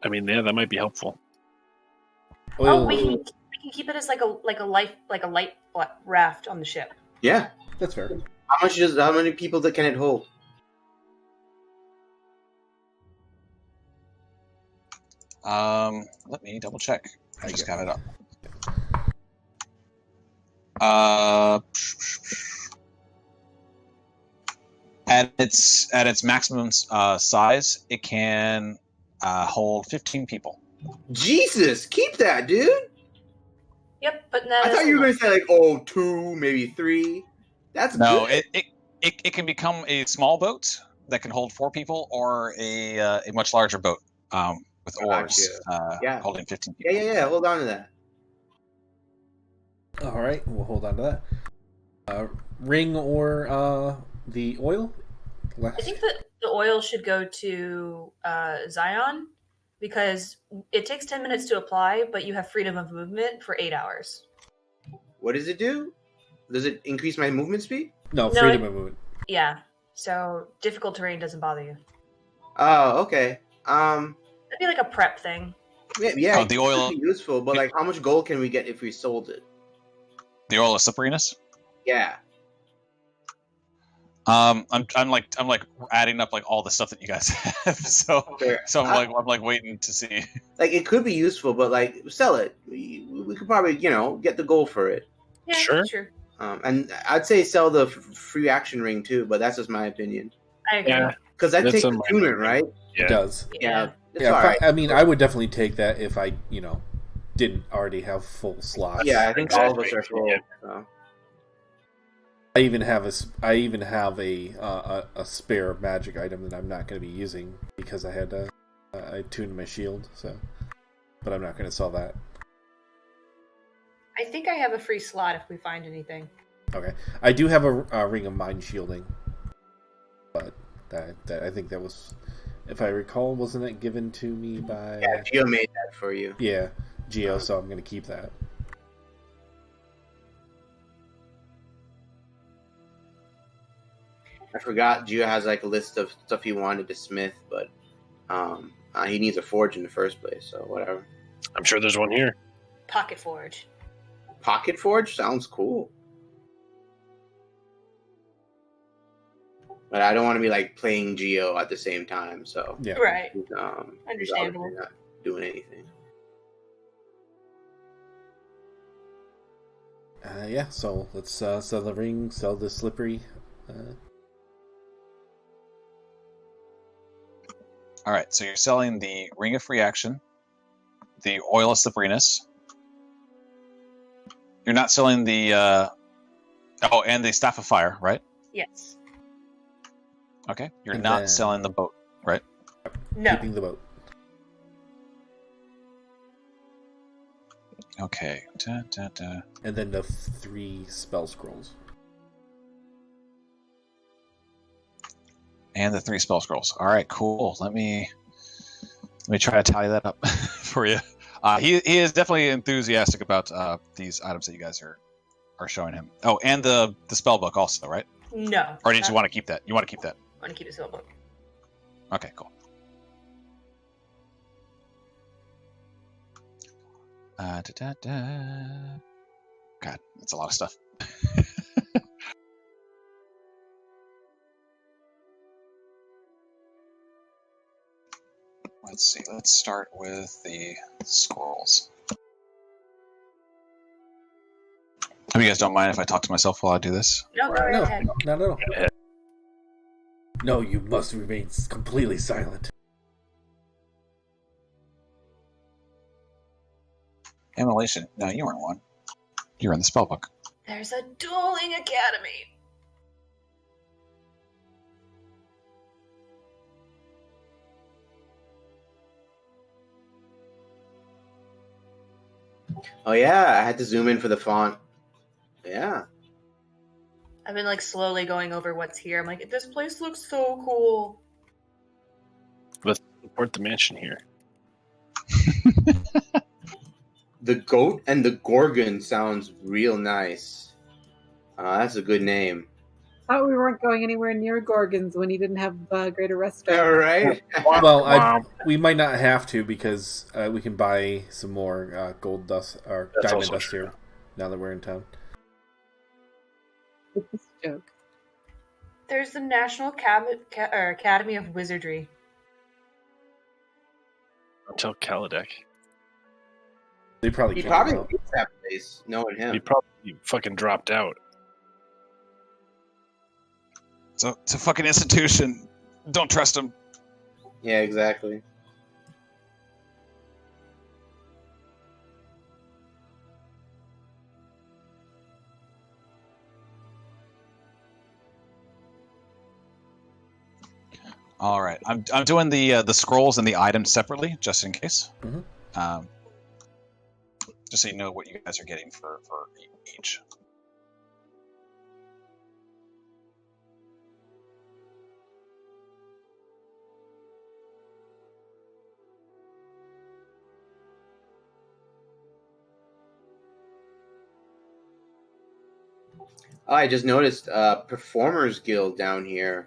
Speaker 3: I mean, yeah, that might be helpful.
Speaker 4: Oh, we can keep it as like a light raft on the ship.
Speaker 6: Yeah.
Speaker 1: That's fair.
Speaker 6: How many people can it hold?
Speaker 2: Let me double check. I just got it up. At its maximum size, it can hold 15 people.
Speaker 6: Jesus, keep that, dude.
Speaker 4: Yep, but that
Speaker 6: I thought you were going to say like 2, maybe 3. That's
Speaker 2: no.
Speaker 6: good.
Speaker 2: It can become a small boat that can hold 4 people, or a much larger boat with oars holding 15 people.
Speaker 6: Yeah. Hold on to that.
Speaker 1: All right, we'll hold on to that. Ring or the oil?
Speaker 4: I think that the oil should go to Zion because it takes 10 minutes to apply, but you have freedom of movement for 8 hours.
Speaker 6: What does it do? Does it increase my movement speed?
Speaker 1: No, freedom of movement.
Speaker 4: Yeah, so difficult terrain doesn't bother you.
Speaker 6: Oh, okay.
Speaker 4: That'd be like a prep thing.
Speaker 6: Yeah,
Speaker 2: the oil
Speaker 6: could be useful, but like, how much gold can we get if we sold it?
Speaker 2: The oil of slipperiness?
Speaker 6: Yeah.
Speaker 2: I'm like adding up like all the stuff that you guys have. So I'm like waiting to see.
Speaker 6: Like, it could be useful, but like, sell it. We could probably get the gold for it.
Speaker 4: Yeah,
Speaker 3: sure.
Speaker 6: And I'd say sell the free action ring too, but that's just my opinion.
Speaker 4: I agree.
Speaker 3: Yeah,
Speaker 6: because that takes attunement, right?
Speaker 1: It does.
Speaker 6: Yeah.
Speaker 1: I mean, I would definitely take that if I didn't already have full slots.
Speaker 6: Yeah, I think all of us are full.
Speaker 3: Yeah.
Speaker 6: So.
Speaker 1: I even have a spare magic item that I'm not going to be using because I had I tuned my shield. So, but I'm not going to sell that.
Speaker 4: I think I have a free slot if we find anything.
Speaker 1: Okay, I do have a ring of mind shielding, but that I think that was, if I recall, wasn't it given to me by?
Speaker 6: Yeah, Gio made that for you.
Speaker 1: Yeah, Gio. So I'm going to keep that.
Speaker 6: I forgot Gio has like a list of stuff he wanted to smith, but he needs a forge in the first place, so whatever.
Speaker 3: I'm sure there's one here.
Speaker 4: Pocket forge.
Speaker 6: Pocket forge sounds cool. But I don't want to be like playing Gio at the same time, so
Speaker 1: yeah,
Speaker 4: right. Understandable.
Speaker 6: Not doing anything.
Speaker 1: Yeah. So let's sell the ring, sell the slippery.
Speaker 2: All right, so you're selling the ring of free action, the oil of slipperiness. You're not selling the and the staff of fire, right?
Speaker 4: Yes.
Speaker 2: Okay, you're not selling the boat, right?
Speaker 4: No.
Speaker 1: Keeping the boat.
Speaker 2: Okay.
Speaker 1: And then the 3 spell scrolls.
Speaker 2: And the 3 spell scrolls. All right, cool. Let me try to tally that up for you. He is definitely enthusiastic about these items that you guys are showing him. Oh, and the spell book also, right?
Speaker 4: No.
Speaker 2: Or did you want to keep that? You want to keep that?
Speaker 4: I want to keep the spell book.
Speaker 2: Okay, cool. God, that's a lot of stuff. Let's see. Let's start with the scrolls. Hope you guys don't mind if I talk to myself while I do this.
Speaker 4: No, go right ahead.
Speaker 1: Not at all. No, you must remain completely silent.
Speaker 2: Immolation. No, you weren't one. You're in the spellbook.
Speaker 4: There's a dueling academy.
Speaker 6: Oh yeah, I had to zoom in for the font. Yeah.
Speaker 4: I've been like slowly going over what's here. I'm like, this place looks so cool.
Speaker 3: Let's support the mansion here.
Speaker 6: The Goat and the Gorgon sounds real nice. That's a good name.
Speaker 5: Thought we weren't going anywhere near Gorgons when he didn't have greater rest.
Speaker 6: All right.
Speaker 1: Well, we might not have to because we can buy some more gold dust or diamond dust here now that we're in town.
Speaker 5: with this joke?
Speaker 4: There's the National Academy of Wizardry.
Speaker 3: Tell Kaladek.
Speaker 1: They probably
Speaker 6: He
Speaker 1: can't
Speaker 6: probably
Speaker 1: go out.
Speaker 6: hates that place, knowing him.
Speaker 3: He probably fucking dropped out.
Speaker 2: So it's a fucking institution. Don't trust him.
Speaker 6: Yeah, exactly.
Speaker 2: All right, I'm doing the scrolls and the items separately, just in case.
Speaker 1: Mhm.
Speaker 2: Just so you know what you guys are getting for each.
Speaker 6: Oh, I just noticed Performers Guild down here.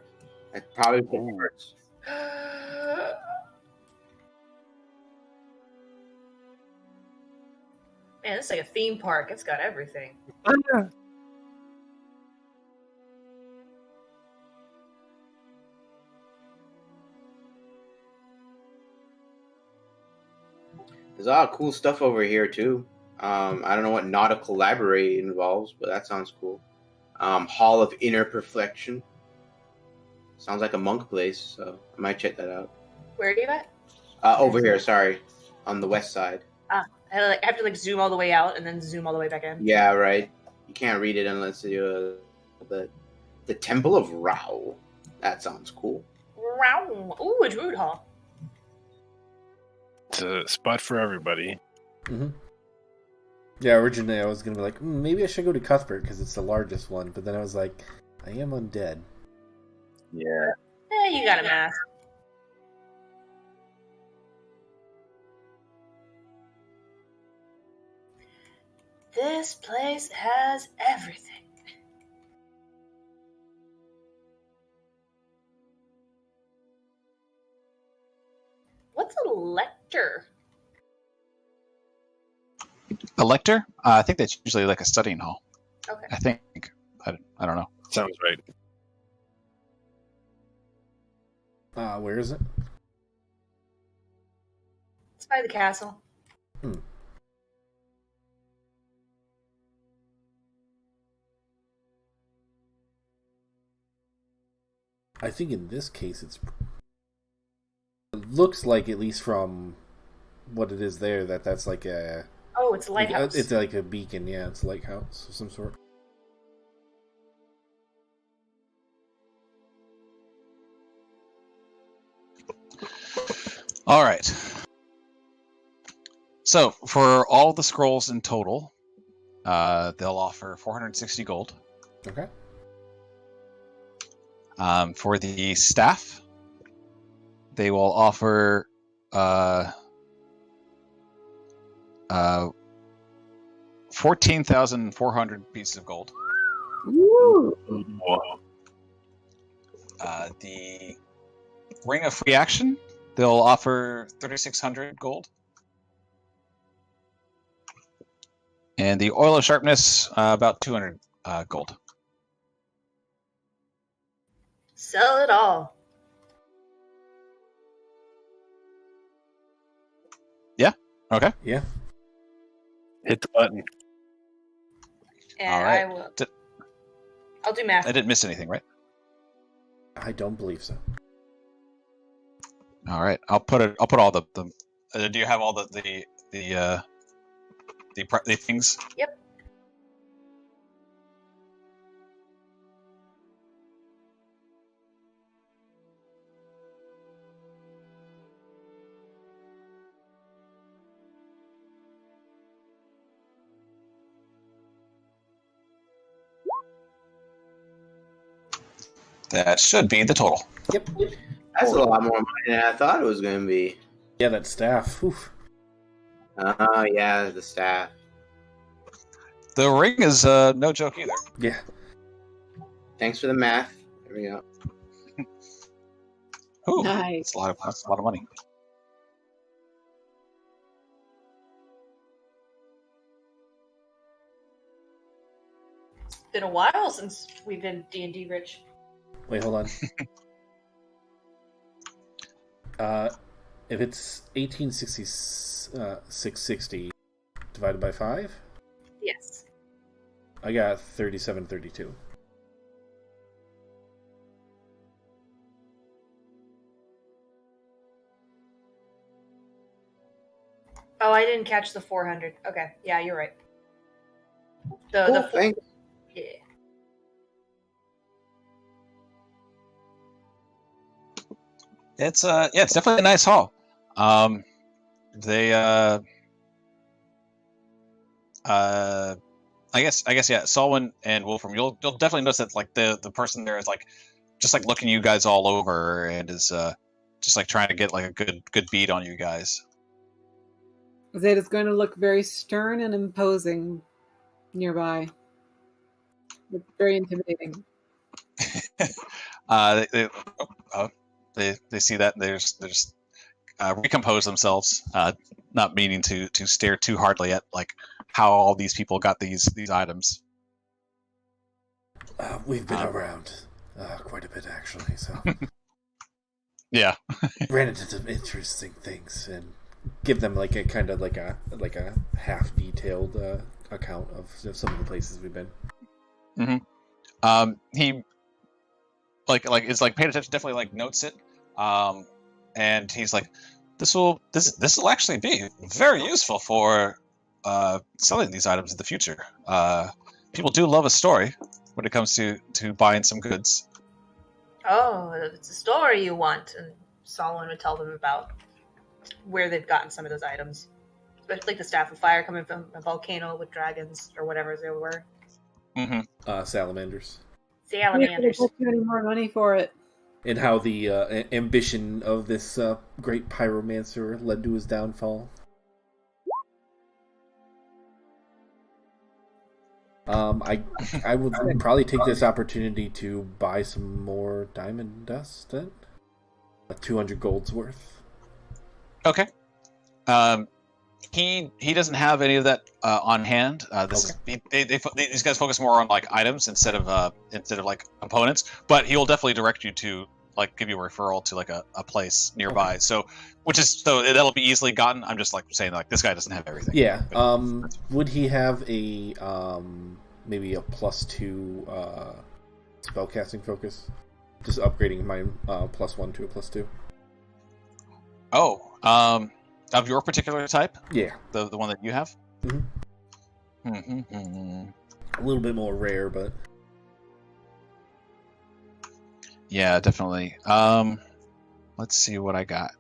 Speaker 6: I probably performers.
Speaker 4: Man, this is like a theme park. It's got everything.
Speaker 6: There's a lot of cool stuff over here too. I don't know what nautical library involves, but that sounds cool. Hall of Inner Perfection. Sounds like a monk place, so I might check that out.
Speaker 4: Where are you at?
Speaker 6: Over here, sorry, on the west side.
Speaker 4: I have to zoom all the way out and then zoom all the way back in.
Speaker 6: Yeah, right. You can't read it unless you the Temple of Rao. That sounds cool.
Speaker 4: Wow. Ooh, a druid hall.
Speaker 3: It's a spot for everybody.
Speaker 1: Mm-hmm. Yeah, originally I was gonna be like, maybe I should go to Cuthbert because it's the largest one, but then I was like, I am undead.
Speaker 3: Yeah.
Speaker 4: You got a mask. This place has everything. What's a lector?
Speaker 2: A lector? I think that's usually like a studying hall.
Speaker 4: Okay.
Speaker 2: I think. I don't know.
Speaker 3: Sounds right.
Speaker 1: Where is it?
Speaker 4: It's by the castle.
Speaker 1: I think in this case it looks like, at least from what it is there, that's like a...
Speaker 4: Oh, it's a lighthouse.
Speaker 1: It's like a beacon, yeah. It's a lighthouse of some sort.
Speaker 2: All right. So for all the scrolls in total, they'll offer 460 gold.
Speaker 1: Okay.
Speaker 2: For the staff, they will offer 14,400 pieces of gold.
Speaker 5: Woo!
Speaker 3: Whoa.
Speaker 2: The Ring of Free Action, they'll offer 3,600 gold. And the Oil of Sharpness, about 200 gold.
Speaker 4: Sell it all.
Speaker 2: Yeah? Okay.
Speaker 1: Yeah.
Speaker 3: Hit the button.
Speaker 4: And
Speaker 2: All right.
Speaker 4: I will. I'll do math.
Speaker 2: I didn't miss anything, right?
Speaker 1: I don't believe so.
Speaker 2: All right. I'll put all the do you have all the things?
Speaker 4: Yep.
Speaker 2: That should be the total.
Speaker 1: Yep.
Speaker 6: That's a lot more money than I thought it was going to be.
Speaker 1: Yeah, that staff. Oof.
Speaker 6: Oh, yeah, the staff.
Speaker 2: The ring is no joke either.
Speaker 1: Yeah.
Speaker 6: Thanks for the math. There we go.
Speaker 2: Ooh,
Speaker 5: Nice.
Speaker 2: that's a lot of money.
Speaker 4: been a while since we've been D&D rich.
Speaker 1: Wait, hold on. If it's 1860 divided by 5?
Speaker 4: Yes.
Speaker 1: I got 3732.
Speaker 4: Oh, I didn't catch the 400. Okay, yeah, you're right.
Speaker 6: Thanks.
Speaker 4: Yeah.
Speaker 2: It's definitely a nice haul. I guess yeah, Solwynn and Wolfram, you'll definitely notice that like the person there is like just like looking you guys all over and is just like trying to get like a good beat on you guys.
Speaker 5: Azadeh's going to look very stern and imposing nearby. It's very intimidating.
Speaker 2: They see that and they just recompose themselves, not meaning to stare too hardly at like how all these people got these items.
Speaker 1: We've been around quite a bit, actually. So
Speaker 2: yeah,
Speaker 1: ran into some interesting things, and give them like a kind of like a half detailed account of some of the places we've been.
Speaker 2: Mm-hmm. He like is like paying attention, definitely like notes it, and he's like, this will actually be very useful for selling these items in the future. People do love a story when it comes to buying some goods.
Speaker 4: Oh, it's a story you want, and Solwynn would tell them about where they've gotten some of those items, especially like the Staff of Fire coming from a volcano with dragons or whatever they were.
Speaker 2: Mm-hmm.
Speaker 1: Salamanders.
Speaker 4: Salamanders.
Speaker 5: Don't get any more money for it.
Speaker 1: And how the ambition of this great pyromancer led to his downfall. I would probably take this opportunity to buy some more diamond dust then. 200 gold's worth.
Speaker 2: Okay. He doesn't have any of that on hand. These guys focus more on like items instead of like components. But he'll definitely direct you to like give you a referral to like a place nearby. Okay. So that'll be easily gotten. I'm just like saying like this guy doesn't have everything.
Speaker 1: Yeah. Would he have a maybe a +2 spellcasting focus? Just upgrading my +1 to a +2.
Speaker 2: Oh. Of your particular type?
Speaker 1: Yeah.
Speaker 2: The one that you have?
Speaker 1: Mm-hmm. A little bit more rare, but...
Speaker 2: Yeah, definitely. Let's see what I got.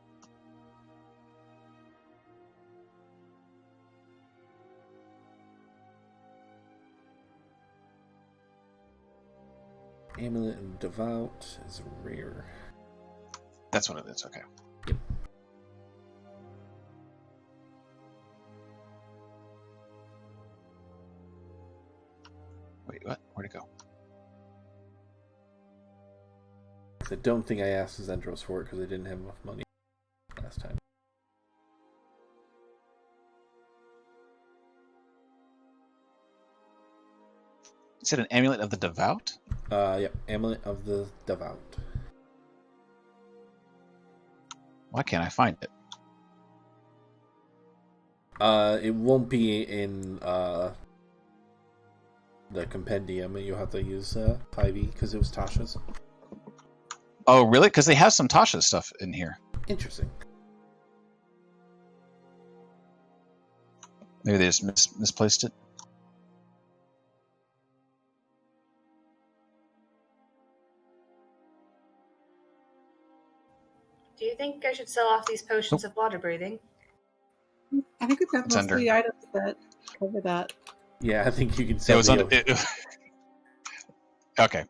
Speaker 1: Amulet and Devout is rare.
Speaker 2: That's what it is, okay.
Speaker 1: Yep.
Speaker 2: Wait, what? Where'd it go?
Speaker 1: I don't think I asked Zendros for it because I didn't have enough money last time.
Speaker 2: Is it an Amulet of the Devout?
Speaker 1: Yep, Amulet of the Devout.
Speaker 2: Why can't I find it?
Speaker 1: It won't be in the compendium. You'll have to use 5e because it was Tasha's.
Speaker 2: Oh, really? Because they have some Tasha stuff in here.
Speaker 1: Interesting.
Speaker 2: Maybe they just misplaced it.
Speaker 4: Do you think I should sell off these potions of water breathing?
Speaker 5: I think we've got most of the items that cover that.
Speaker 1: Yeah, I think you can sell
Speaker 2: Okay.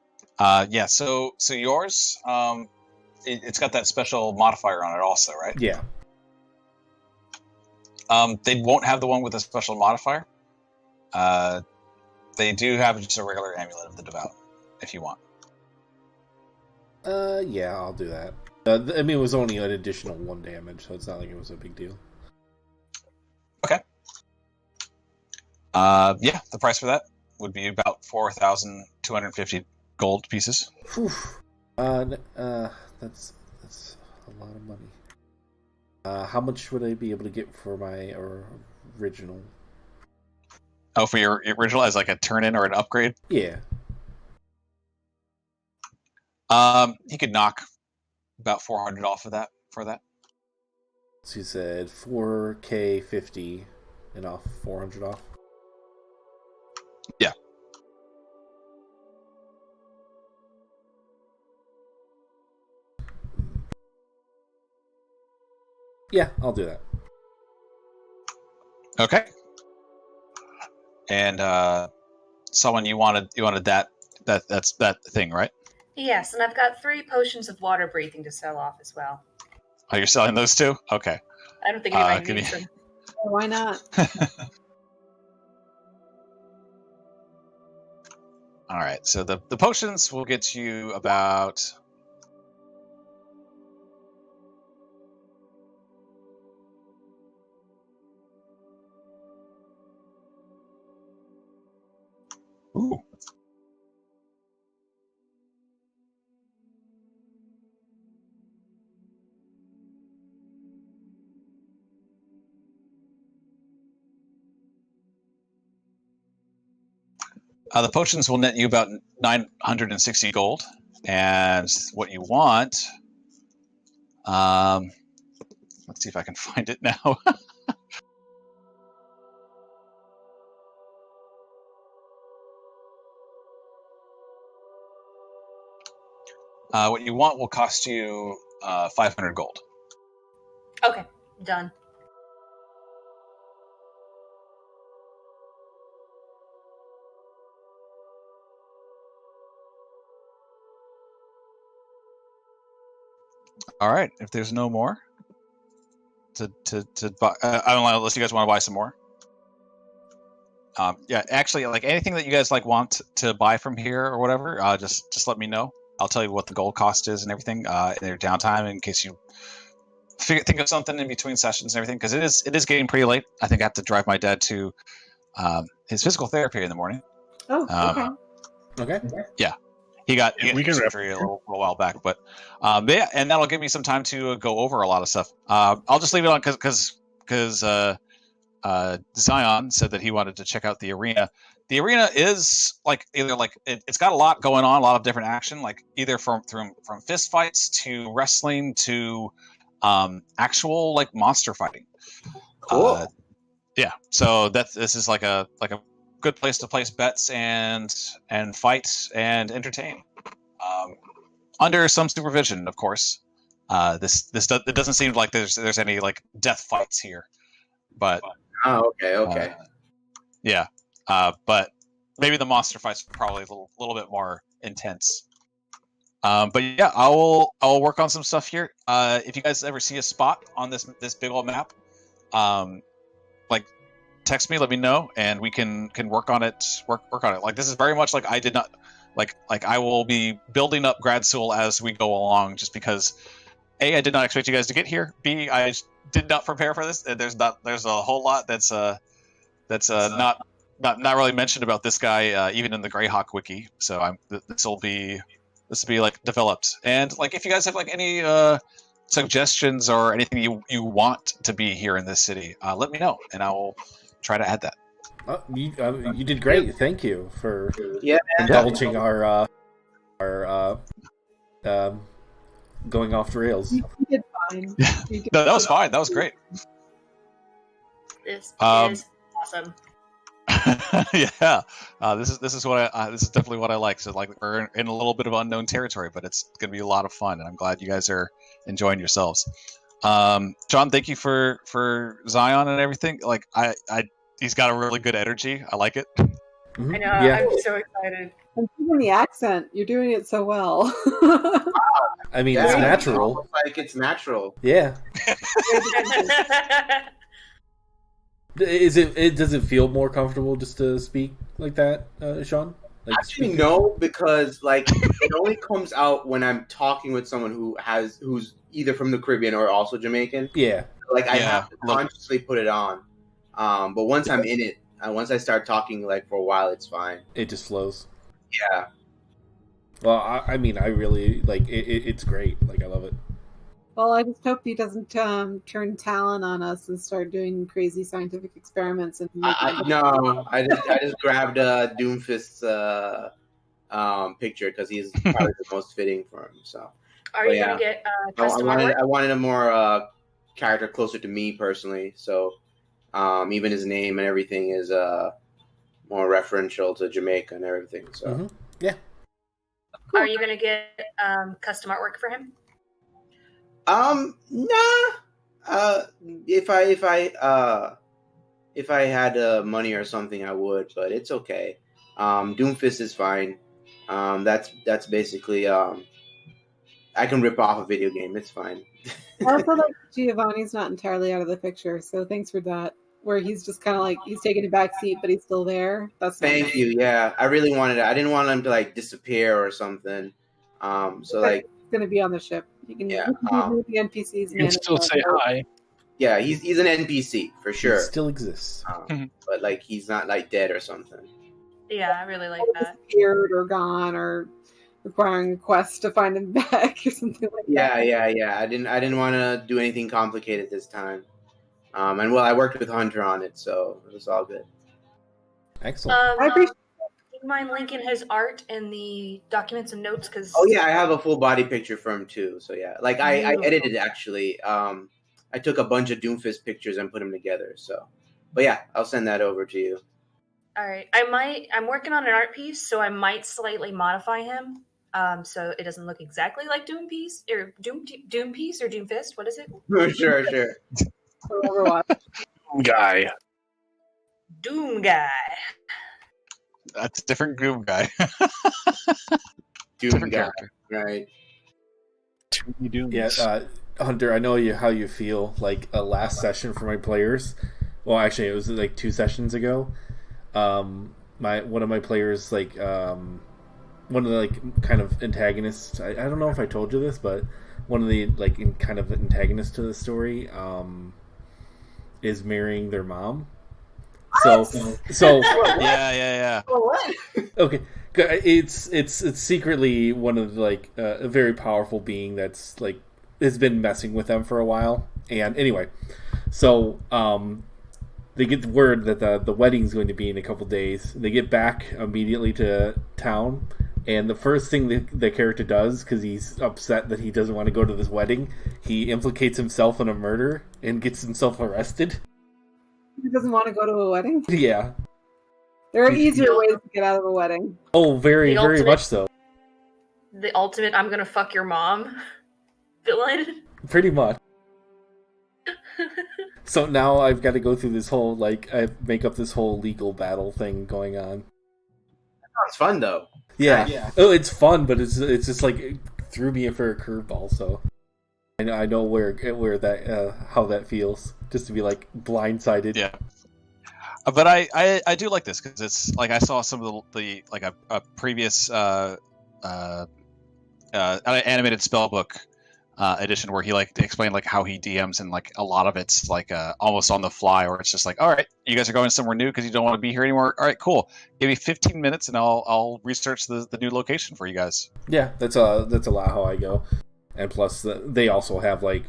Speaker 2: Yeah, so yours, it's got that special modifier on it also, right?
Speaker 1: Yeah.
Speaker 2: They won't have the one with a special modifier. They do have just a regular Amulet of the Devout, if you want.
Speaker 1: Yeah, I'll do that. I mean, it was only an additional 1 damage, so it's not like it was a big deal.
Speaker 2: Okay. Yeah, the price for that would be about 4,250 gold pieces.
Speaker 1: That's a lot of money. How much would I be able to get for my original?
Speaker 2: Oh, for your original as like a turn-in or an upgrade?
Speaker 1: Yeah.
Speaker 2: He could knock about 400 off of that for that.
Speaker 1: So you said 4K 50 and off 400 off?
Speaker 2: Yeah.
Speaker 1: Yeah, I'll do that.
Speaker 2: Okay. And Solwynn, you wanted that's that thing, right?
Speaker 4: Yes, and I've got 3 potions of water breathing to sell off as well.
Speaker 2: Oh, you're selling those too? Okay.
Speaker 4: I don't think anybody needs them.
Speaker 5: Why not?
Speaker 2: All right. So the potions will get you about. Ooh. The potions will net you about 960 gold, and what you want. Let's see if I can find it now. What you want will cost you 500 gold.
Speaker 4: Okay, done.
Speaker 2: All right. If there's no more to buy, I don't know unless you guys want to buy some more. Yeah, actually, like anything that you guys like want to buy from here or whatever, just let me know. I'll tell you what the gold cost is and everything in your downtime in case you think of something in between sessions and everything, because it is getting pretty late. I think I have to drive my dad to his physical therapy in the morning.
Speaker 5: Oh, okay.
Speaker 1: Okay.
Speaker 2: Yeah, he got surgery a little while back, but yeah, and that'll give me some time to go over a lot of stuff. I'll just leave it on because Zion said that he wanted to check out the arena. The arena is like either like it's got a lot going on, a lot of different action, like either from fist fights to wrestling to actual like monster fighting.
Speaker 6: Cool.
Speaker 2: Yeah, so this is like a good place to place bets and fight and entertain, under some supervision, of course. It doesn't seem like there's any like death fights here, but
Speaker 6: Oh, okay.
Speaker 2: Yeah, but maybe the monster fights are probably a little bit more intense. But yeah, I'll work on some stuff here. If you guys ever see a spot on this big old map, like text me, let me know, and we can work on it. Work on it. Like this is very much like I did not like I will be building up Grad School as we go along, just because A, I did not expect you guys to get here. B, I did not prepare for this. There's a whole lot that's not really mentioned about this guy, even in the Greyhawk wiki. So this will be like developed. And like if you guys have like any suggestions or anything you want to be here in this city, let me know, and I will try to add that.
Speaker 1: You did great. Thank you for indulging our going off the rails.
Speaker 5: You did fine.
Speaker 2: No, that was fine. That was great.
Speaker 4: This is awesome.
Speaker 2: Yeah, this is definitely what I like. So like we're in a little bit of unknown territory, but it's going to be a lot of fun, and I'm glad you guys are enjoying yourselves. John, thank you for Zion and everything. Like he's got a really good energy. I like it.
Speaker 4: Mm-hmm. I know. Yeah. I'm so excited.
Speaker 5: And even the accent, you're doing it so well.
Speaker 1: I mean, it's natural.
Speaker 6: Like it's natural.
Speaker 1: Yeah. Does it feel more comfortable just to speak like that, Sean? Like,
Speaker 6: actually, no, because like it only comes out when I'm talking with someone who's either from the Caribbean or also Jamaican.
Speaker 1: Yeah.
Speaker 6: Like I have to consciously put it on. But once I'm in it, once I start talking like for a while, it's fine.
Speaker 1: It just flows.
Speaker 6: Yeah.
Speaker 1: Well, I mean, I really like it. It's great. Like, I love it.
Speaker 5: Well, I just hope he doesn't turn Talon on us and start doing crazy scientific experiments. And
Speaker 6: I just grabbed Doomfist's picture because he's probably the most fitting for him. So,
Speaker 4: are you gonna get custom artwork?
Speaker 6: I wanted a more character closer to me personally. So, even his name and everything is more referential to Jamaica and everything. So,
Speaker 1: yeah.
Speaker 4: Are you gonna get custom artwork for him?
Speaker 6: Nah. If I had money or something, I would, but it's okay. Doomfist is fine. That's basically I can rip off a video game. It's fine.
Speaker 5: I also like Giovanni's not entirely out of the picture, so thanks for that. Where he's just kind of like he's taking a back seat, but he's still there. That's
Speaker 6: thank you. Yeah, I really wanted it. I didn't want him to like disappear or something. So like
Speaker 5: he's gonna be on the ship. You can,
Speaker 6: yeah,
Speaker 5: the NPCs.
Speaker 3: You can still say hi.
Speaker 6: Yeah, he's an NPC for sure.
Speaker 1: He still exists,
Speaker 6: but like he's not like dead or something.
Speaker 4: Yeah, I really like that.
Speaker 5: Disappeared or gone or requiring a quest to find him back or something like that.
Speaker 6: Yeah. I didn't want to do anything complicated this time. And well, I worked with Hunter on it, so it was all good.
Speaker 1: Excellent.
Speaker 5: I appreciate.
Speaker 4: Do you mind linking his art in the documents and notes? Because
Speaker 6: I have a full body picture for him too. So yeah, like I edited it actually. I took a bunch of Doomfist pictures and put them together. So, but yeah, I'll send that over to you.
Speaker 4: All right, I'm working on an art piece, so I might slightly modify him, so it doesn't look exactly like Doom Piece or Doom Piece or Doomfist. What is it?
Speaker 6: Sure.
Speaker 3: Guy.
Speaker 4: Doom Guy.
Speaker 2: That's a different Doom Guy.
Speaker 6: Doom Guy, right?
Speaker 1: Yeah, Hunter, I know how you feel. Like last session for my players. Well, actually, it was like 2 sessions ago. One of my players, like one of the like kind of antagonists. I don't know if I told you this, but one of the like kind of antagonists to the story is marrying their mom. So
Speaker 2: yeah.
Speaker 6: What?
Speaker 1: Okay, it's secretly one of the, like a very powerful being that's like has been messing with them for a while. And anyway, so they get the word that the wedding's going to be in a couple days. They get back immediately to town, and the first thing the character does, because he's upset that he doesn't want to go to this wedding, he implicates himself in a murder and gets himself arrested.
Speaker 5: He doesn't want to go to a wedding?
Speaker 1: Yeah.
Speaker 5: There are easier ways to get out of a wedding.
Speaker 1: Oh, very much so.
Speaker 4: The ultimate I'm gonna fuck your mom villain.
Speaker 1: Pretty much. So now I've got to go through this whole, like, I make up this whole legal battle thing going on.
Speaker 6: That sounds fun, though.
Speaker 1: Yeah. Oh, it's fun, but it's just like it threw me for a curveball. So I know where that how that feels, just to be like blindsided.
Speaker 2: Yeah. But I do like this because it's like I saw some of the like a previous animated spellbook edition where he like explained like how he DMs, and like a lot of it's like almost on the fly, or it's just like, all right, you guys are going somewhere new because you don't want to be here anymore. All right, cool. Give me 15 minutes and I'll research the new location for you guys.
Speaker 1: Yeah, that's a lot how I go. And plus, they also have like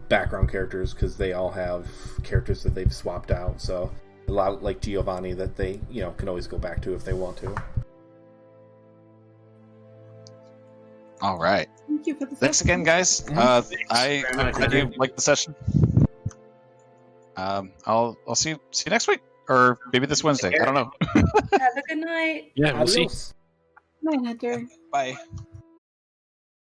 Speaker 1: background characters because they all have characters that they've swapped out. So a lot like Giovanni that they can always go back to if they want to.
Speaker 2: All right.
Speaker 5: Thank you for the
Speaker 2: Thanks again, guys. I do like the session. I'll see you next week, or maybe this Wednesday. I don't know.
Speaker 4: Have a good night.
Speaker 3: Yeah, we'll see.
Speaker 5: Night, Hunter.
Speaker 2: Bye.